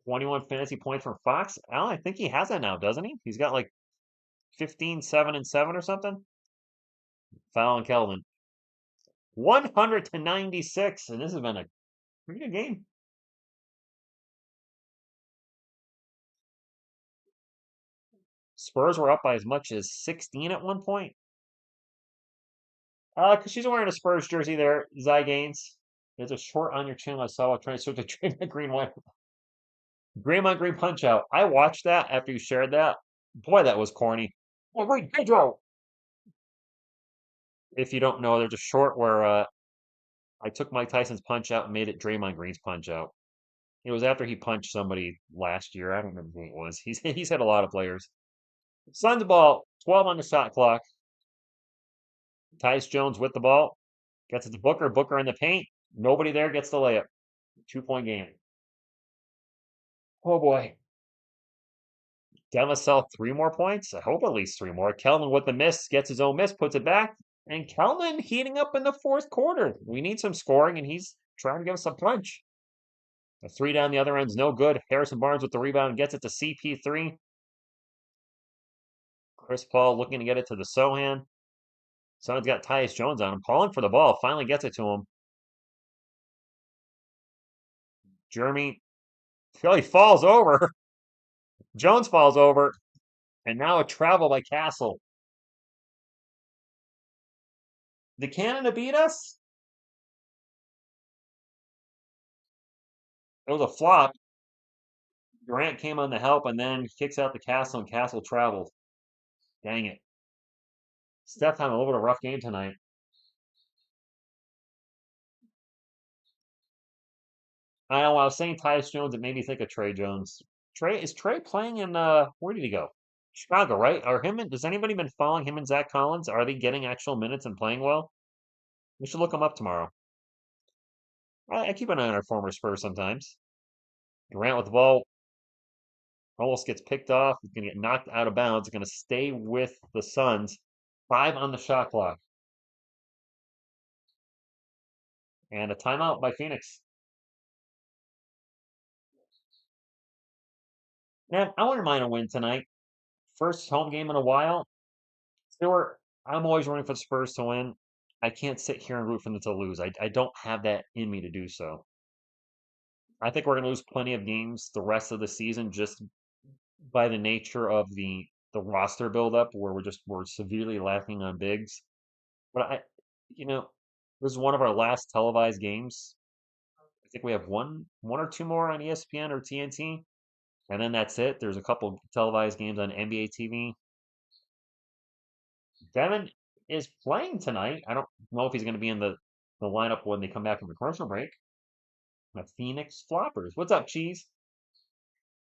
21 fantasy points from Fox. I think he has that now, doesn't he? He's got like 15, 7, and 7 or something. Foul on Keldon. 100 to 96, and this has been a pretty good game. Spurs were up by as much as 16 at one point. Because she's wearing a Spurs jersey there, Zy Gaines. There's a short on your channel I saw trying to switch to Draymond Green one. Draymond Green punch out. I watched that after you shared that. Boy, that was corny. Oh, wait, Pedro! If you don't know, there's a short where I took Mike Tyson's punch out and made it Draymond Green's punch out. It was after he punched somebody last year. I don't remember who it was. He's had a lot of players. Suns ball, 12 on the shot clock. Tyus Jones with the ball. Gets it to Booker. Booker in the paint. Nobody there gets the layup. 2-point game. Oh boy. Demasel 3 more points. I hope at least 3 more. Keldon with the miss. Gets his own miss. Puts it back. And Keldon heating up in the fourth quarter. We need some scoring, and he's trying to give us a punch. A 3 down the other end's no good. Harrison Barnes with the rebound. Gets it to CP3. Chris Paul looking to get it to the Sochan. Suns got Tyus Jones on him. Calling for the ball. Finally gets it to him. Jeremy. Philly falls over. Jones falls over. And now a travel by Castle. Did Canada beat us? It was a flop. Durant came on the help and then kicks out the Castle, and Castle traveled. Dang it. Steph had a little bit of a rough game tonight. I know, I was saying Tyus Jones, it made me think of Trey Jones. Is Trey playing in where did he go? Chicago, right? Has anybody been following him and Zach Collins? Are they getting actual minutes and playing well? We should look them up tomorrow. I keep an eye on our former Spurs sometimes. Durant with the ball almost gets picked off. He's gonna get knocked out of bounds. He's gonna stay with the Suns. 5 on the shot clock. And a timeout by Phoenix. Man, I wouldn't mind a win tonight. First home game in a while. I'm always rooting for the Spurs to win. I can't sit here and root for them to lose. I don't have that in me to do so. I think we're going to lose plenty of games the rest of the season just by the nature of the roster buildup where we're severely lacking on bigs. But this is one of our last televised games. I think we have one or two more on ESPN or TNT. And then that's it. There's a couple televised games on NBA TV. Devin is playing tonight. I don't know if he's going to be in the lineup when they come back from the commercial break. The Phoenix Floppers. What's up, Cheese?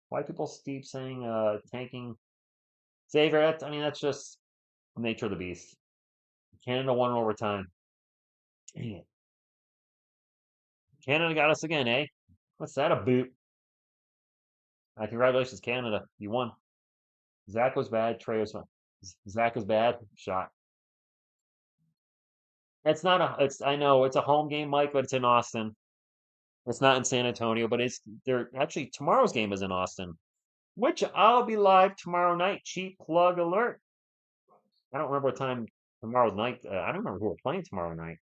Why people keep saying tanking? Xavier, that's just the nature of the beast. Canada won in overtime. Dang it. Canada got us again, eh? What's that, a boot? Congratulations, Canada. You won. Zach was bad. Trey was fun. Zach was bad. Shot. I know it's a home game, Mike, but it's in Austin. It's not in San Antonio, but actually tomorrow's game is in Austin, which I'll be live tomorrow night. Cheap plug alert. I don't remember what time tomorrow night. I don't remember who we're playing tomorrow night.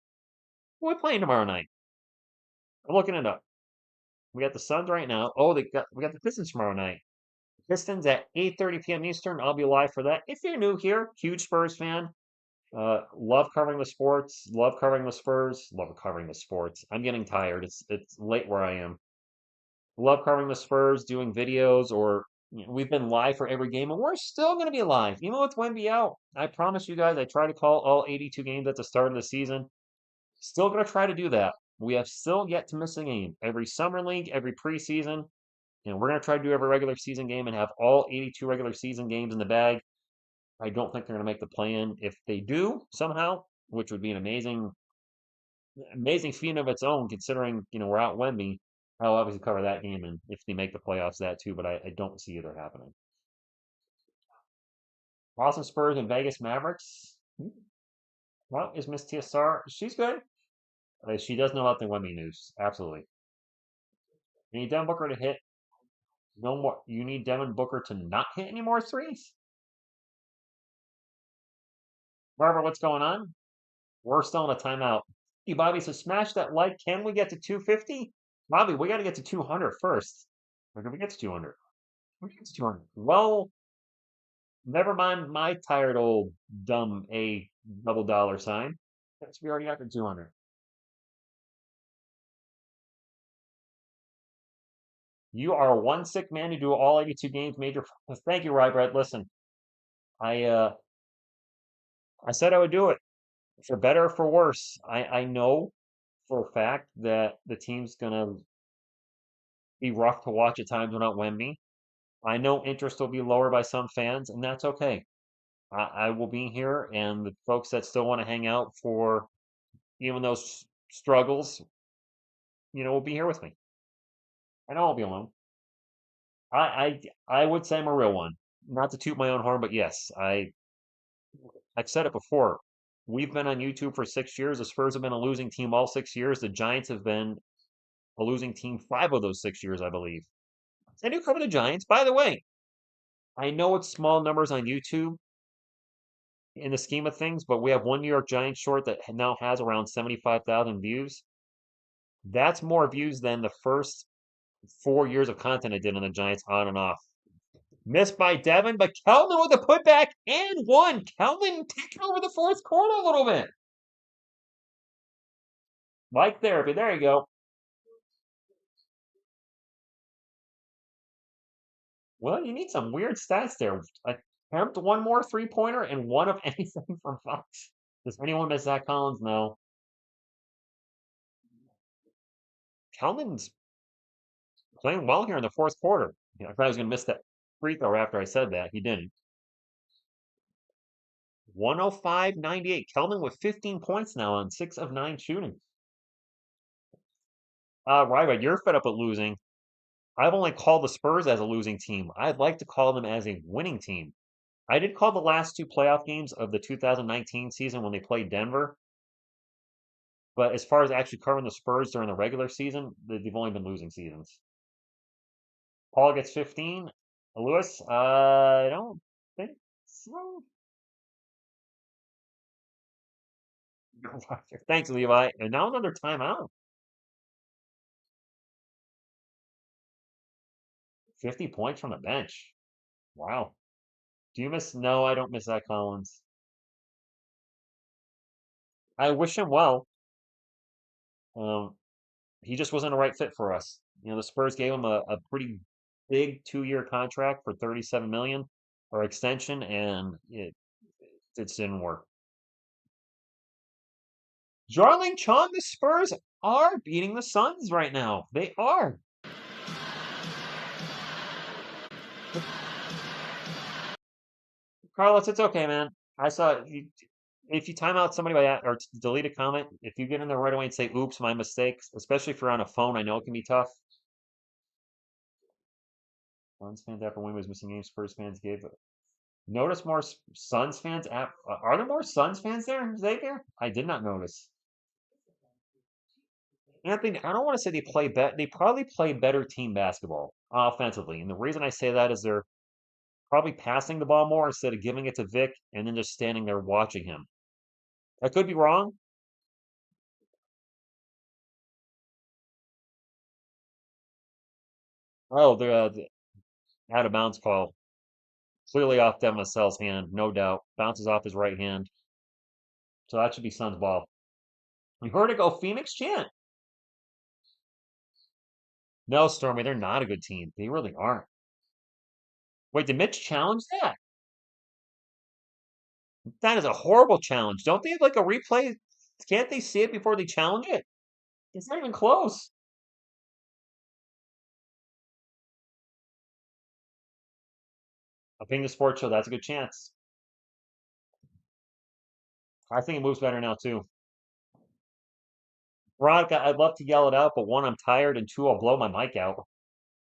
Who are we playing tomorrow night? I'm looking it up. We got the Suns right now. Oh, we got the Pistons tomorrow night. Pistons at 8:30 p.m. Eastern. I'll be live for that. If you're new here, huge Spurs fan. Love covering the sports. Love covering the Spurs. Love covering the sports. I'm getting tired. It's late where I am. Love covering the Spurs, doing videos, or we've been live for every game, and we're still going to be live, even with Wemby out. I promise you guys, I try to call all 82 games at the start of the season. Still going to try to do that. We have still yet to miss a game. Every summer league, every preseason, and we're going to try to do every regular season game and have all 82 regular season games in the bag. I don't think they're going to make the play-in. If they do somehow, which would be an amazing feat of its own, considering we're out Wemby. I'll obviously cover that game, and if they make the playoffs, that too. But I don't see either happening. Boston Spurs and Vegas Mavericks. Well, is Miss TSR? She's good. She does know about the Wemby news. Absolutely. You need Devin Booker to hit no more. You need Devin Booker to not hit any more threes. Barbara, what's going on? We're still in a timeout. Hey, Bobby says, smash that like. Can we get to 250? Bobby, we got to get to 200 first. Or did we get to 200? We get to 200. Well, never mind my tired old dumb A double dollar sign. We already got to 200. You are one sick man to do all 82 games major. Thank you, Rybread. Listen, I uh I said I would do it. For better or for worse. I know for a fact that the team's gonna be rough to watch at times without Wemby. I know interest will be lower by some fans, and that's okay. I will be here, and the folks that still want to hang out for even those struggles, will be here with me. I know I'll be alone. I would say I'm a real one. Not to toot my own horn, but yes, I've said it before. We've been on YouTube for 6 years. The Spurs have been a losing team all 6 years. The Giants have been a losing team 5 of those 6 years, I believe. I do cover the Giants. By the way, I know it's small numbers on YouTube in the scheme of things, but we have one New York Giants short that now has around 75,000 views. That's more views than the first 4 years of content I did on the Giants on and off. Missed by Devin, but Kelvin with a putback and one. Kelvin taking over the fourth quarter a little bit. Like therapy. There you go. Well, you need some weird stats there. Attempt one more three-pointer and one of anything from Fox. Does anyone miss Zach Collins? No. Kelvin's playing well here in the fourth quarter. I thought I was going to miss that free throw after I said that. He didn't. 105-98. Kelvin with 15 points now on 6 of 9 shooting. Right, you're fed up with losing. I've only called the Spurs as a losing team. I'd like to call them as a winning team. I did call the last two playoff games of the 2019 season when they played Denver. But as far as actually covering the Spurs during the regular season, they've only been losing seasons. Paul gets 15. Lewis, I don't think so. Thanks, Levi. And now another timeout. 50 points from the bench. Wow. Do you miss? No, I don't miss that Collins. I wish him well. Um, he just wasn't a right fit for us. The Spurs gave him a pretty big 2-year contract for 37 million or extension, and it didn't work. Jarling Chong, the Spurs are beating the Suns right now. They are. Carlos, it's okay, man. I saw if you time out somebody by that or delete a comment, if you get in there right away and say, oops, my mistake, especially if you're on a phone, I know it can be tough. Suns fans after Wayne was missing games, Spurs fans gave. Notice more Suns fans. Are there more Suns fans there, Xavier? I did not notice. Anthony, I don't want to say they play better. They probably play better team basketball offensively. And the reason I say that is they're probably passing the ball more instead of giving it to Vic and then just standing there watching him. I could be wrong. Oh, the out of bounds call. Clearly off Devin Vassell's hand, no doubt. Bounces off his right hand. So that should be Suns ball. We heard it go Phoenix chant. No, Stormy, they're not a good team. They really aren't. Wait, did Mitch challenge that? That is a horrible challenge. Don't they have like a replay? Can't they see it before they challenge it? It's not even close. I'll ping the sports show. That's a good chance. I think it moves better now too. Veronica, I'd love to yell it out, but one, I'm tired, and two, I'll blow my mic out.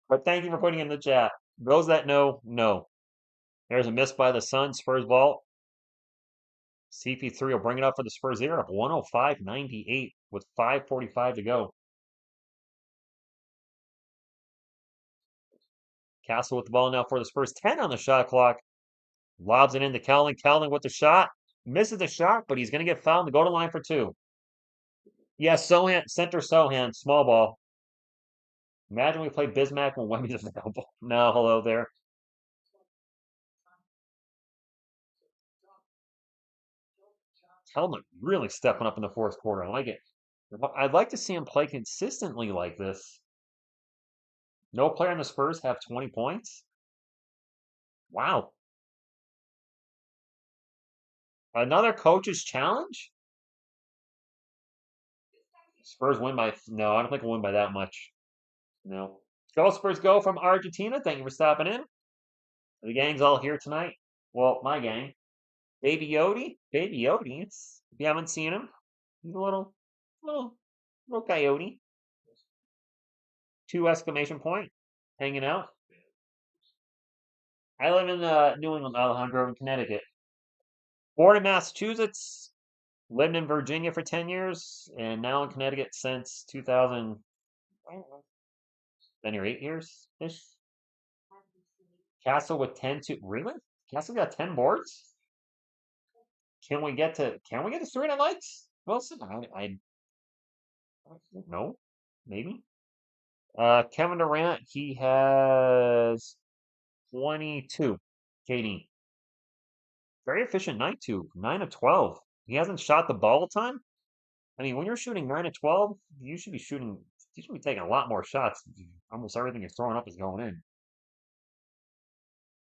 But thank you for putting in the chat. Those that know, know. There's a miss by the Suns. Spurs ball. CP3 will bring it up for the Spurs. They're up 105-98 with 5:45 to go. Castle with the ball now for the Spurs. 10 on the shot clock. Lobs it into Cowling. Cowling with the shot. Misses the shot, but he's going to get fouled to go to line for two. Yes, Sochan, center Sochan, small ball. Imagine we play Bismack when Wemby's available. No, hello there. Helmet really stepping up in the fourth quarter. I like it. I'd like to see him play consistently like this. No player on the Spurs have 20 points. Wow. Another coach's challenge? Spurs win by, no, I don't think we'll win by that much. No. Go Spurs go from Argentina. Thank you for stopping in. The gang's all here tonight. Well, my gang. Baby Yodi. Baby Yodi. It's, if you haven't seen him, he's a little coyote. 2 exclamation point. Hanging out. I live in New England, Alejandro, in Connecticut. Born in Massachusetts. Lived in Virginia for 10 years. And now in Connecticut since 2000. I don't know. Been here 8 years-ish. Castle with 10 to really? Castle got 10 boards? Can we get to 3 likes? Wilson? I don't know. Maybe. Kevin Durant, he has 22. KD. Very efficient night too. 9 of 12. He hasn't shot the ball a ton. I mean, when you're shooting 9 of 12, you should be taking a lot more shots. Almost everything you're throwing up is going in.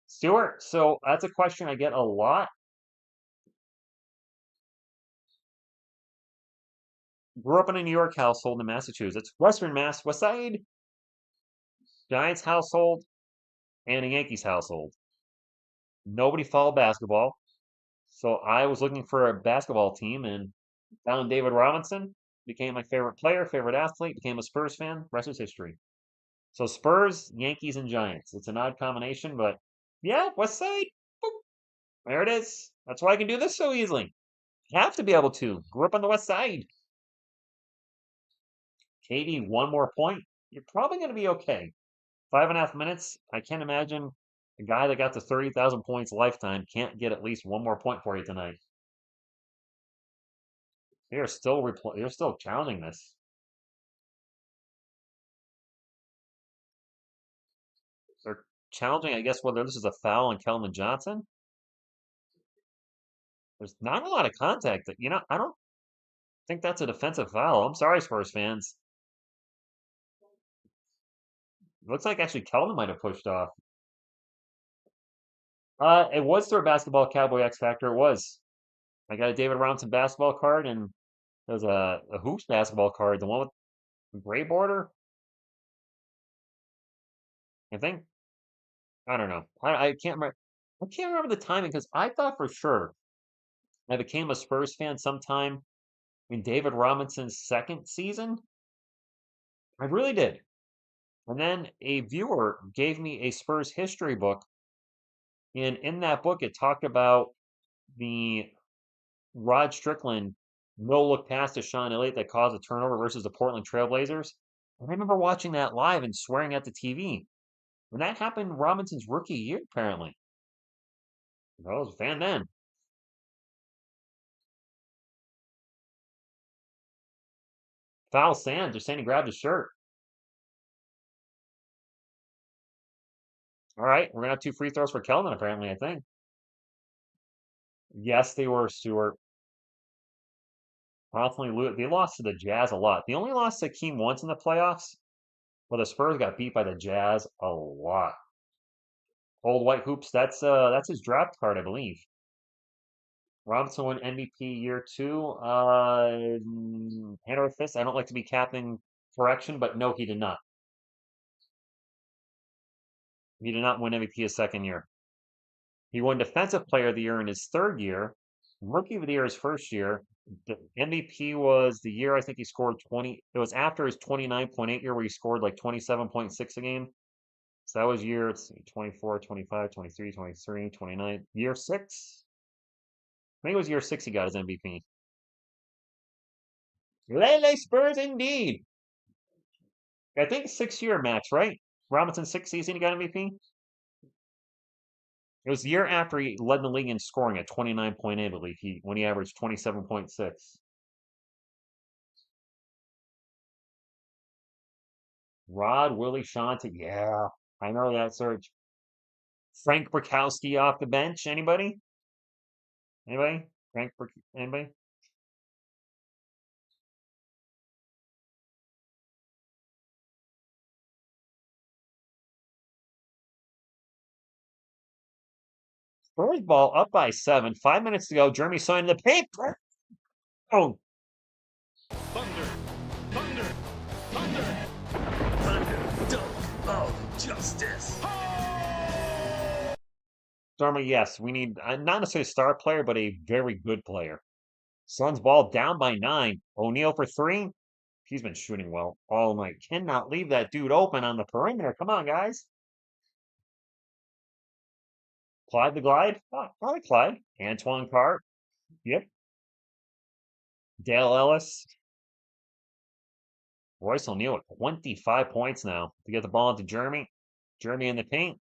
Stuart, so that's a question I get a lot. Grew up in a New York household in Massachusetts, Western Mass, West Side, Giants household, and a Yankees household. Nobody followed basketball, so I was looking for a basketball team and found David Robinson. Became my favorite player, favorite athlete. Became a Spurs fan. Rest is history. So Spurs, Yankees, and Giants. It's an odd combination, but yeah, West Side. Boop. There it is. That's why I can do this so easily. You have to be able to. Grew up on the West Side. Katie, 1 more point. You're probably going to be okay. 5.5 minutes. I can't imagine a guy that got to 30,000 points lifetime can't get at least 1 more point for you tonight. They're still challenging this. They're challenging, I guess, whether this is a foul on Kelvin Johnson. There's not a lot of contact. I don't think that's a defensive foul. I'm sorry, Spurs fans. It looks like actually Kelvin might have pushed off. It was through a basketball Cowboy X Factor. It was. I got a David Robinson basketball card, and there's a Hoops basketball card, the one with the gray border. I think. I don't know. I can't remember. I can't remember the timing because I thought for sure I became a Spurs fan sometime in David Robinson's second season. I really did. And then a viewer gave me a Spurs history book. And in that book, it talked about the Rod Strickland no-look pass to Sean Elliott that caused a turnover versus the Portland Trailblazers. And I remember watching that live and swearing at the TV. When that happened, Robinson's rookie year, apparently. I was a fan then. Foul Sands, they're saying he grabbed his shirt. All right, we're going to have 2 free throws for Kelvin, apparently, I think. Yes, they were, Stuart. They lost to the Jazz a lot. They only lost to Keem once in the playoffs. Well, the Spurs got beat by the Jazz a lot. Old White Hoops, that's his draft card, I believe. Robinson won MVP year 2. Hand over fist. I don't like to be capping correction, but no, he did not. He did not win MVP his second year. He won Defensive Player of the Year in his third year, Rookie of the Year his first year, The MVP was the year I think he scored 20. It was after his 29.8 year where he scored like 27.6 a game. So that was year, let's see, 24, 25, 23, 23, 29. Year six? I think it was year six he got his MVP. Lele Spurs indeed. I think 6 year max, right? Robinson 6 season he got MVP. It was the year after he led the league in scoring at 29.8, I believe, when he averaged 27.6. Rod, Willie, Shanta, yeah, I know that search. Frank Brakowski off the bench. Anybody? Anybody? Anybody? Spurs ball up by 7. 5 minutes to go. Jeremy signed the paint. Oh, Thunder. Thunder. Thunder. Dunk of justice. Jeremy, yes, we need not necessarily a star player, but a very good player. Suns ball down by 9. O'Neal for 3. He's been shooting well all night. Cannot leave that dude open on the perimeter. Come on, guys. Clyde the Glide. Oh, I like Clyde. Antoine Carr. Yep. Dale Ellis. Royce O'Neal with 25 points now to get the ball into Jeremy. Jeremy in the paint.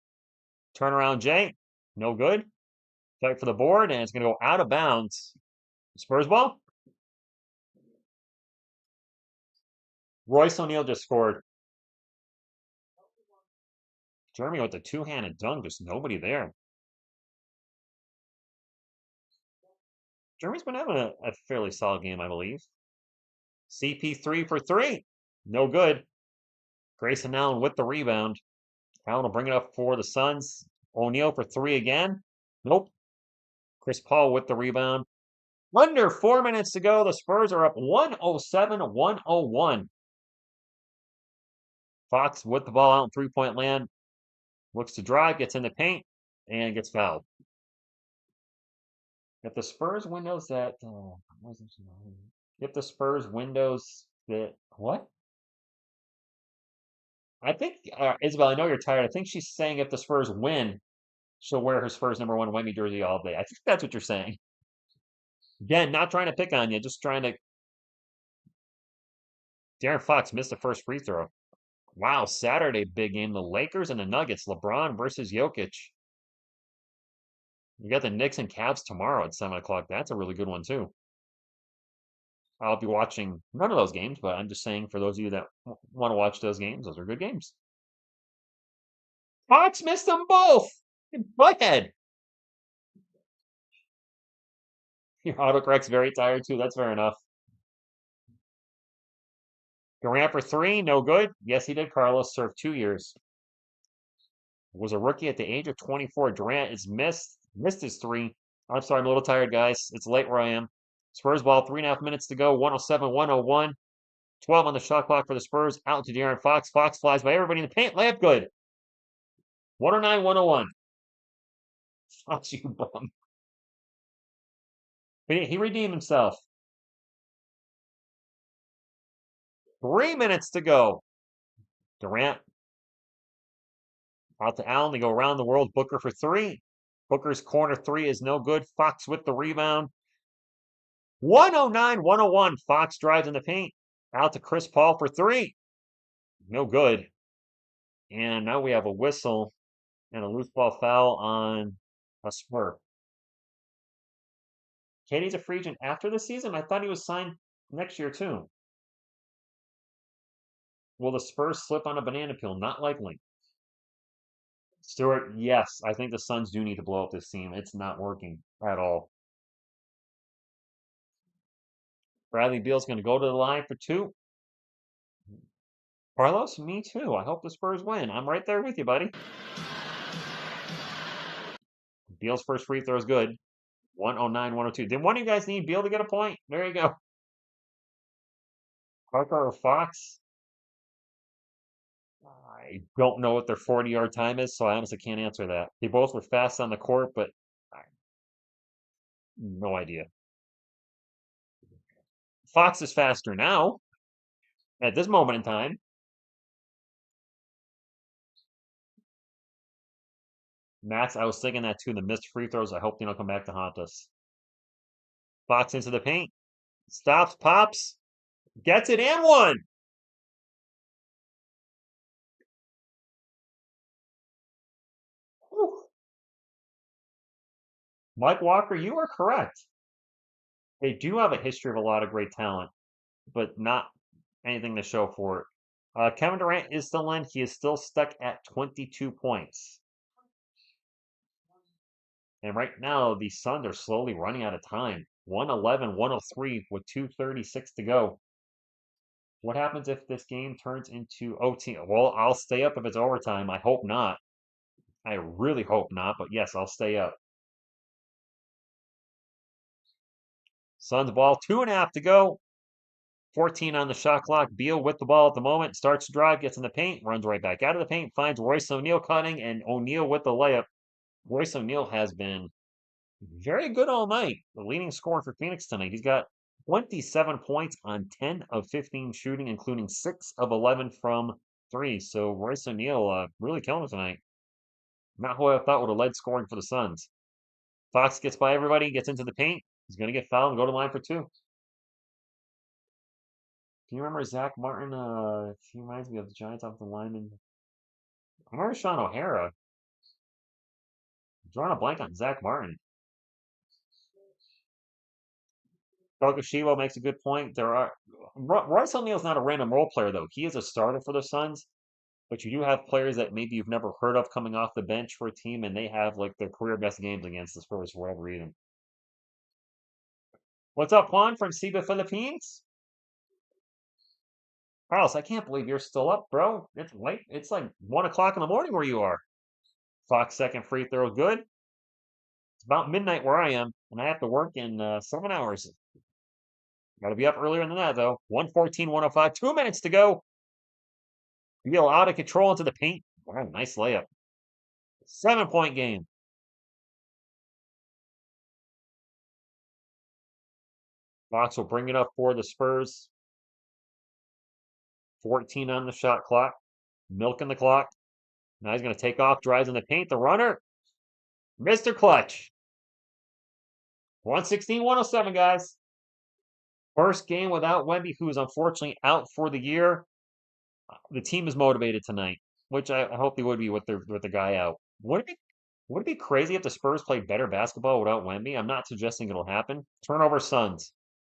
Turnaround Jay. No good. Fight for the board, and it's going to go out of bounds. Spurs ball. Royce O'Neal just scored. Jeremy with the two-handed dunk. There's nobody there. Jeremy's been having a fairly solid game, I believe. CP3 for 3. No good. Grayson Allen with the rebound. Allen will bring it up for the Suns. O'Neal for 3 again. Nope. Chris Paul with the rebound. Under 4 minutes to go. The Spurs are up 107-101. Fox with the ball out in three-point land. Looks to drive, gets in the paint, and gets fouled. If the Spurs windows that, if the Spurs windows that, what? I think, Isabel, I know you're tired. I think she's saying if the Spurs win, she'll wear her Spurs #1 Wemby jersey all day. I think that's what you're saying. Again, not trying to pick on you, just trying to. De'Aaron Fox missed the first free throw. Wow, Saturday big game. The Lakers and the Nuggets. LeBron versus Jokic. You got the Knicks and Cavs tomorrow at 7 o'clock. That's a really good one, too. I'll be watching none of those games, but I'm just saying for those of you that want to watch those games, those are good games. Fox missed them both. Butthead. Your autocorrect's very tired, too. That's fair enough. Durant for 3, no good. Yes, he did. Carlos served 2 years. Was a rookie at the age of 24. Durant is missed his 3. I'm sorry, I'm a little tired, guys. It's late where I am. Spurs ball, 3.5 minutes to go. 107-101. 12 on the shot clock for the Spurs. Out to De'Aaron Fox. Fox flies by everybody in the paint. Layup good. 109-101. Fox, you bum. But he redeemed himself. 3 minutes to go. Durant. Out to Allen. They go around the world. Booker for 3. Booker's corner 3 is no good. Fox with the rebound. 109-101. Fox drives in the paint. Out to Chris Paul for 3. No good. And now we have a whistle and a loose ball foul on a Spur. Katie's a free agent after the season? I thought he was signed next year, too. Will the Spurs slip on a banana peel? Not likely. Stewart, yes. I think the Suns do need to blow up this team. It's not working at all. Bradley Beal's going to go to the line for 2. Carlos, me too. I hope the Spurs win. I'm right there with you, buddy. Beal's first free throw is good. 109-102. Did one of you guys need Beal to get a point? There you go. Parker or Fox? I don't know what their 40-yard time is, so I honestly can't answer that. They both were fast on the court, but no idea. Fox is faster now at this moment in time. Max, I was thinking that too. The missed free throws. I hope they don't come back to haunt us. Fox into the paint. Stops, pops, gets it, and one. Whew. Mike Walker, you are correct. They do have a history of a lot of great talent, but not anything to show for it. Kevin Durant is still in. He is still stuck at 22 points. And right now, the Suns are slowly running out of time. 111, 103 with 2:36 to go. What happens if this game turns into OT? Well, I'll stay up if it's overtime. I hope not. I really hope not, but yes, I'll stay up. Suns ball, 2.5 to go. 14 on the shot clock. Beal with the ball at the moment. Starts to drive, gets in the paint, runs right back out of the paint, finds Royce O'Neal cutting, and O'Neal with the layup. Royce O'Neal has been very good all night. The leading scorer for Phoenix tonight. He's got 27 points on 10 of 15 shooting, including 6 of 11 from 3. So Royce O'Neal really killing it tonight. Not who I thought would have led scoring for the Suns. Fox gets by everybody, gets into the paint. He's going to get fouled and go to line for 2. Can you remember Zach Martin? He reminds me of the Giants offensive lineman. I remember Sean O'Hara. I'm drawing a blank on Zach Martin. Tokushiba makes a good point. Royce O'Neal's not a random role player though. He is a starter for the Suns, but you do have players that maybe you've never heard of coming off the bench for a team, and they have like their career best games against the Spurs for whatever reason. What's up, Juan from Cebu, Philippines? Carlos, I can't believe you're still up, bro. It's late. It's like 1 o'clock in the morning where you are. Fox second free throw, good. It's about midnight where I am, and I have to work in 7 hours. Got to be up earlier than that, though. 114, 105, 2 minutes to go. Beal out of control into the paint. Wow, nice layup. 7-point game. Fox will bring it up for the Spurs. 14 on the shot clock. Milking the clock. Now he's going to take off, drives in the paint. The runner. Mr. Clutch. 116, 107, guys. First game without Wemby, who is unfortunately out for the year. The team is motivated tonight, which I hope they would be with the guy out. Would it be crazy if the Spurs played better basketball without Wemby? I'm not suggesting it'll happen. Turnover Suns.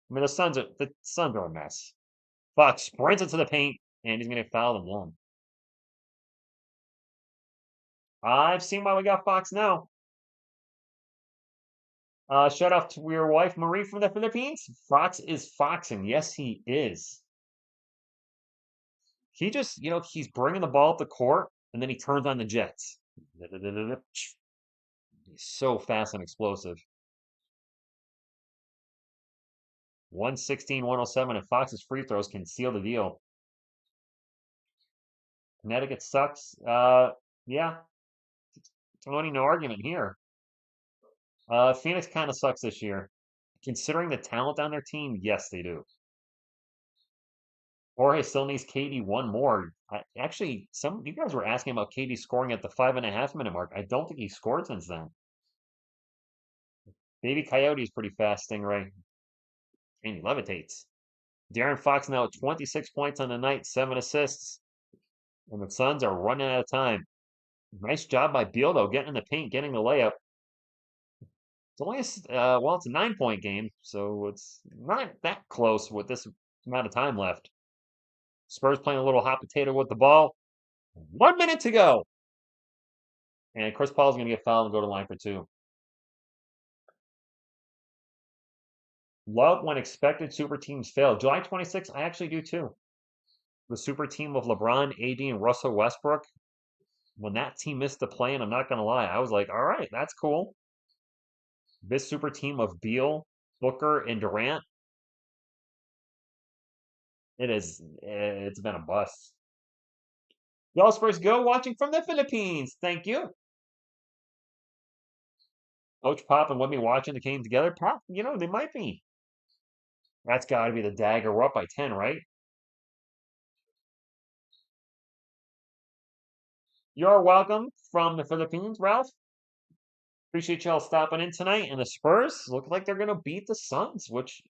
I mean, the Suns are a mess. Fox sprints into the paint, and he's going to get fouled and one. I've seen why we got Fox now. Shout out to your wife, Marie, from the Philippines. Fox is foxing. Yes, he is. He just, he's bringing the ball up the court, and then he turns on the jets. He's so fast and explosive. 116, 107, and Fox's free throws can seal the deal. Connecticut sucks. Yeah. Tony, no argument here. Phoenix kind of sucks this year. Considering the talent on their team, yes, they do. Jorge still needs KD one more. Actually, some you guys were asking about KD scoring at the 5.5-minute mark. I don't think he scored since then. Baby Coyote's pretty fast, Stingray. And he levitates. De'Aaron Fox now at 26 points on the night, 7 assists. And the Suns are running out of time. Nice job by Beal, though, getting in the paint, getting the layup. It's only it's a 9-point game, so it's not that close with this amount of time left. Spurs playing a little hot potato with the ball. 1 minute to go. And Chris Paul's going to get fouled and go to line for 2. Love when expected super teams fail. July 26th, I actually do too. The super team of LeBron, AD, and Russell Westbrook. When that team missed the play, and I'm not going to lie, I was like, all right, that's cool. This super team of Beal, Booker, and Durant. It's been a bust. Y'all Spurs go watching from the Philippines. Thank you. Coach Pop and Wemby watching the game together. Pop, they might be. That's got to be the dagger. We're up by 10, right? You're welcome from the Philippines, Ralph. Appreciate y'all stopping in tonight. And the Spurs look like they're going to beat the Suns, which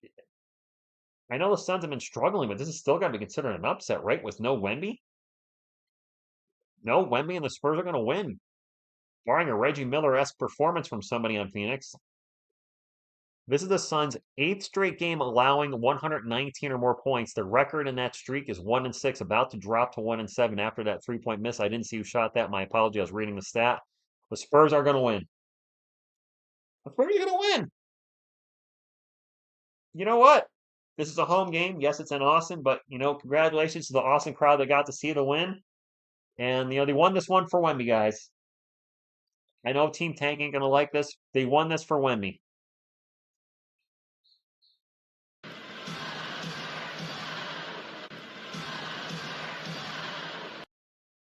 I know the Suns have been struggling, but this is still got to be considered an upset, right? With no Wemby? No Wemby, and the Spurs are going to win, barring a Reggie Miller-esque performance from somebody on Phoenix. This is the Suns' 8th straight game allowing 119 or more points. The record in that streak is 1-6, about to drop to 1-7 after that 3-point miss. I didn't see who shot that. My apology. I was reading the stat. The Spurs are going to win. The Spurs are going to win. You know what? This is a home game. Yes, it's in Austin, but congratulations to the Austin crowd that got to see the win. And they won this one for Wemby, guys. I know Team Tank ain't gonna like this. They won this for Wemby.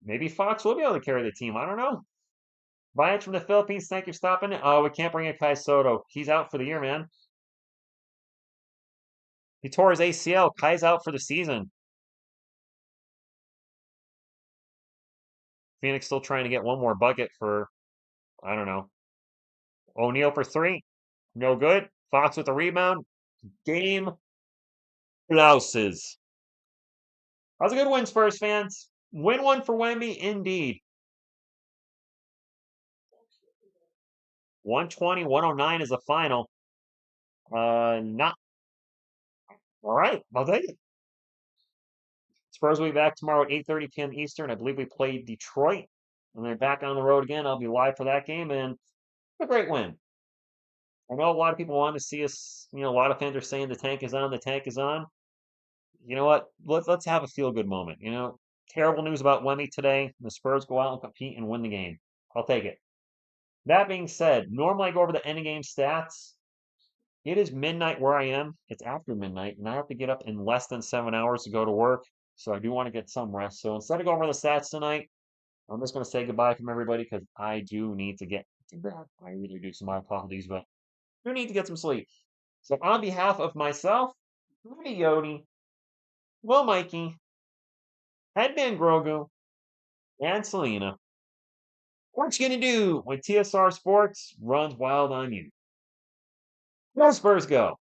Maybe Fox will be able to carry the team. I don't know. Vayach from the Philippines, thank you for stopping. Oh, we can't bring in Kai Soto. He's out for the year, man. He tore his ACL. Kai's out for the season. Phoenix still trying to get one more bucket for, I don't know. O'Neal for 3. No good. Fox with the rebound. Game blouses. That was a good win, Spurs fans. Win one for Wemby, indeed. 120-109 is the final. Not all right. I'll take it. Spurs will be back tomorrow at 8:30 p.m. Eastern. I believe we play Detroit, and they're back on the road again. I'll be live for that game, and a great win. I know a lot of people want to see us. A lot of fans are saying the tank is on. The tank is on. You know what? Let's have a feel good moment. Terrible news about Wemby today. The Spurs go out and compete and win the game. I'll take it. That being said, normally I go over the end of game stats. It is midnight where I am. It's after midnight, and I have to get up in less than 7 hours to go to work. So I do want to get some rest. So instead of going over the stats tonight, I'm just going to say goodbye from everybody because I do need to get to bed. I really do. So my apologies, but I do need to get some sleep. So on behalf of myself, Rudy Yodi, Will Mikey, Headman Grogu, and Selena, what you gonna do when TSR Sports runs wild on you? Go Spurs go!